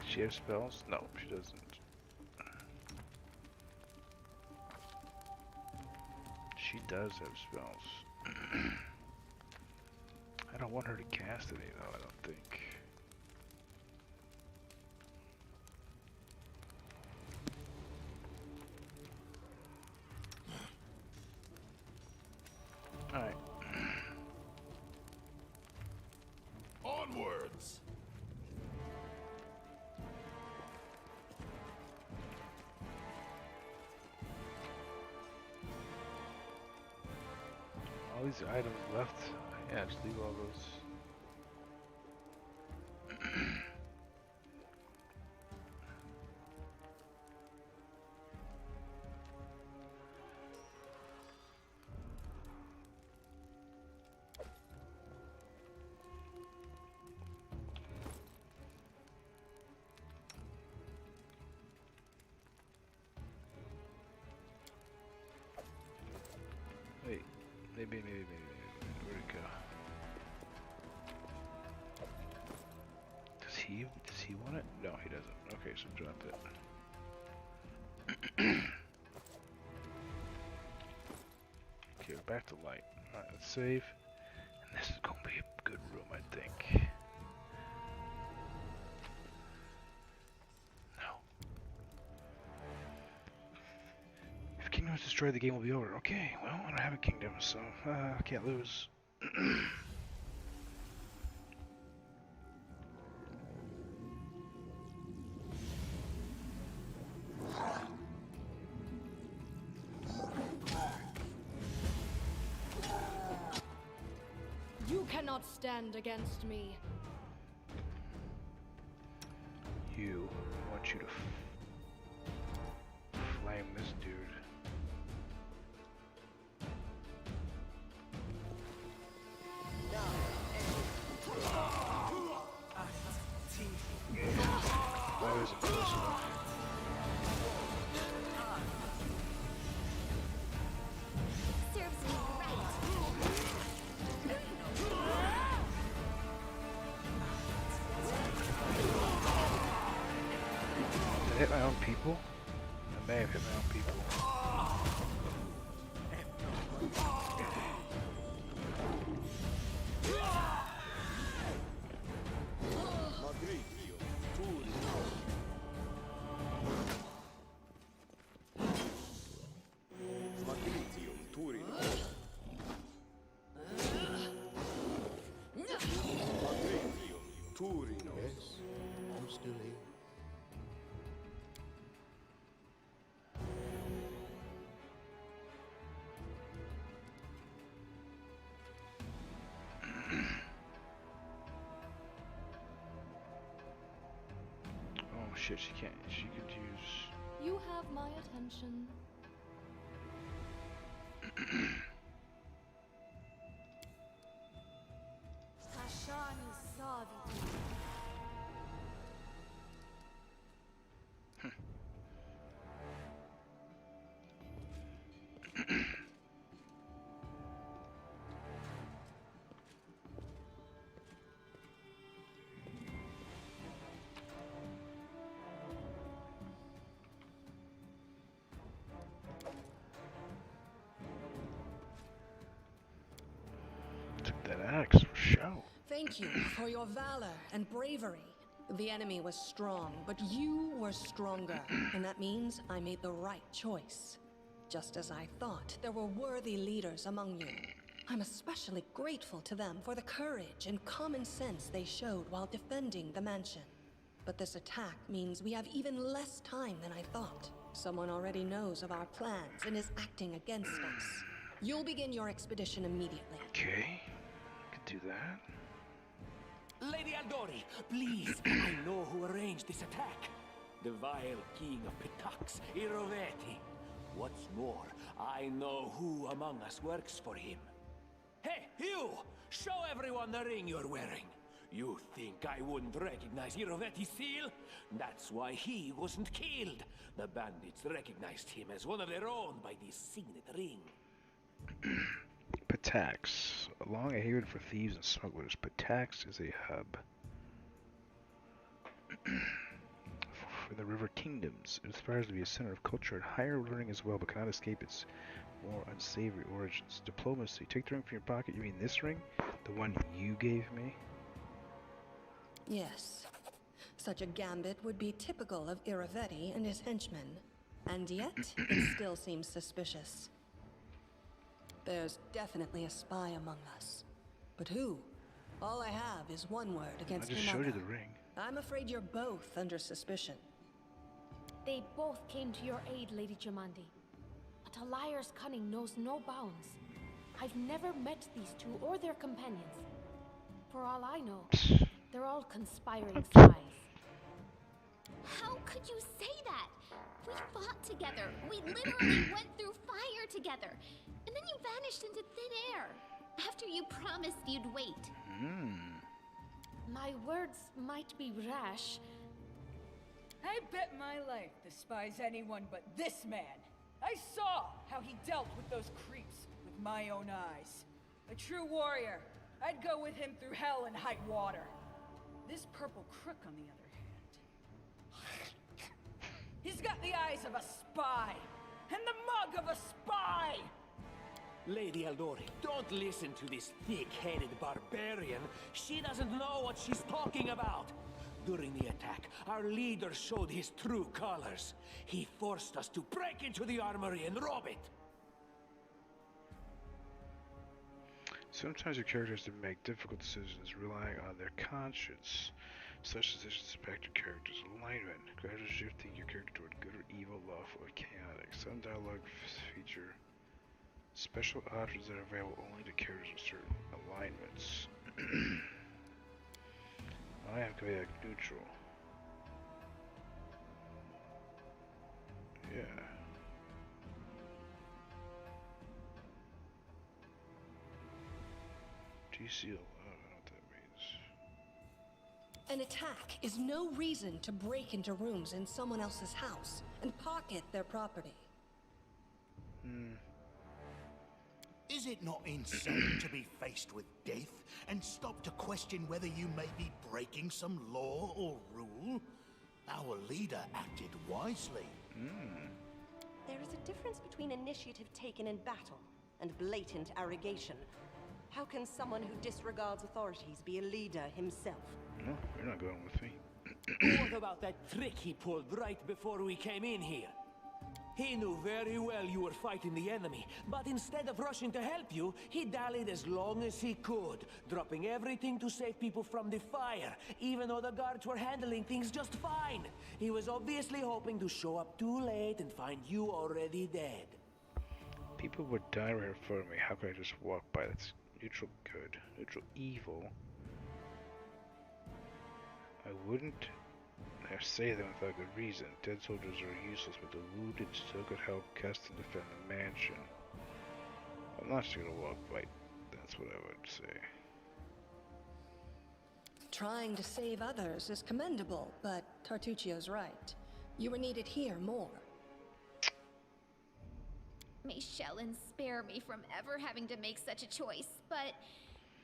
She have spells? No, she doesn't. She does have spells. I don't want her to cast any though, I don't think. Alright. Onwards! All these items left. Yeah, just leave all those. Wait, maybe. Where'd it go? Does he want it? No, he doesn't. Okay, so drop it. Okay, we're back to light. Alright, let's save. And this is gonna be a good room, I think. No. If kingdom is destroyed, the game will be over. Okay, well, I don't have a kingdom, so I can't lose. You cannot stand against me. I want you to flame this dude. Why is it close enough? Serves me right. Did I hit my own people? I may have hit my own people. Yes, I'm still here. shit, she can't. She could use. You have my attention. Kashani Savi. Took that axe for show. Thank you for your valor and bravery. The enemy was strong, but you were stronger. And that means I made the right choice. Just as I thought, there were worthy leaders among you. I'm especially grateful to them for the courage and common sense they showed while defending the mansion. But this attack means we have even less time than I thought. Someone already knows of our plans and is acting against us. You'll begin your expedition immediately. Okay, I could do that. Lady Aldori, please, I know who arranged this attack. The vile king of Pitax, Iroveti. What's more, I know who among us works for him. Hey, you! Show everyone the ring you're wearing. You think I wouldn't recognize Iroveti's seal? That's why he wasn't killed. The bandits recognized him as one of their own by this signet ring. Pitax, along a haven for thieves and smugglers. Pitax is a hub for the river kingdoms. It aspires to be a center of culture and higher learning as well, but cannot escape its more unsavory origins. Diplomacy. Take the ring from your pocket. You mean this ring? The one you gave me? Yes. Such a gambit would be typical of Iroveti and his henchmen. And yet, it still seems suspicious. There's definitely a spy among us. But who? All I have is one word against I just another. showed you the ring. I'm afraid you're both under suspicion. They both came to your aid, Lady Jamandi. But a liar's cunning knows no bounds. I've never met these two or their companions. For all I know, they're all conspiring spies. How could you say that? We fought together. We literally went through fire together. And then you vanished into thin air. After you promised you'd wait. My words might be rash. I bet my life despise anyone but this man. I saw how he dealt with those creeps with my own eyes. A true warrior. I'd go with him through hell and high water. This purple crook, on the other hand. He's got the eyes of a spy. And the mug of a spy! Lady Aldori, don't listen to this thick-headed barbarian. She doesn't know what she's talking about. During the attack, our leader showed his true colors. He forced us to break into the armory and rob it. Sometimes your characters have to make difficult decisions relying on their conscience. Such decisions impact your character's alignment, gradually shifting your character toward good or evil, lawful or chaotic. Some dialogue feature special options that are available only to characters with certain alignments. I have to be like neutral. Yeah. DC 11, I don't know what that means. An attack is no reason to break into rooms in someone else's house and pocket their property. Is it not insane to be faced with death and stop to question whether you may be breaking some law or rule? Our leader acted wisely. There is a difference between initiative taken in battle and blatant arrogation. How can someone who disregards authorities be a leader himself? No, you're not going with me. What about that trick he pulled right before we came in here? He knew very well you were fighting the enemy, but instead of rushing to help you, he dallied as long as he could, dropping everything to save people from the fire, even though the guards were handling things just fine. He was obviously hoping to show up too late and find you already dead. People would die right in front of me. How could I just walk by? That's neutral good. Neutral evil. I wouldn't I say them without good reason. Dead soldiers are useless, but the wounded still could help cast and defend the mansion. I'm not just gonna walk by. That's what I would say. Trying to save others is commendable, but Tartuccio's right. You were needed here more. May Shellen spare me from ever having to make such a choice, but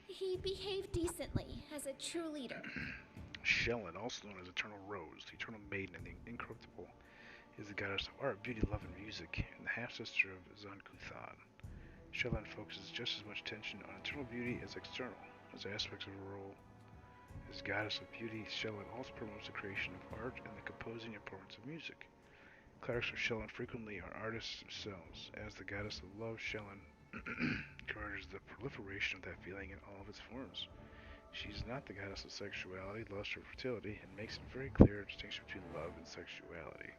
he behaved decently as a true leader. Shellen, also known as Eternal Rose, the Eternal Maiden, and the Incorruptible, is the goddess of art, beauty, love, and music, and the half-sister of Zan-Kuthan. Shellen focuses just as much attention on internal beauty as external. As aspects of her role as goddess of beauty, Shellen also promotes the creation of art and the composing and performance of music. Clerics of Shellen frequently are artists themselves. As the goddess of love, Shellen encourages the proliferation of that feeling in all of its forms. She is not the goddess of sexuality, lust, or fertility, and makes a very clear distinction between love and sexuality.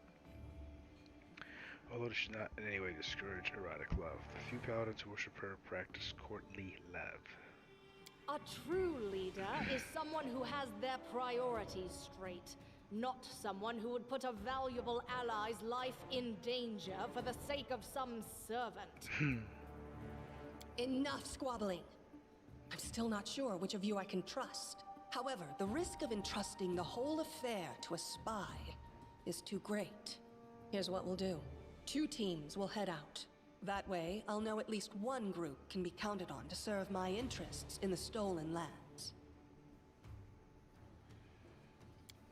Although she does not in any way discourage erotic love, the few paladins who worship her practice courtly love. A true leader is someone who has their priorities straight, not someone who would put a valuable ally's life in danger for the sake of some servant. Enough squabbling. I'm still not sure which of you I can trust. However, the risk of entrusting the whole affair to a spy is too great. Here's what we'll do. 2 teams will head out. That way, I'll know at least one group can be counted on to serve my interests in the Stolen Lands.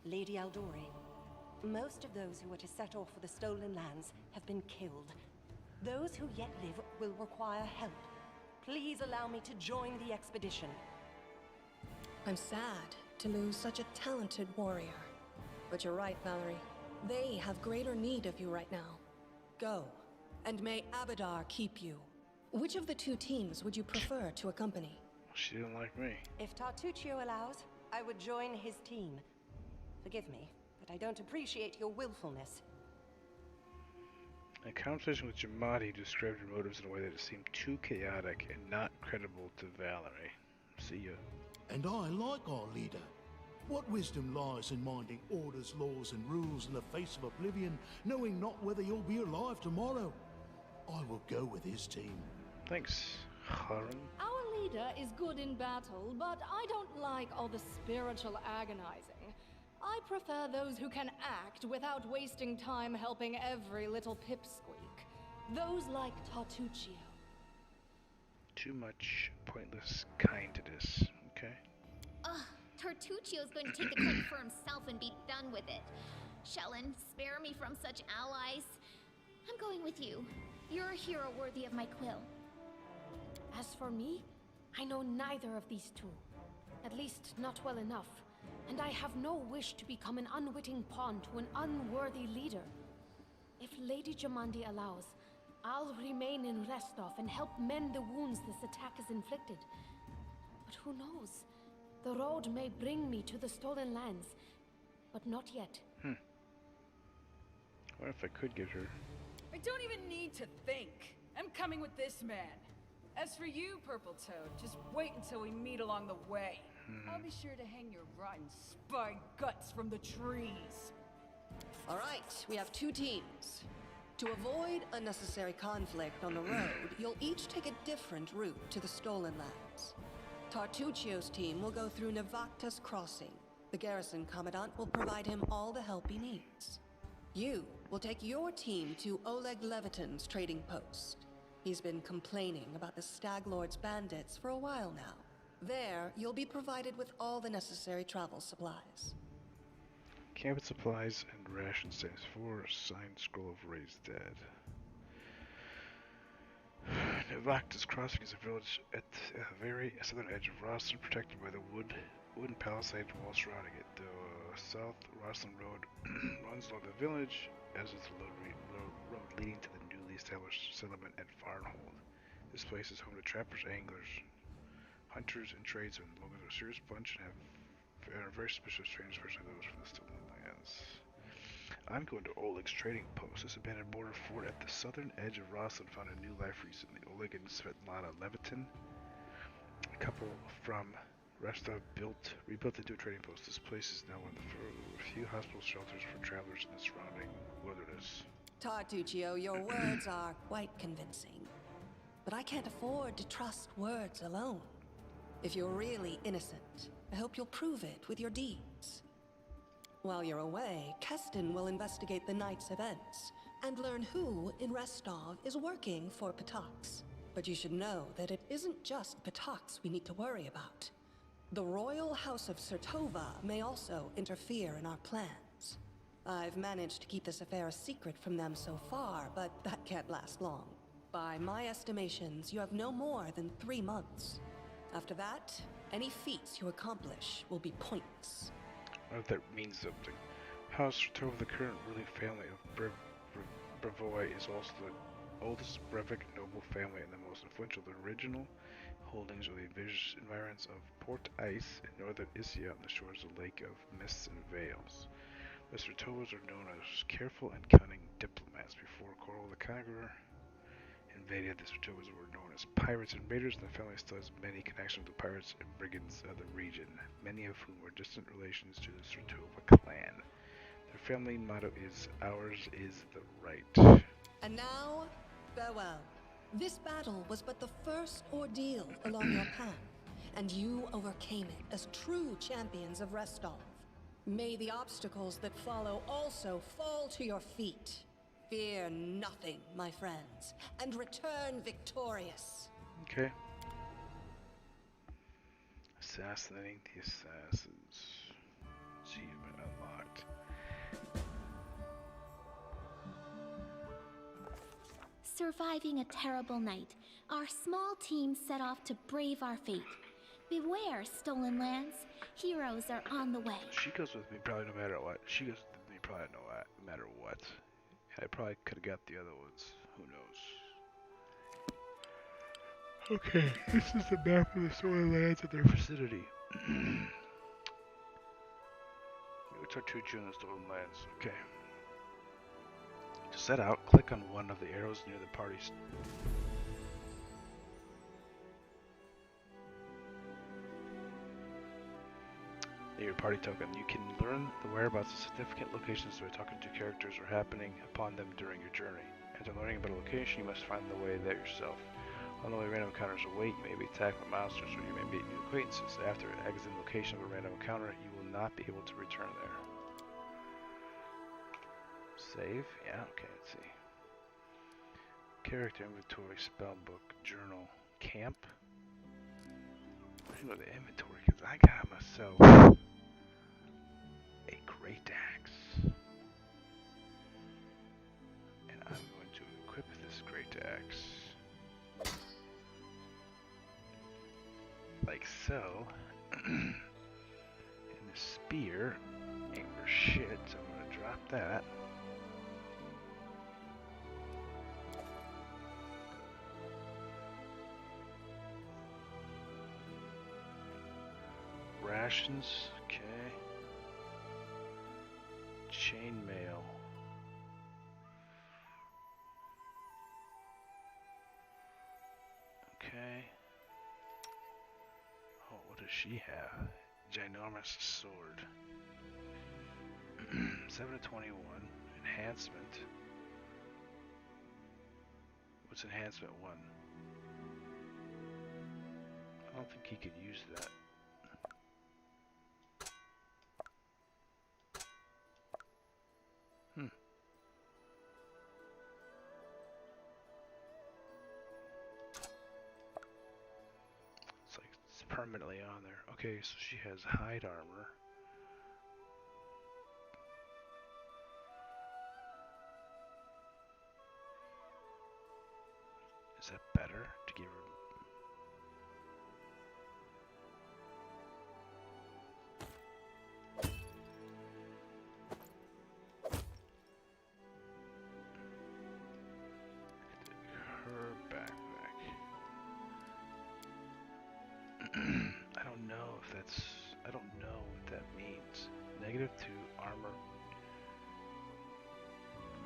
Lady Aldori, most of those who are to set off for the Stolen Lands have been killed. Those who yet live will require help. Please allow me to join the expedition. I'm sad to lose such a talented warrior. But you're right, Valerie. They have greater need of you right now. Go, and may Abadar keep you. Which of the 2 teams would you prefer to accompany? She didn't like me. If Tartuccio allows, I would join his team. Forgive me, but I don't appreciate your willfulness. In a conversation with Jamadi, described your motives in a way that seemed too chaotic and not credible to Valerie. See ya. And I like our leader. What wisdom lies in minding orders, laws, and rules in the face of oblivion, knowing not whether you'll be alive tomorrow? I will go with his team. Thanks, Harun. Our leader is good in battle, but I don't like all the spiritual agonizing. I prefer those who can act without wasting time helping every little pipsqueak. Those like Tartuccio. Too much pointless kindness, okay? Ugh, Tartuccio's going to take the credit for himself and be done with it. Shellen, spare me from such allies. I'm going with you. You're a hero worthy of my quill. As for me, I know neither of these 2. At least not well enough. And I have no wish to become an unwitting pawn to an unworthy leader. If Lady Jamandi allows, I'll remain in Restov and help mend the wounds this attack has inflicted. But who knows? The road may bring me to the Stolen Lands, but not yet. What if I could get her? I don't even need to think. I'm coming with this man. As for you, Purple Toad, just wait until we meet along the way. I'll be sure to hang your rotten spy guts from the trees. All right, we have 2 teams. To avoid unnecessary conflict on the road, you'll each take a different route to the Stolen Lands. Tartuccio's team will go through Navacta's crossing. The garrison commandant will provide him all the help he needs. You will take your team to Oleg Leviton's trading post. He's been complaining about the Stag Lord's bandits for a while now. There, you'll be provided with all the necessary travel supplies. Camp supplies and ration stands for signed scroll of raised dead. Navacta's crossing is a village at the very southern edge of Rosslyn, protected by the wooden palisade wall surrounding it. The South Rosslyn Road runs along the village, as is the road leading to the newly established settlement at Farnhold. This place is home to trappers, anglers, hunters, and tradesmen. Locals are a serious bunch and are very suspicious of strangers, especially those from the Stolen Lands. I'm going to Oleg's trading post. This abandoned border fort at the southern edge of Rosslyn found a new life recently. Oleg and Svetlana Leviton, a couple from Restov rebuilt into a trading post. This place is now one of the few hospital shelters for travelers in the surrounding wilderness. Tartuccio, your words are quite convincing. But I can't afford to trust words alone. If you're really innocent, I hope you'll prove it with your deeds. While you're away, Keston will investigate the night's events and learn who in Restov is working for Patox. But you should know that it isn't just Patox we need to worry about. The Royal House of Sertova may also interfere in our plans. I've managed to keep this affair a secret from them so far, but that can't last long. By my estimations, you have no more than 3 months. After that, any feats you accomplish will be pointless. What if that means something? House Sertova, the current ruling family of Bravoi, is also the oldest Brevic noble family and the most influential. The original holdings are the environs of Port Ice in northern Isia on the shores of the Lake of Mists and Veils. The Sertovas are known as careful and cunning diplomats. Before Coral the Conqueror invaded, the Sertovas were known as pirates and raiders, and the family still has many connections with the pirates and brigands of the region, many of whom were distant relations to the Sertova clan. Their family motto is, "Ours is the right." And now, farewell. This battle was but the first ordeal along your path, and you overcame it as true champions of Restov. May the obstacles that follow also fall to your feet. Fear nothing, my friends, and return victorious. Okay. Assassinating the assassins. Achievement unlocked. Surviving a terrible night, our small team set off to brave our fate. Beware, stolen lands. Heroes are on the way. She goes with me probably no matter what. She goes with me probably no matter what. I probably could have got the other ones. Who knows? Okay, this is the map of the stolen lands and their vicinity. It's our 2 June stolen lands. Okay. To set out, click on one of the arrows near the party's. Your party token. You can learn the whereabouts of significant locations by talking to characters or happening upon them during your journey. After learning about a location, you must find the way there yourself. On the way, random encounters await. You may be attacked by monsters, or you may meet new acquaintances. After exiting the location of a random encounter, you will not be able to return there. Save? Yeah, okay, let's see. Character inventory, spellbook, journal, camp. I go to the inventory because I got myself a great axe. And I'm going to equip this great axe. Like so. And the spear ain't for shit, so I'm going to drop that. Rations, okay. Chainmail. Okay. Oh, what does she have? Ginormous sword. 7 to 21. Enhancement. What's enhancement 1? I don't think he could use that. Permanently on there. Okay, so she has hide armor. Is that better to give her? Her backpack. I don't know if that's. I don't know what that means. -2 armor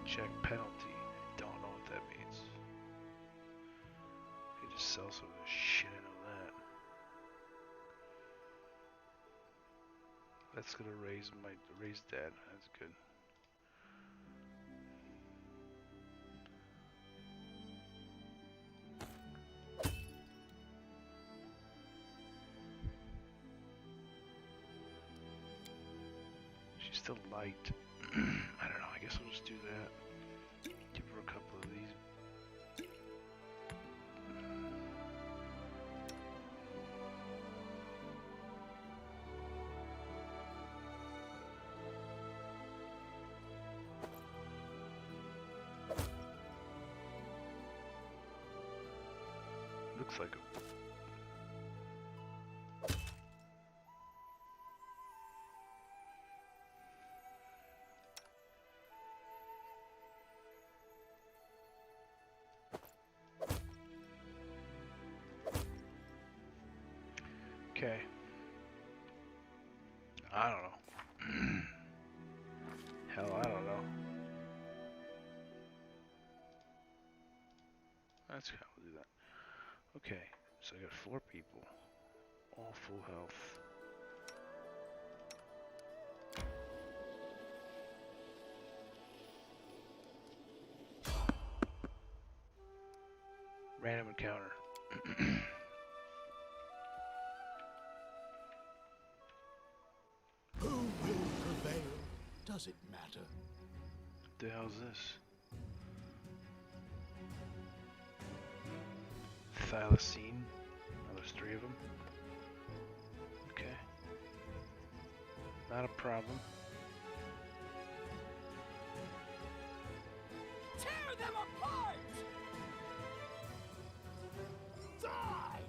check penalty. Don't know what that means. You just sell some of this shit. I know That's gonna raise that. That's good. She's still light. I don't know. I guess I'll just do that. Give her a couple of these. Looks like a okay. I don't know. Hell, I don't know. That's how we'll do that. Okay, so I got 4 people. All full health. Random encounter. Who will prevail? Does it matter? What the hell's this? Thylacine? Oh, there's 3 of them. Okay. Not a problem. Tear them apart! Die!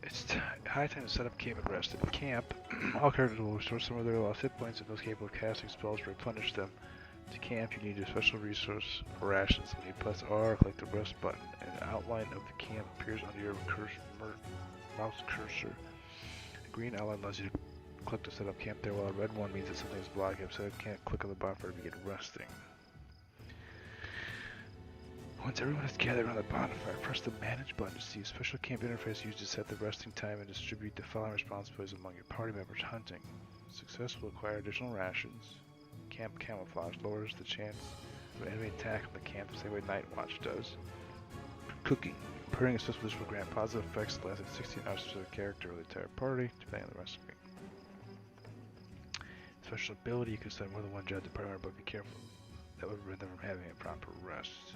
It's high time to set up camp and rest. In camp, all characters will restore some of their lost hit points, and those capable of casting spells to replenish them. To camp, you need a special resource for rations. When you press R, click the rest button, and an outline of the camp appears under your mouse cursor. A green outline allows you to click to set up camp there, while a red one means that something is blocking. Set up camp, click on the bonfire to begin resting. Once everyone is gathered around the bonfire, press the Manage button to see a special camp interface used to set the resting time and distribute the following responsibilities among your party members. Hunting. Success will acquire additional rations. Camp camouflage lowers the chance of enemy attack on the camp the same way Night Watch does. Cooking. Preparing a special dish will grant positive effects lasting 16 hours to the character or the entire party, depending on the recipe. Special ability, you can set more than one job to party member, but be careful. That would prevent them from having a proper rest.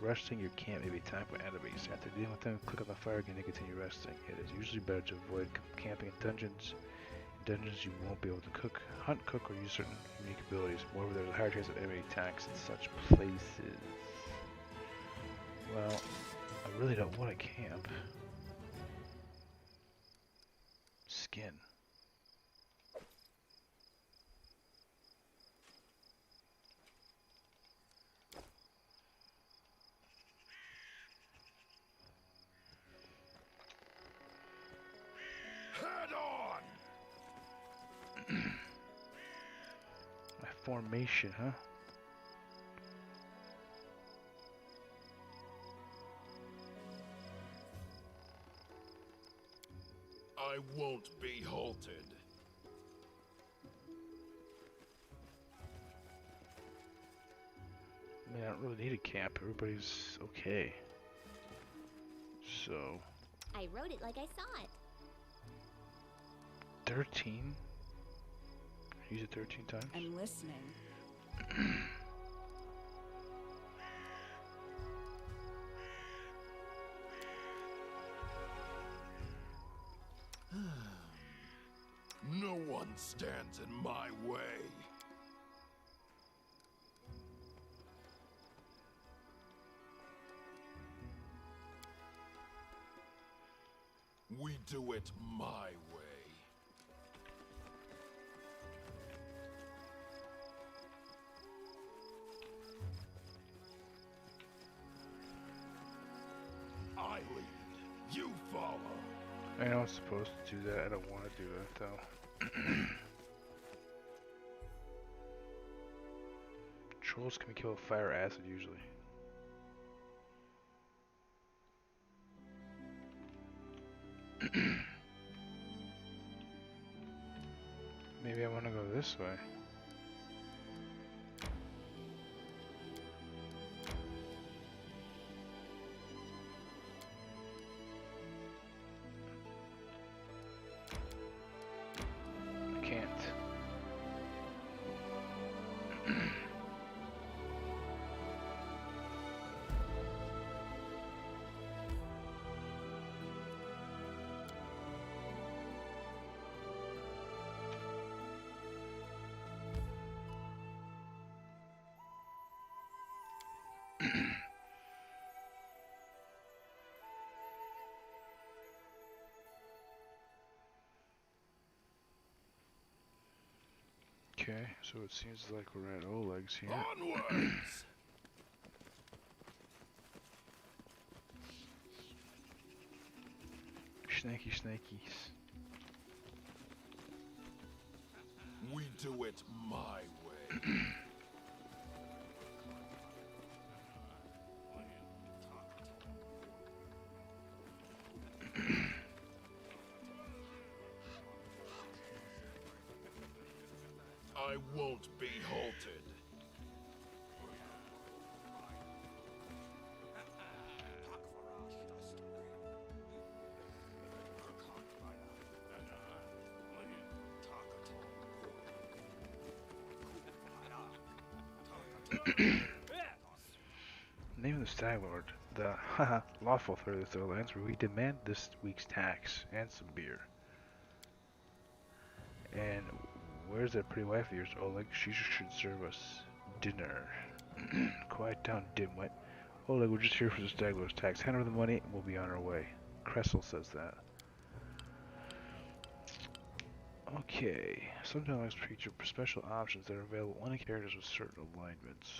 Resting your camp may be attacked by enemies. After dealing with them, click on the fire again to continue resting. It is usually better to avoid camping in dungeons. In dungeons, you won't be able to hunt, cook, or use certain unique abilities. Moreover, there's a higher chance of enemy attacks in such places. Well, I really don't want to camp. Skin. Head on! My formation, huh? I won't be halted. I mean, I don't really need a camp. Everybody's okay. So... I wrote it like I saw it. 13? Use it 13 times? I'm listening. No one stands in my way. We do it my way. I lead, you follow. I know I'm supposed to do that. I don't want to do that though. Trolls can be killed with fire or acid usually. Maybe I want to go this way. I can't. Okay, so it seems like we're at Oleg's here. Onwards! Snakies. We do it my way. I won't be halted. Name of the Stag Lord, the lawful authority of the lands, where we demand this week's tax and some beer. And where's that pretty wife of yours, Oleg? She should serve us dinner. Quiet down, dimwit. Oleg, we're just here for the Stag Lord's tax. Hand over the money and we'll be on our way. Kressel says that. Okay. Some dialogues feature special options that are available only to characters with certain alignments.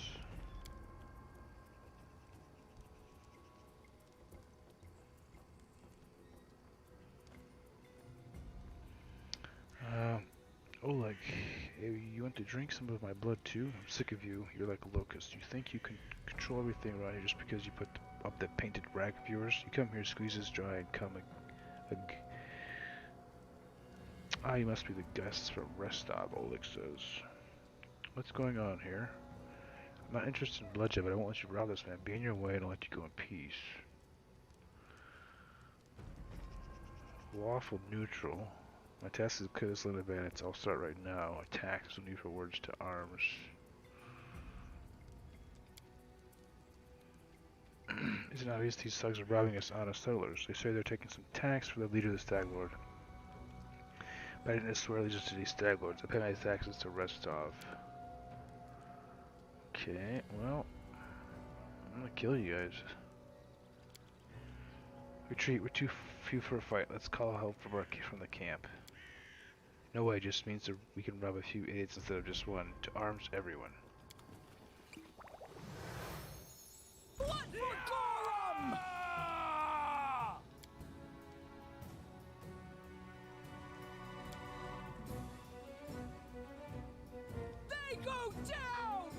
Oleg, you want to drink some of my blood too? I'm sick of you. You're like a locust. You think you can control everything around here just because you put up that painted rag of yours? You come here, squeeze this dry, and come Ah, you must be the guests from Restov, Oleg says. What's going on here? I'm not interested in bloodshed, but I won't let you rob this man. Be in your way and I'll let you go in peace. Lawful neutral. My task is to clear this limited bandits. I'll start right now. Attack. There's no need for words to arms. Isn't it obvious these thugs are robbing us honest settlers? They say they're taking some tax for the leader of the Stag Lord. But I didn't swear allegiance to these Stag Lords. I pay my taxes to Restov. Okay, well, I'm gonna kill you guys. Retreat. We're too few for a fight. Let's call help from the camp. No way, just means that we can rob a few idiots instead of just one. To arms, everyone. What for Gorum? They go down!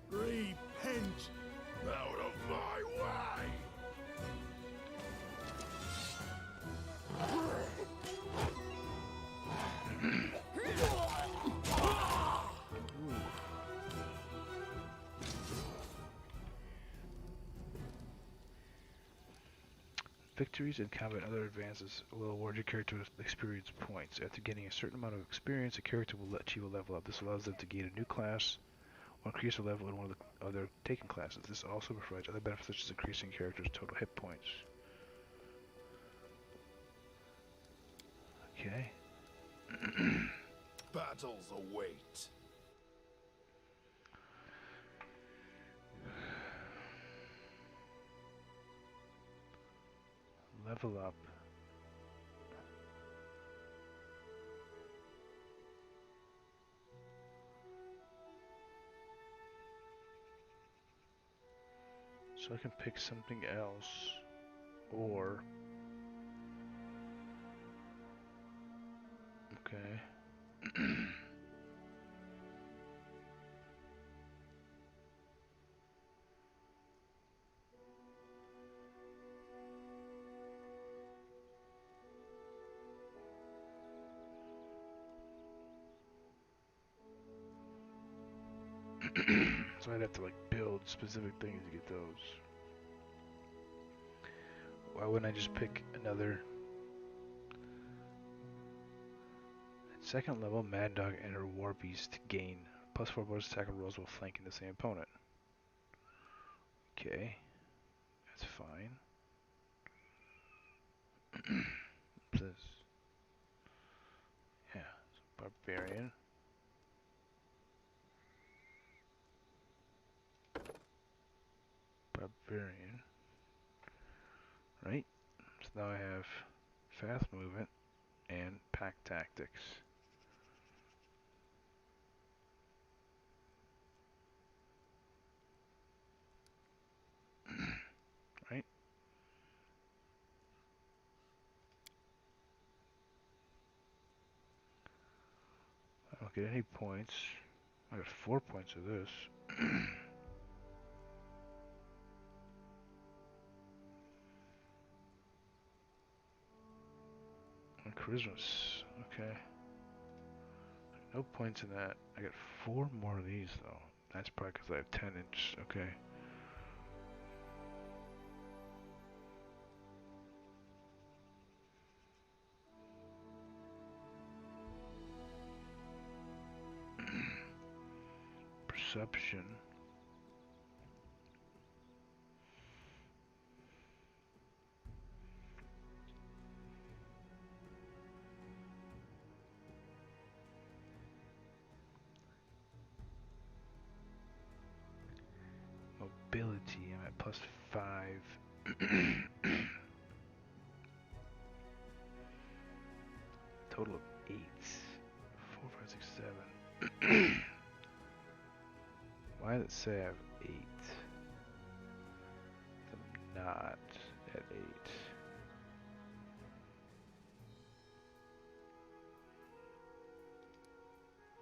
Repent out of my way! Victories in combat and other advances will award your character with experience points. After getting a certain amount of experience, a character will achieve a level up. This allows them to gain a new class or increase a level in one of the other taken classes. This also provides other benefits such as increasing characters' total hit points. Okay. Battles await. Level up. So I can pick something else, or okay. So I'd have to like build specific things to get those. Why wouldn't I just pick another? At second level, Mad Dog and her War Beast gain +4 bonus attack rolls while flanking the same opponent. Okay, that's fine. What's this? Yeah, Barbarian. Barbarian. Right? So now I have fast movement and pack tactics. Right? I don't get any points. I got 4 points of this. And Charisma's okay. No points in that. I got 4 more of these though. That's probably because I have 10 inch. Okay. Perception. Mobility. I'm at +5. Total of 8. 4, 5, 6, 7. Why does it say I have 8? I'm not at 8.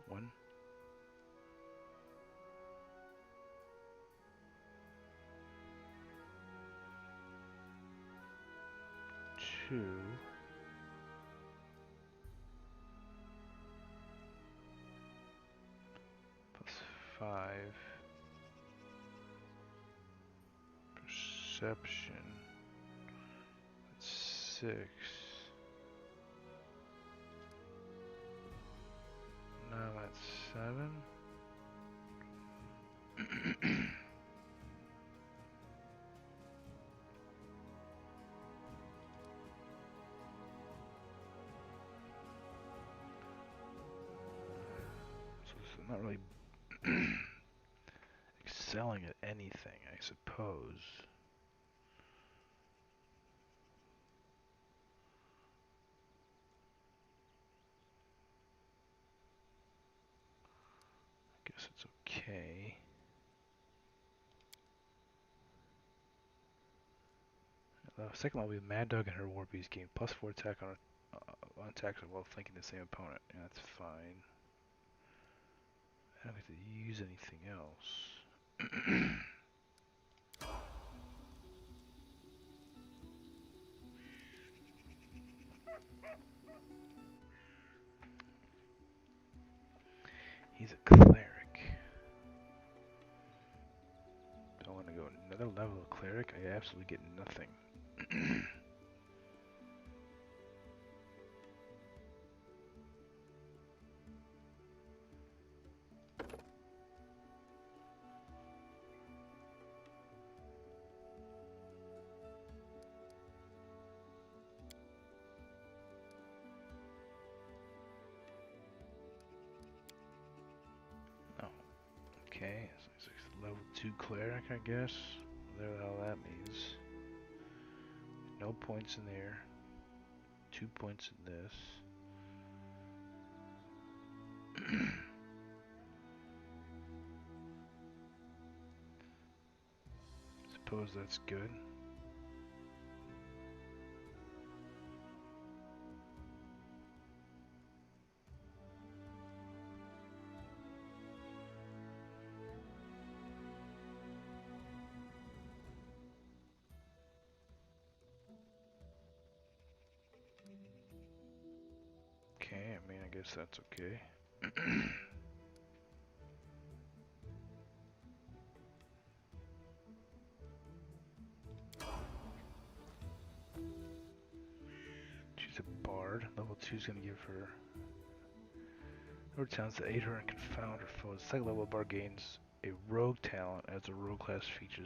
One. 2. +5. Perception. That's 6. Now I'm at 7. So it's not really excelling at anything, I suppose. Guess it's okay. Second level, we have Mad Dog and her War Beast gain +4 attack on attacks while flanking the same opponent. Yeah, that's fine. I don't have to use anything else. He's a cleric. Do I want to go another level of cleric? I absolutely get nothing. Oh, okay. So it's like level 2 cleric, I guess. Whatever the hell that means. No points in there. 2 points in this. Suppose that's good. Okay, I mean, I guess that's okay. to Bard. Level 2 is going to give her talents that aid her and confound her foes. Second level Bard gains a rogue talent as a rogue class feature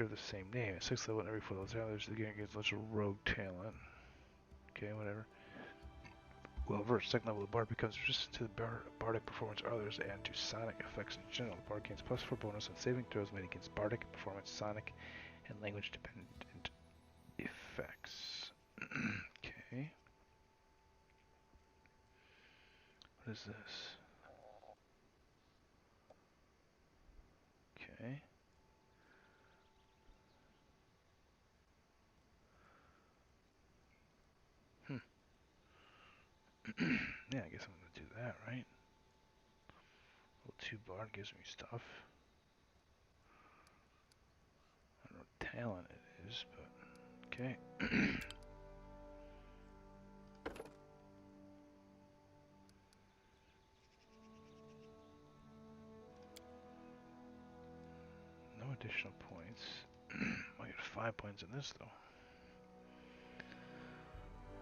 of the same name. At 6th level and every 4 level talent, the game gains a rogue talent. Okay, whatever. Well versed, second level, the Bard becomes resistant to the bardic performance of others and to sonic effects in general. The Bard gains +4 bonus on saving throws made against bardic, performance, sonic, and language dependent effects. Okay. What is this? Okay. Yeah, I guess I'm gonna do that, right? Level 2 Bard gives me stuff. I don't know what talent it is, but okay. No additional points. I get 5 points in this though.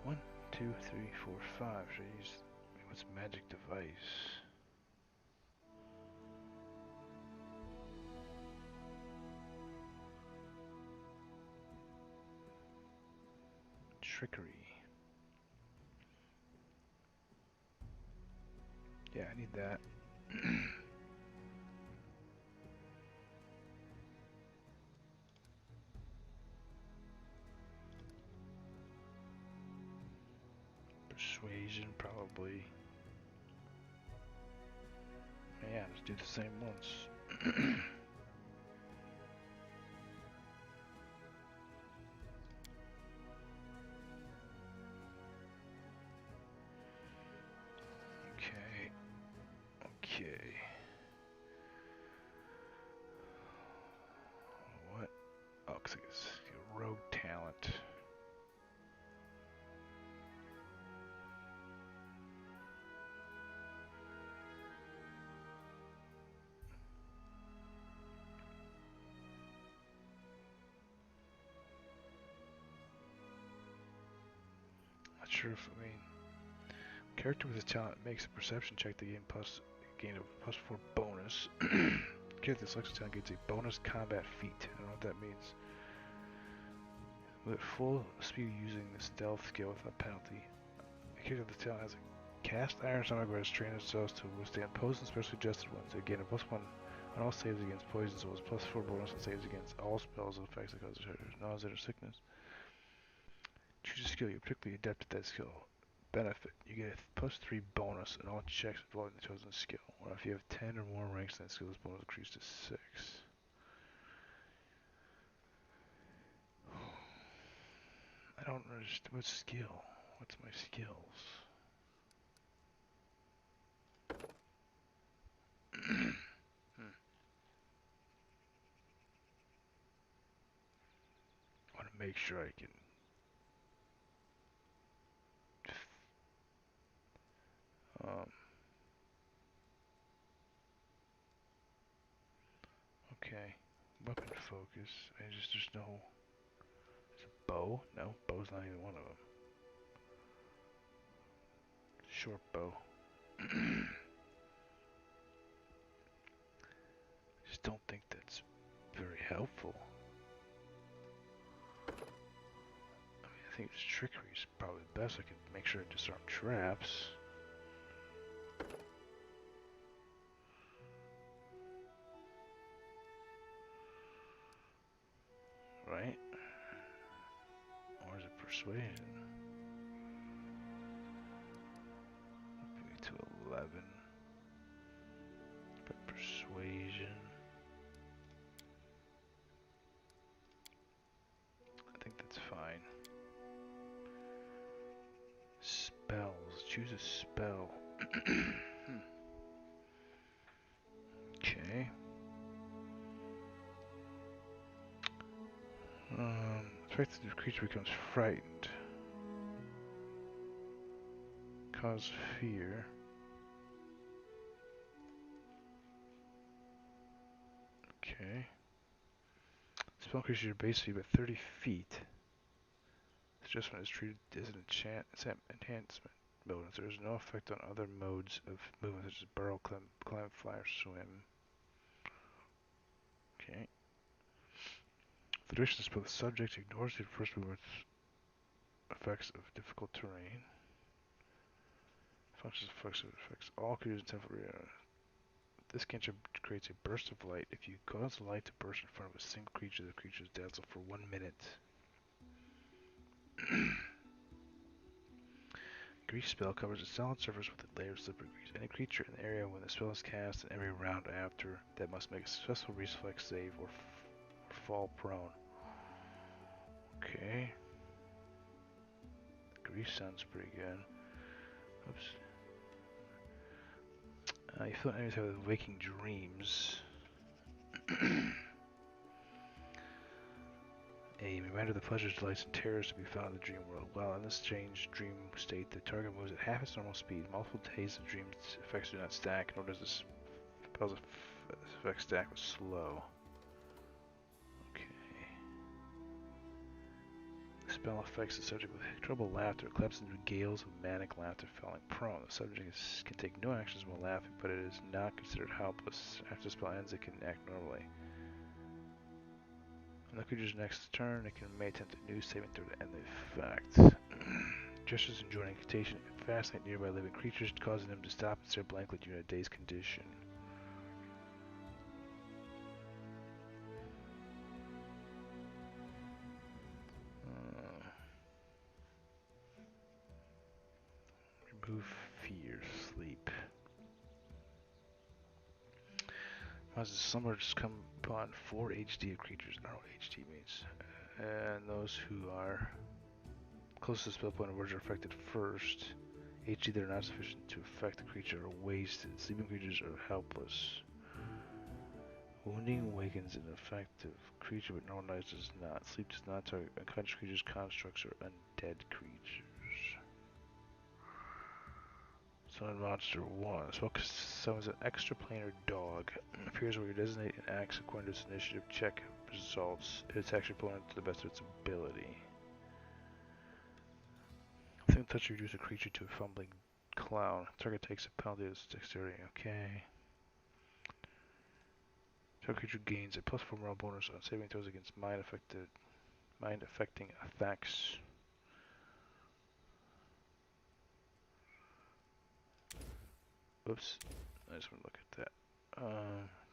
1, 2, 3, 4, 5. Should I use what's magic device? Trickery. Yeah, I need that. Persuasion, probably. Yeah, let's do the same once. Okay. Okay. What? Oh, looks like it's a rogue talent. Not sure if, I mean, character with this talent makes a perception check to gain a +4 bonus. Character with this talent gets a bonus combat feat. I don't know what that means. With full speed using the stealth skill without penalty. The character with this talent has a cast iron stomach where it's trained itself to withstand poison specially adjusted ones. They gain a +1 on all saves against poison, so it's +4 bonus on saves against all spells and effects that cause nausea or sickness. Choose a skill you're particularly adept at that skill. Benefit: you get a +3 bonus on all checks involving the chosen skill. Or if you have 10 or more ranks, that skill's bonus increases to 6. I don't understand. What skill? What's my skills? I want to make sure I can. Okay. Weapon focus. There's no. There's a bow? No, bow's not even one of them. Short bow. Just don't think that's very helpful. I think it's trickery is probably the best. I can make sure I disarm traps. Right? Or is it persuasion? Up me to 11. But persuasion. I think that's fine. Spells. Choose a spell. Okay. The creature becomes frightened. Cause fear. Okay. Spell creature basically about 30 feet. adjustment is treated as an enhancement bonus. There is no effect on other modes of movement such as burrow, climb, fly, or swim. Okay. The duration spell, the subject ignores the first movement's effects of difficult terrain. Functions affects all creatures in 10 foot area. This cantrip creates a burst of light. If you cause the light to burst in front of a single creature, the creature is dazzled for 1 minute. Grease spell covers a solid surface with a layer of slippery grease. Any creature in the area when the spell is cast and every round after that must make a successful reflex save or fall prone. Okay. Grease sounds pretty good. Oops. You feel enemies have waking dreams. A reminder of the pleasures, delights, and terrors to be found in the dream world. While in this changed dream state, the target moves at half its normal speed. Multiple days of dream effects do not stack, nor does the spell's effects stack with slow. Okay. The spell affects the subject with trouble laughter. It collapses into gales of manic laughter, falling prone. The subject can take no actions while laughing, but it is not considered helpless. After the spell ends, it can act normally. On the creature's next turn, it may attempt a new saving throw to end the effect. Gestures and joining incantation can fascinate nearby living creatures, causing them to stop and stare blankly during a day's condition. Remove fear, sleep. As the slumber just come upon 4 HD of creatures, I don't know what HD means, and those who are closest to the spell point of words are affected first. HD that are not sufficient to affect the creature are wasted. Sleeping creatures are helpless. Wounding awakens an effective creature but normalizes not. Sleep does not target unconscious creatures, constructs, or undead creatures. Summon Monster 1. Spell summons an extraplanar dog. Appears where you designate and acts according to its initiative check results. It attacks your opponent to the best of its ability. Think touch reduce a creature to a fumbling clown. Target takes a penalty of its dexterity. Okay. Target creature gains a +4 morale bonus on saving throws against mind affecting effects. Oops, I just want to look at that.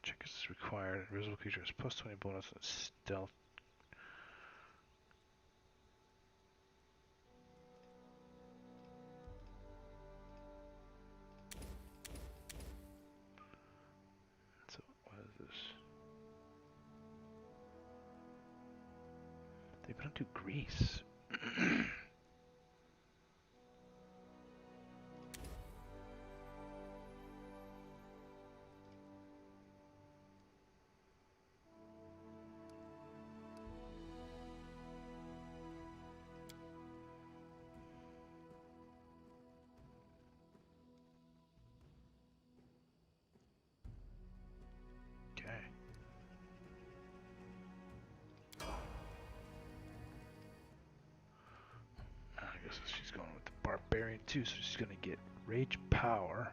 Check is required. Invisible creature has +20 bonus on stealth. So, what is this? They put into grease. She's going with the barbarian too, so she's gonna get rage power.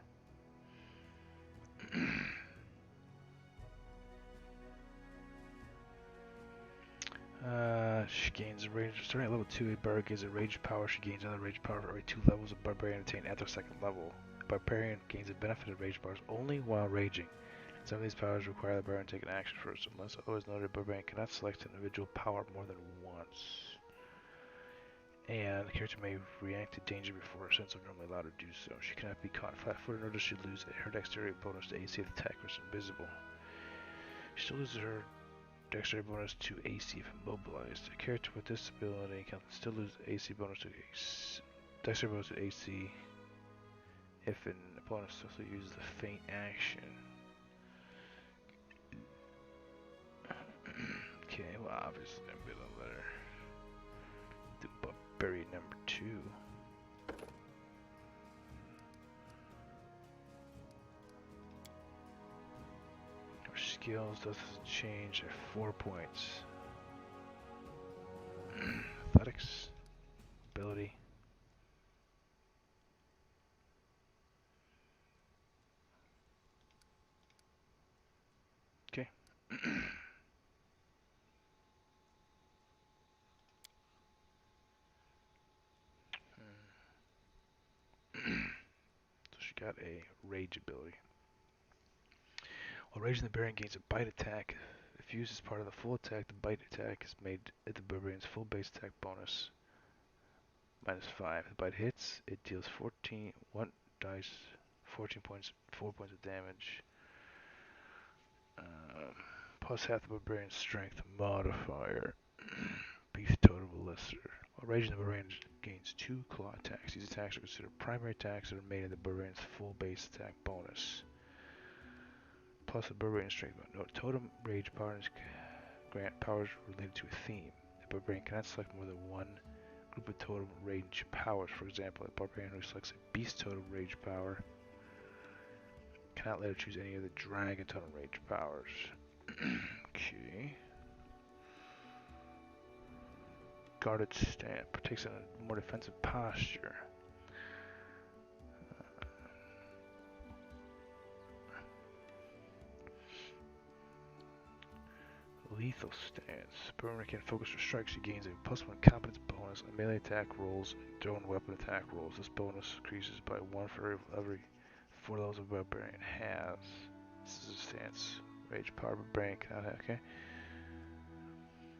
She gains a rage. Starting at level 2, a barbarian gains a rage power. She gains another rage power for every 2 levels of barbarian attained at their 2nd level. A barbarian gains a benefit of rage powers only while raging. Some of these powers require the barbarian to take an action first. Unless otherwise noted, a barbarian cannot select an individual power more than once. And the character may react to danger before her sense of normally allowed to do so. She cannot be caught flat-footed, nor does she lose her dexterity bonus to AC if the attacker is invisible. She still loses her dexterity bonus to AC if immobilized. A character with this ability can still lose AC bonus to dexterity bonus to AC if an opponent successfully uses the feint action. Okay, well obviously I'm gonna let her do barbarian number 2. Her skills doesn't change, they're 4 points. Athletics. ability. Okay. So she got a rage ability. While raging, the barbarian gains a bite attack. If used as part of the full attack, the bite attack is made at the barbarian's full base attack bonus -5. The bite hits, it deals 1 dice, 14 points, 4 points of damage. Plus half the barbarian's strength modifier. Beast totem lesser. While raging, the barbarian gains 2 claw attacks. These attacks are considered primary attacks that are made at the barbarian's full base attack bonus. Plus a barbarian strength. No totem rage powers grant powers related to a theme. The barbarian cannot select more than one group of totem rage powers. For example, a barbarian who selects a beast totem rage power cannot later choose any of the dragon totem rage powers. Okay. Guarded stand takes on a more defensive posture. Lethal stance. Barbarian can focus or strike. She gains a +1 competence bonus on melee attack rolls and thrown weapon attack rolls. This bonus increases by 1 for every 4 levels a barbarian has. This is a stance. Rage power barbarian cannot have. Okay.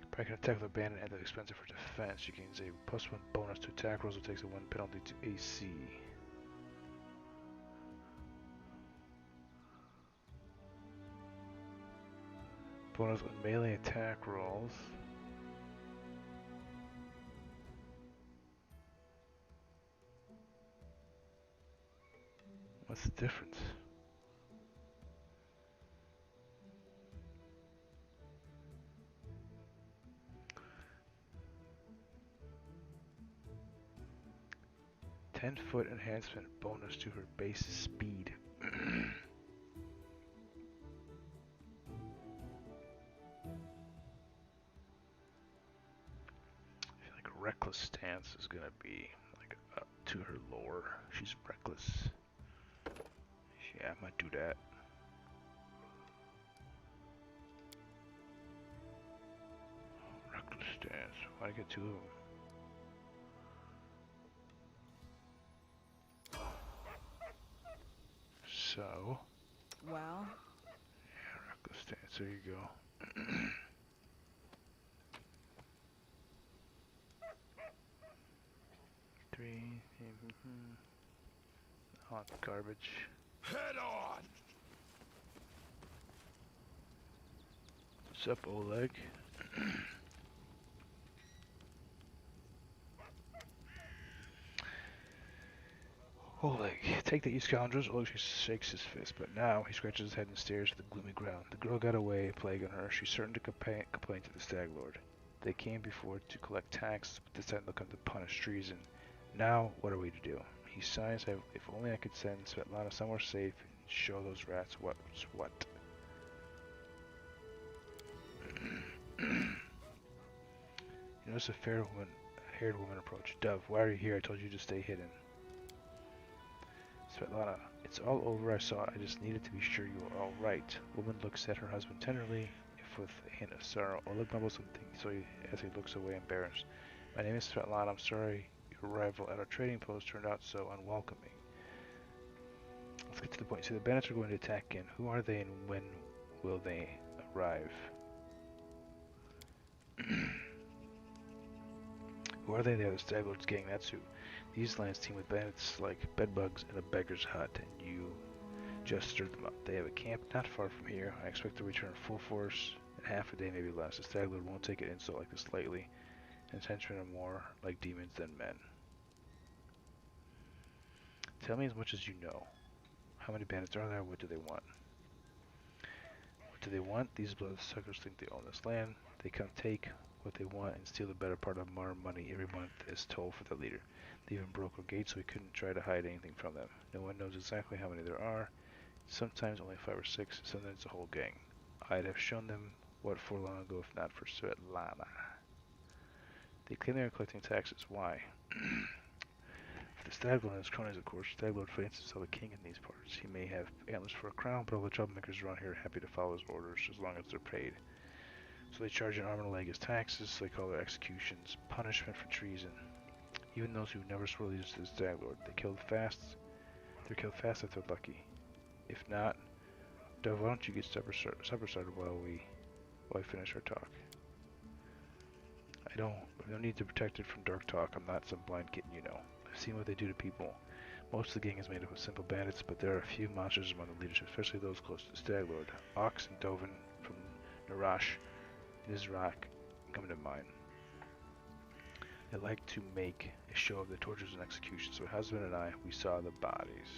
Barbarian can attack with abandon and the expensive for defense. She gains a +1 bonus to attack rolls and takes a 1 penalty to AC. Bonus on melee attack rolls. What's the difference? Ten-foot enhancement bonus to her base speed. Reckless stance is gonna be like up to her lore. She's reckless. Yeah, I might do that. Reckless stance. Why'd I get 2 of them? So. Well. Yeah, reckless stance. There you go. Three. Hot garbage. Head on! What's up, Oleg? Oleg, take that, you scoundrels. Oleg shakes his fist, but now he scratches his head and stares at the gloomy ground. The girl got away, plague on her. She's certain to complain to the Stag Lord. They came before to collect tax, but this time they'll come to punish treason. Now, what are we to do? He sighs. If only I could send Svetlana somewhere safe and show those rats what's what. You notice a haired woman approach. Dove, why are you here? I told you to stay hidden. Svetlana, it's all over. I saw it. I just needed to be sure you were all right. Woman looks at her husband tenderly, if with a hint of sorrow. Oleg mumbles something as he looks away embarrassed. My name is Svetlana. I'm sorry your arrival at our trading post turned out so unwelcoming. Let's get to the point. See, the bandits are going to attack again. Who are they and when will they arrive? Who are they? They are the Stag Lord's gang. That's who. These lands teem with bandits like bedbugs in a beggar's hut, and you just stirred them up. They have a camp not far from here. I expect to return full force in half a day, maybe less. The Stag Lord won't take an insult like this lightly, and his henchmen are more like demons than men. Tell me as much as you know. How many bandits are there? What do they want? What do they want? These bloodsuckers think they own this land. They come take what they want and steal the better part of our money every month as toll for the leader. They even broke our gates so we couldn't try to hide anything from them. No one knows exactly how many there are. Sometimes only 5 or 6, sometimes a whole gang. I'd have shown them what for long ago if not for Svetlana. They claim they are collecting taxes. Why? The Staglord and his cronies, of course. Staglord fancies himself a king in these parts. He may have antlers for a crown, but all the troublemakers around here are happy to follow his orders as long as they're paid. So they charge an arm and a leg as taxes, so they call their executions punishment for treason. Even those who never swore allegiance to the Staglord, they're killed fast if they're lucky. If not, Dove, why don't you get supper started while we finish our talk? I don't need to protect it from dark talk. I'm not some blind kitten, you know. I've seen what they do to people. Most of the gang is made up of simple bandits, but there are a few monsters among the leadership, especially those close to the Staglord. Ox and Dovin from Narash, Nizrak come to mind. They like to make a show of the tortures and executions, so my husband and I, we saw the bodies.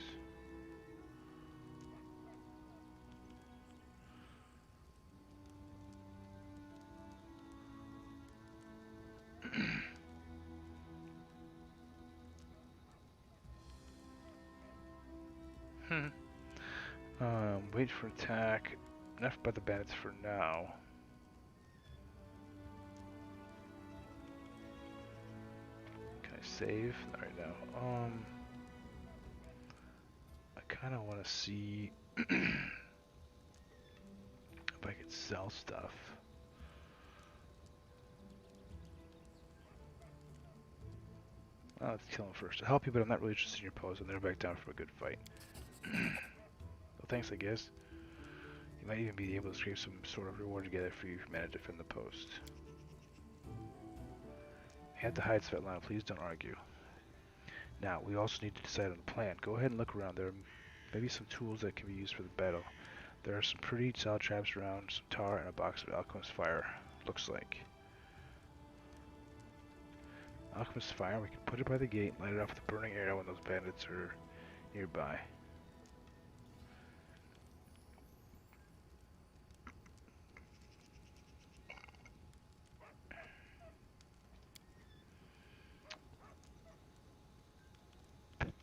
Wait for attack. Enough about the bandits for now. Can I save? Not right now. I kind of want to see if I could sell stuff. Let's kill him first. I'll help you, but I'm not really interested in your pose. I'm never back down from a good fight. Well, thanks, I guess. You might even be able to scrape some sort of reward together for you if you manage to defend the post. You had to hide Svetlana, please don't argue. Now, we also need to decide on the plan. Go ahead and look around. There may be some tools that can be used for the battle. There are some pretty solid traps around, some tar, and a box of alchemist fire, looks like. Alchemist fire, we can put it by the gate and light it off with a burning arrow when those bandits are nearby.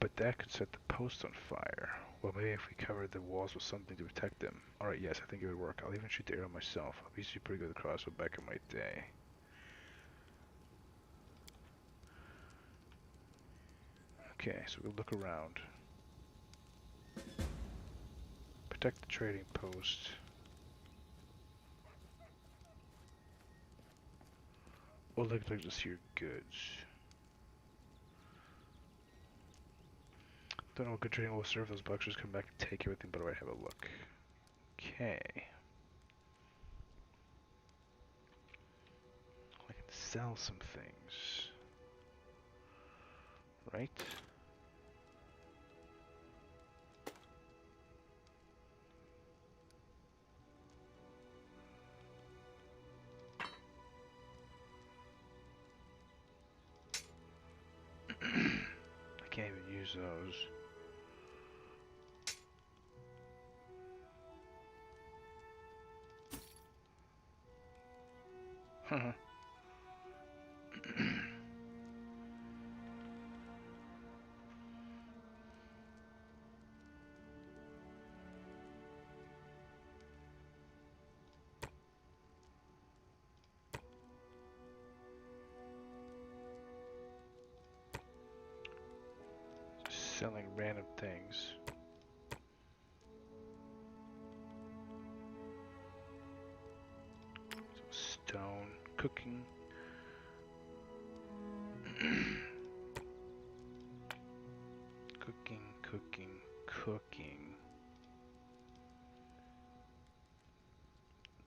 But that could set the post on fire. Well, maybe if we covered the walls with something to protect them. Alright, yes, I think it would work. I'll even shoot the arrow myself. I used to be pretty good with the crossbow back in my day. Okay, so we'll look around. Protect the trading post. Or look like just your goods. Don't know what good trading will serve. Those bucksters come back and take everything, but alright, have a look. Okay. I can sell some things. Right? I can't even use those. Selling random things. Stone, cooking. Cooking.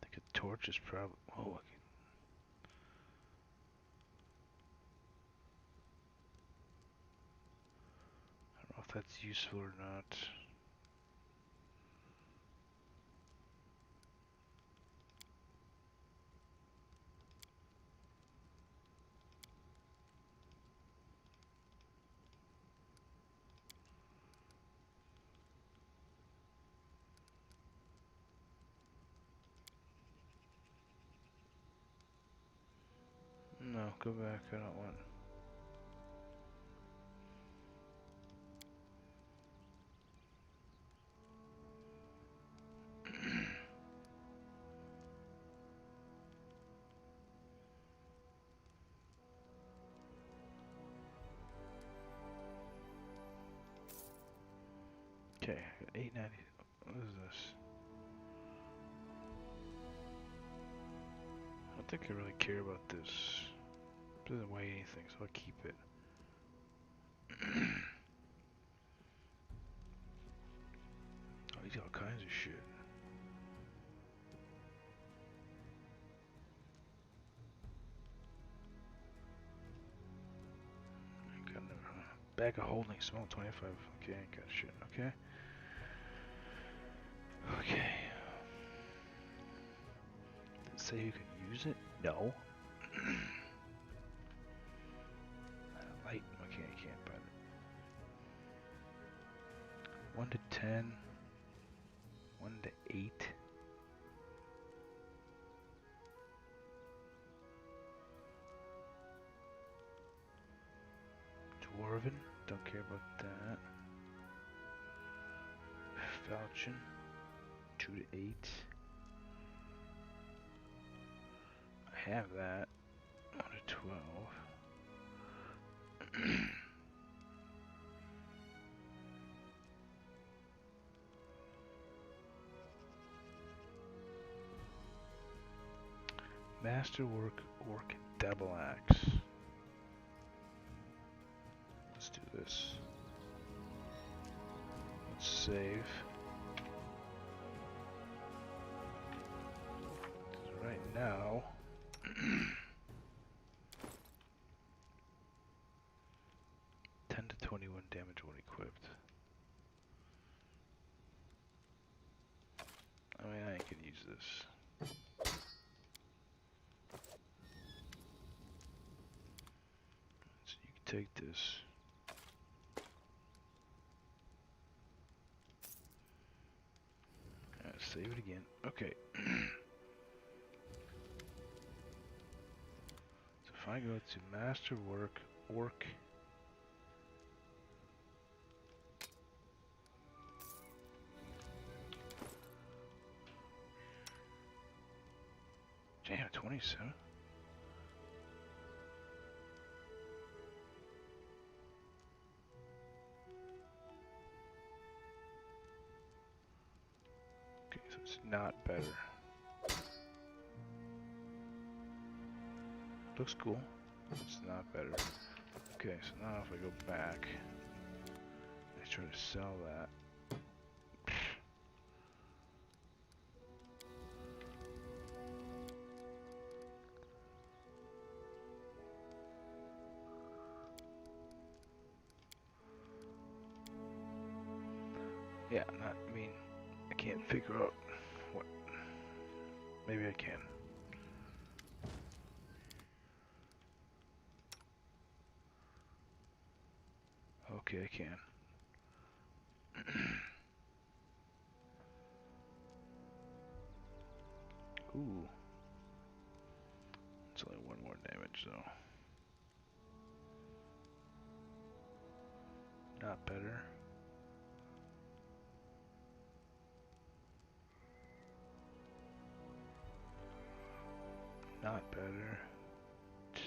I think a torch is probably. Oh, okay. I don't know if that's useful or not. No, go back. I don't want. Okay, 890. What is this? I don't think I really care about this. It doesn't weigh anything, so I'll keep it. Oh, he's got all kinds of shit. Got a bag of holding, small 25. Okay, I got shit. Okay. Okay. Did it say you can use it? No. Light. Okay, I can't buy it. 1 to 10. 1 to 8. Dwarven. Don't care about that. Falchion. 2 to 8. I have that. 1 to 12. Masterwork Orc Double Axe. Let's do this. Let's save. So right now, 10 to 21 damage when equipped. I mean, I can use this. So you can take this. Save it again. Okay. So if I go to Masterwork Orc. Damn, 27? Okay, so it's not better. Looks cool. It's not better. Okay, so now if I go back, I try to sell that. Yeah, I mean, I can't figure out what, maybe I can. Okay, I can. Ooh. It's only 1 more damage though. Not better. Not better. 10,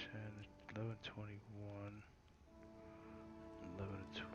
11, 21. 11 to 21.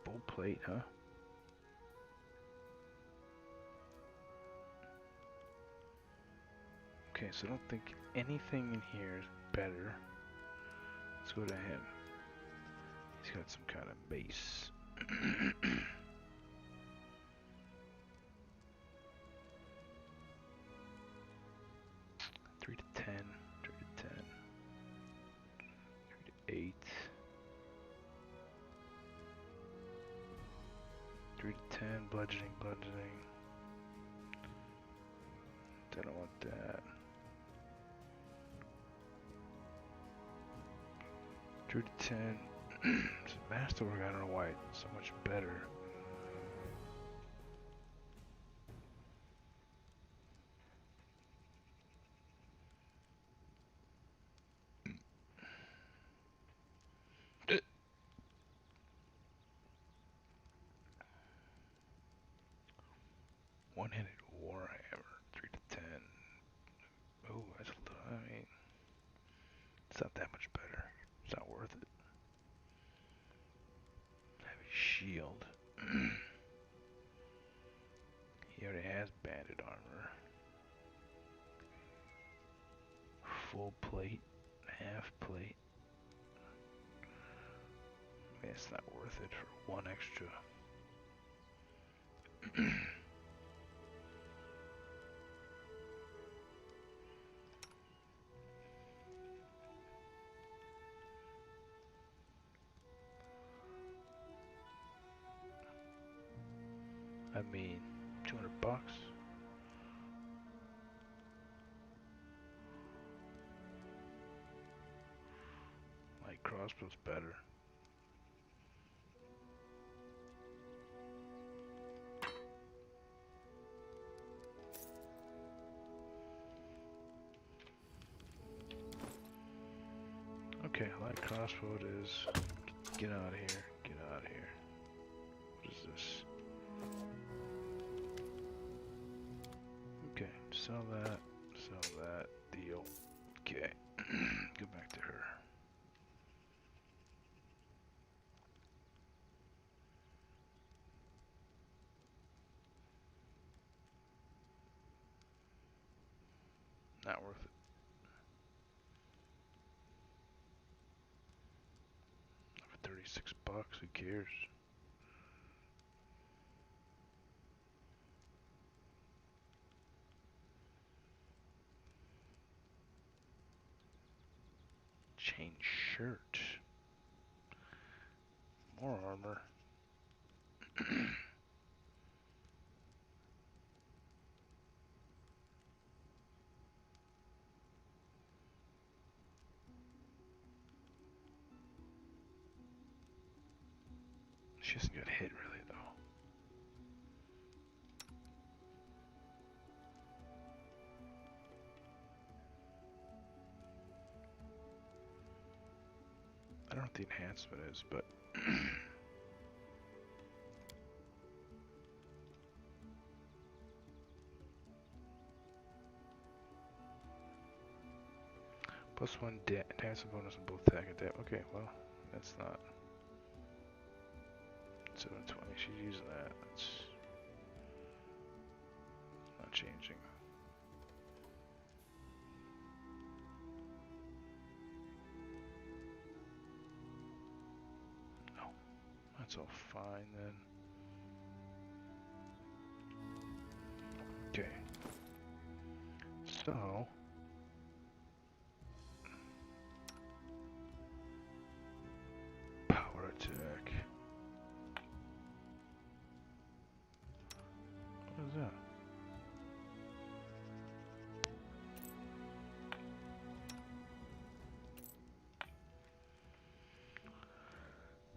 Full plate, huh? Okay, so I don't think anything in here is better. Let's go to him. He's got some kind of base. 3 to 10, 3 to 10, 3 to 8, 3 to 10, bludgeoning. I don't want that. 3 to 10. So masterwork, I don't know why it's so much better. One-handed warhammer, 3 to 10. Oh, that's a little, I mean, it's not that much better. It's not worth it. Heavy shield. He already has banded armor. Full plate, half plate. I mean, it's not worth it for one extra. I mean, $200. Like crossbow's better. Okay, light crossbow it is. Get out of here. Get out of here. What is this? Okay, sell that. Sell that. Deal. Okay. Go back to her. Not worth it. For $36, who cares? Chain shirt. More armor. She hasn't got hit really though. I don't know what the enhancement is, but +1 enhancement bonus on both attack and damage. Okay, well, that's not 720. She's using that. That's not changing. No, that's all fine then. Okay. So power attack. What is that?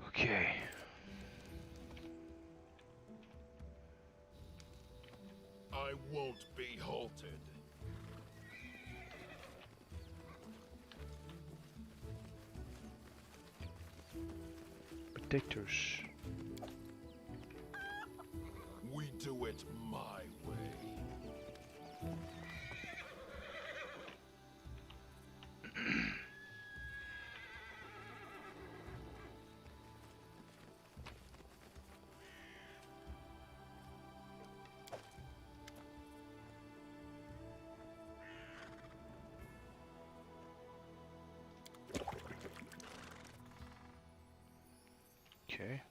Okay. I won't be halted. Predictors. We do it my way. Okay.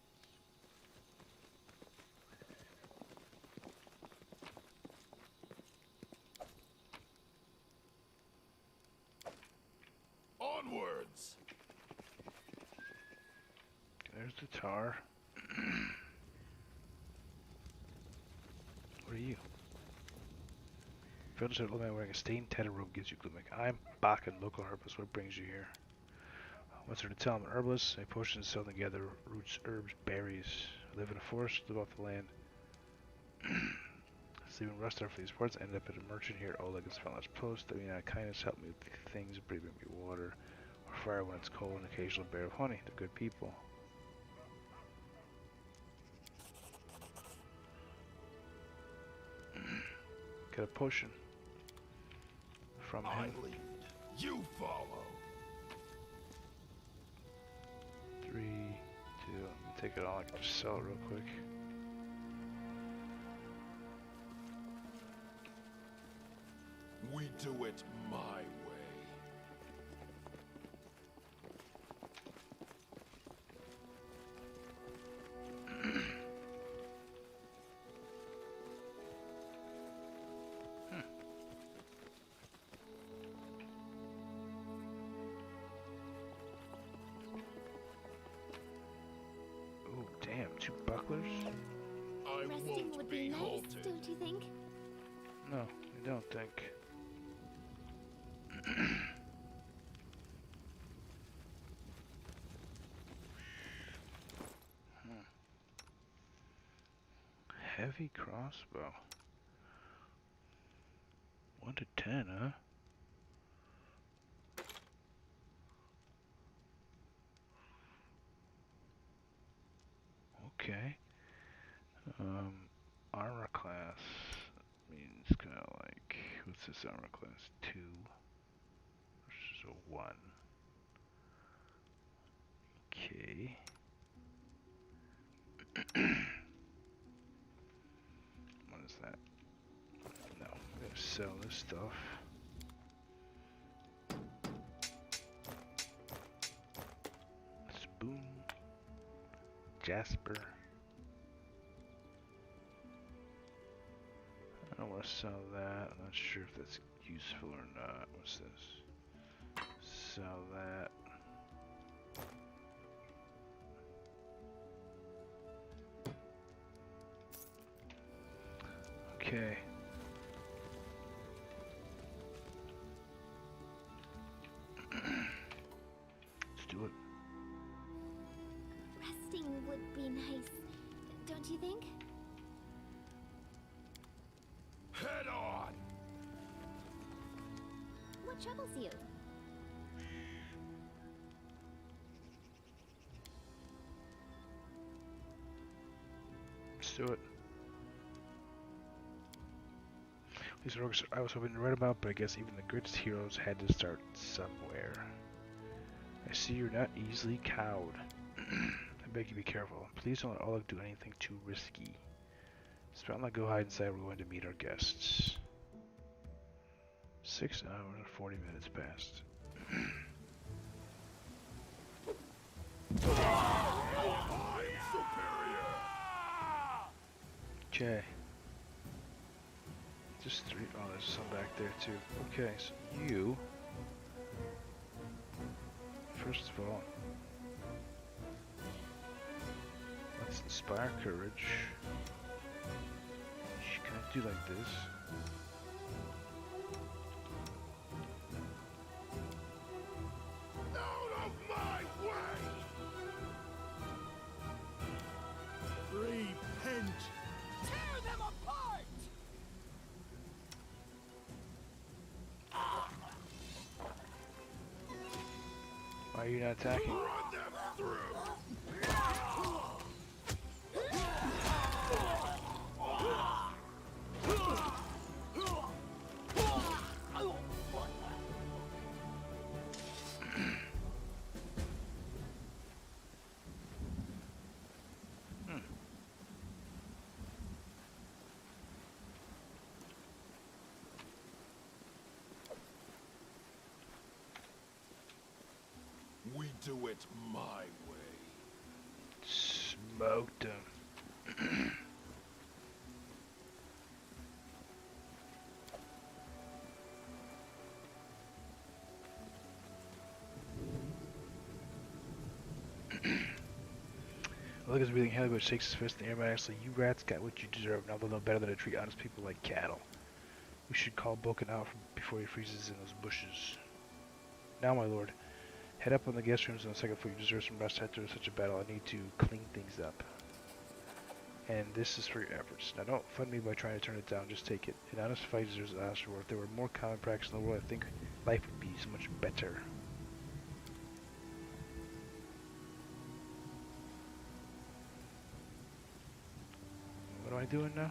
Onwards! There's the tar. What are you? Found an old man wearing a stained tattered robe gives you Kingmaker. I'm Bakken, local herbalist. What brings you here? What's there to tell? I'm an herbalist. I potions sell and gather roots, herbs, berries. I live in a forest, live off the land. Sleeping rust after these parts. Ended up at a merchant here at Oleg's Foundless Post. I mean, kindness helped me with things, bring me water or fire when it's cold, and occasional bear of honey. They're good people. Get a potion from I him. lead. You follow. 3, 2. Let me take it all. I can just sell it real quick. We do it my way. Oh, damn. 2 bucklers? I Resting won't would be be nice, halted. don't you think? No, I don't think. Heavy crossbow. 1 to 10, huh? Okay. Armor class means kind of like, what's this armor class? 2 versus a 1. Okay. What is that? No, I'm gonna sell this stuff. Spoon. Jasper. I don't want to sell that. I'm not sure if that's useful or not. What's this? Sell that. Okay. Let's do it. Resting would be nice, don't you think? Head on. What troubles you? Let's do it. These orcs I was hoping to write about, but I guess even the greatest heroes had to start somewhere. I see you're not easily cowed. I beg you be careful. Please don't let Oleg do anything too risky. Spell not go hide inside. We're going to meet our guests. 6 hours and 40 minutes passed. I'm superior. Okay. Just 3. Oh, there's some back there too. Okay, so you. First of all, let's inspire courage. Can I do like this? Out of my way. Repent. Tear them apart! Why are you not attacking? Run them through. We do it my way. Smoked him. Look at his breathing heavily, but shakes his fist in the air majestically. You rats got what you deserve. Now they'll know better than to treat honest people like cattle. We should call Boken out before he freezes in those bushes. Now, my lord, head up on the guest rooms on the second floor. You deserve some rest after such a battle. I need to clean things up. And this is for your efforts. Now, don't fund me by trying to turn it down. Just take it. An honest fight deserves an honest reward. If there were more common practice in the world, I think life would be so much better. What am I doing now?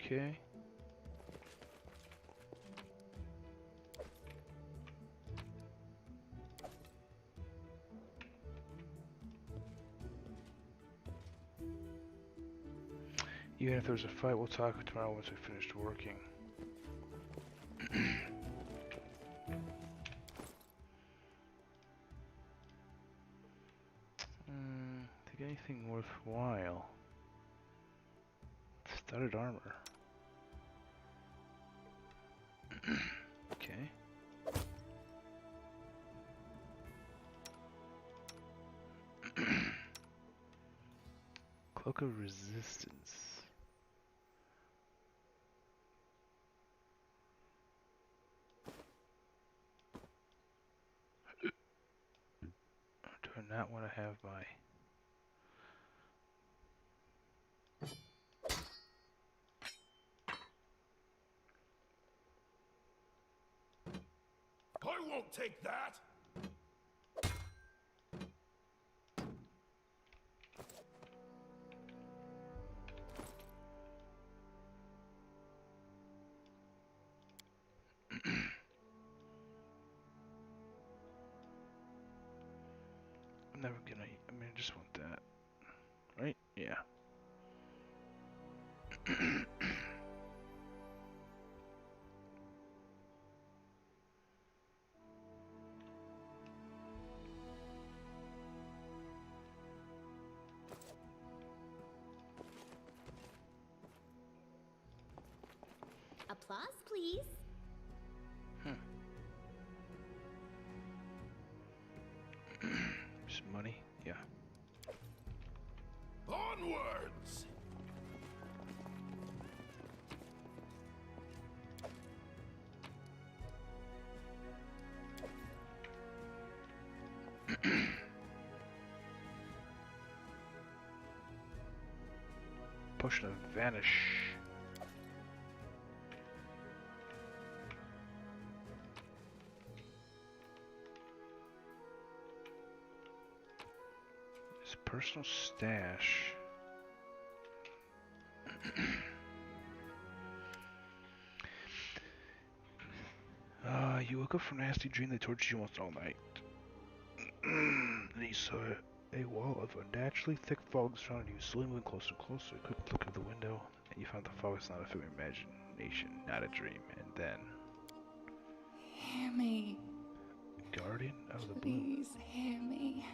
Okay. Even if there's a fight, we'll talk tomorrow once I finished working. Think anything worthwhile? Studded armor. Okay. Cloak of Resistance. Do I not want to have my... I won't take that! I'm never gonna... I mean, I just want that. Right? Yeah. Applause, please. Just money? Yeah. Onwards! Potion of Vanish. His personal stash. You woke up from a nasty dream that tortured you almost all night. And you saw a wall of unnaturally thick fog surrounding you, slowly moving closer and closer. A quick look at the window, and you found the fog was not a figment of imagination, not a dream. And then... Hear me. Guardian out of the blue. Please hear me.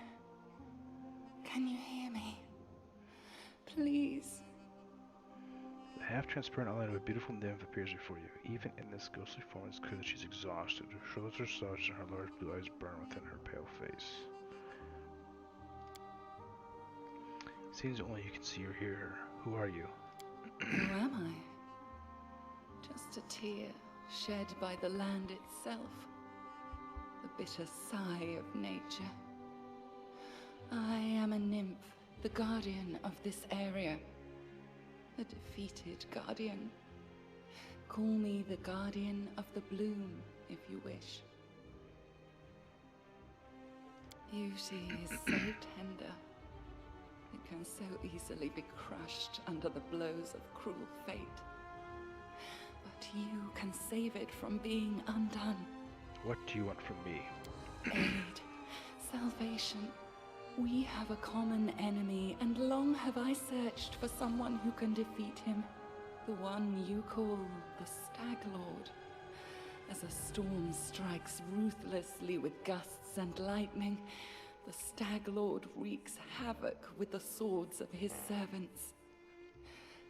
Can you hear me? Please. The half-transparent outline of a beautiful nymph appears before you. Even in this ghostly form, it's clear that she's exhausted. Her shoulders are slouched and her large blue eyes burn within her pale face. Seems only you can see or hear her. Who are you? Who am I? Just a tear shed by the land itself. The bitter sigh of nature. I am a nymph, the guardian of this area. A defeated guardian. Call me the guardian of the bloom, if you wish. Beauty is so tender. It can so easily be crushed under the blows of cruel fate. But you can save it from being undone. What do you want from me? Aid, salvation, We have a common enemy, and long have I searched for someone who can defeat him. The one you call the Stag Lord. As a storm strikes ruthlessly with gusts and lightning, the Stag Lord wreaks havoc with the swords of his servants.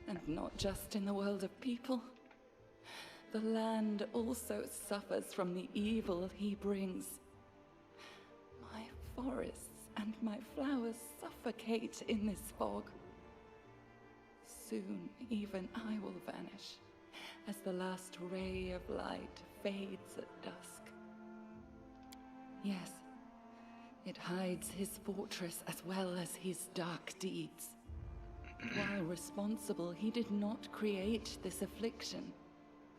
And not just in the world of people. The land also suffers from the evil he brings. My forests and my flowers suffocate in this fog. Soon even I will vanish, as the last ray of light fades at dusk. Yes, it hides his fortress as well as his dark deeds. While responsible, he did not create this affliction.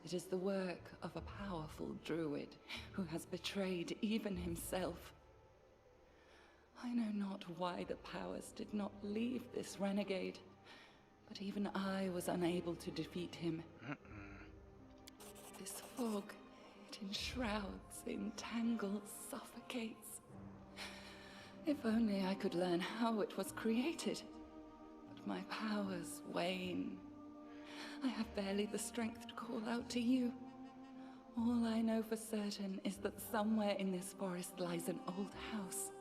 It is the work of a powerful druid who has betrayed even himself. I know not why the powers did not leave this renegade, but even I was unable to defeat him. This fog, it enshrouds, entangles, suffocates. If only I could learn how it was created. But my powers wane. I have barely the strength to call out to you. All I know for certain is that somewhere in this forest lies an old house,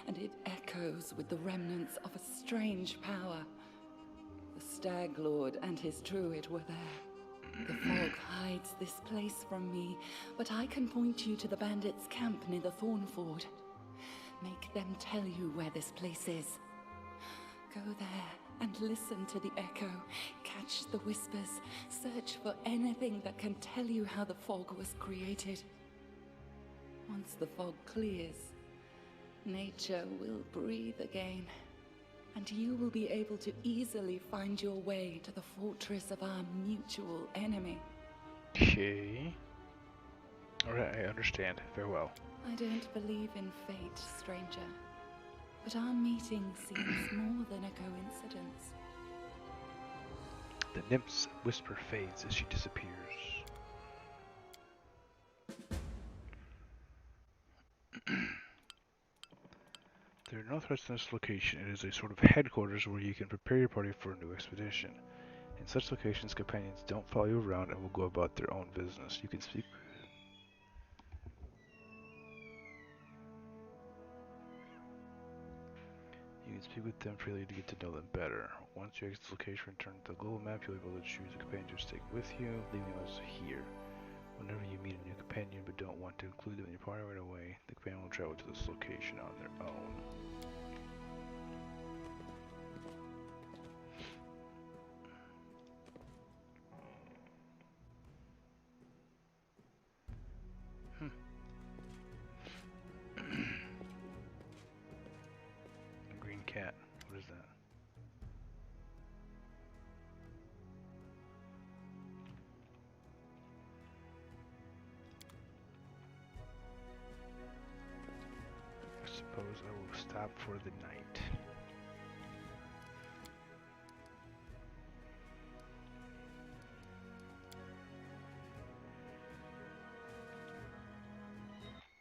and it echoes with the remnants of a strange power. The Stag Lord and his druid were there. The fog hides this place from me, but I can point you to the bandits' camp near the Thornford. Make them tell you where this place is. Go there and listen to the echo, catch the whispers, search for anything that can tell you how the fog was created. Once the fog clears, nature will breathe again, and you will be able to easily find your way to the fortress of our mutual enemy. Okay. Alright, I understand. Very well. I don't believe in fate, stranger. But our meeting seems more than a coincidence. The nymph's whisper fades as she disappears. There are no threats in this location. It is a sort of headquarters where you can prepare your party for a new expedition. In such locations, companions don't follow you around and will go about their own business. You can speak with them freely to get to know them better. Once you exit this location, return to the global map, you'll be able to choose a companion to take with you, leaving us here. Whenever you meet a new companion but don't want to include them in your party right away, the companion will travel to this location on their own. Green cat. What is that? I suppose I will stop for the night.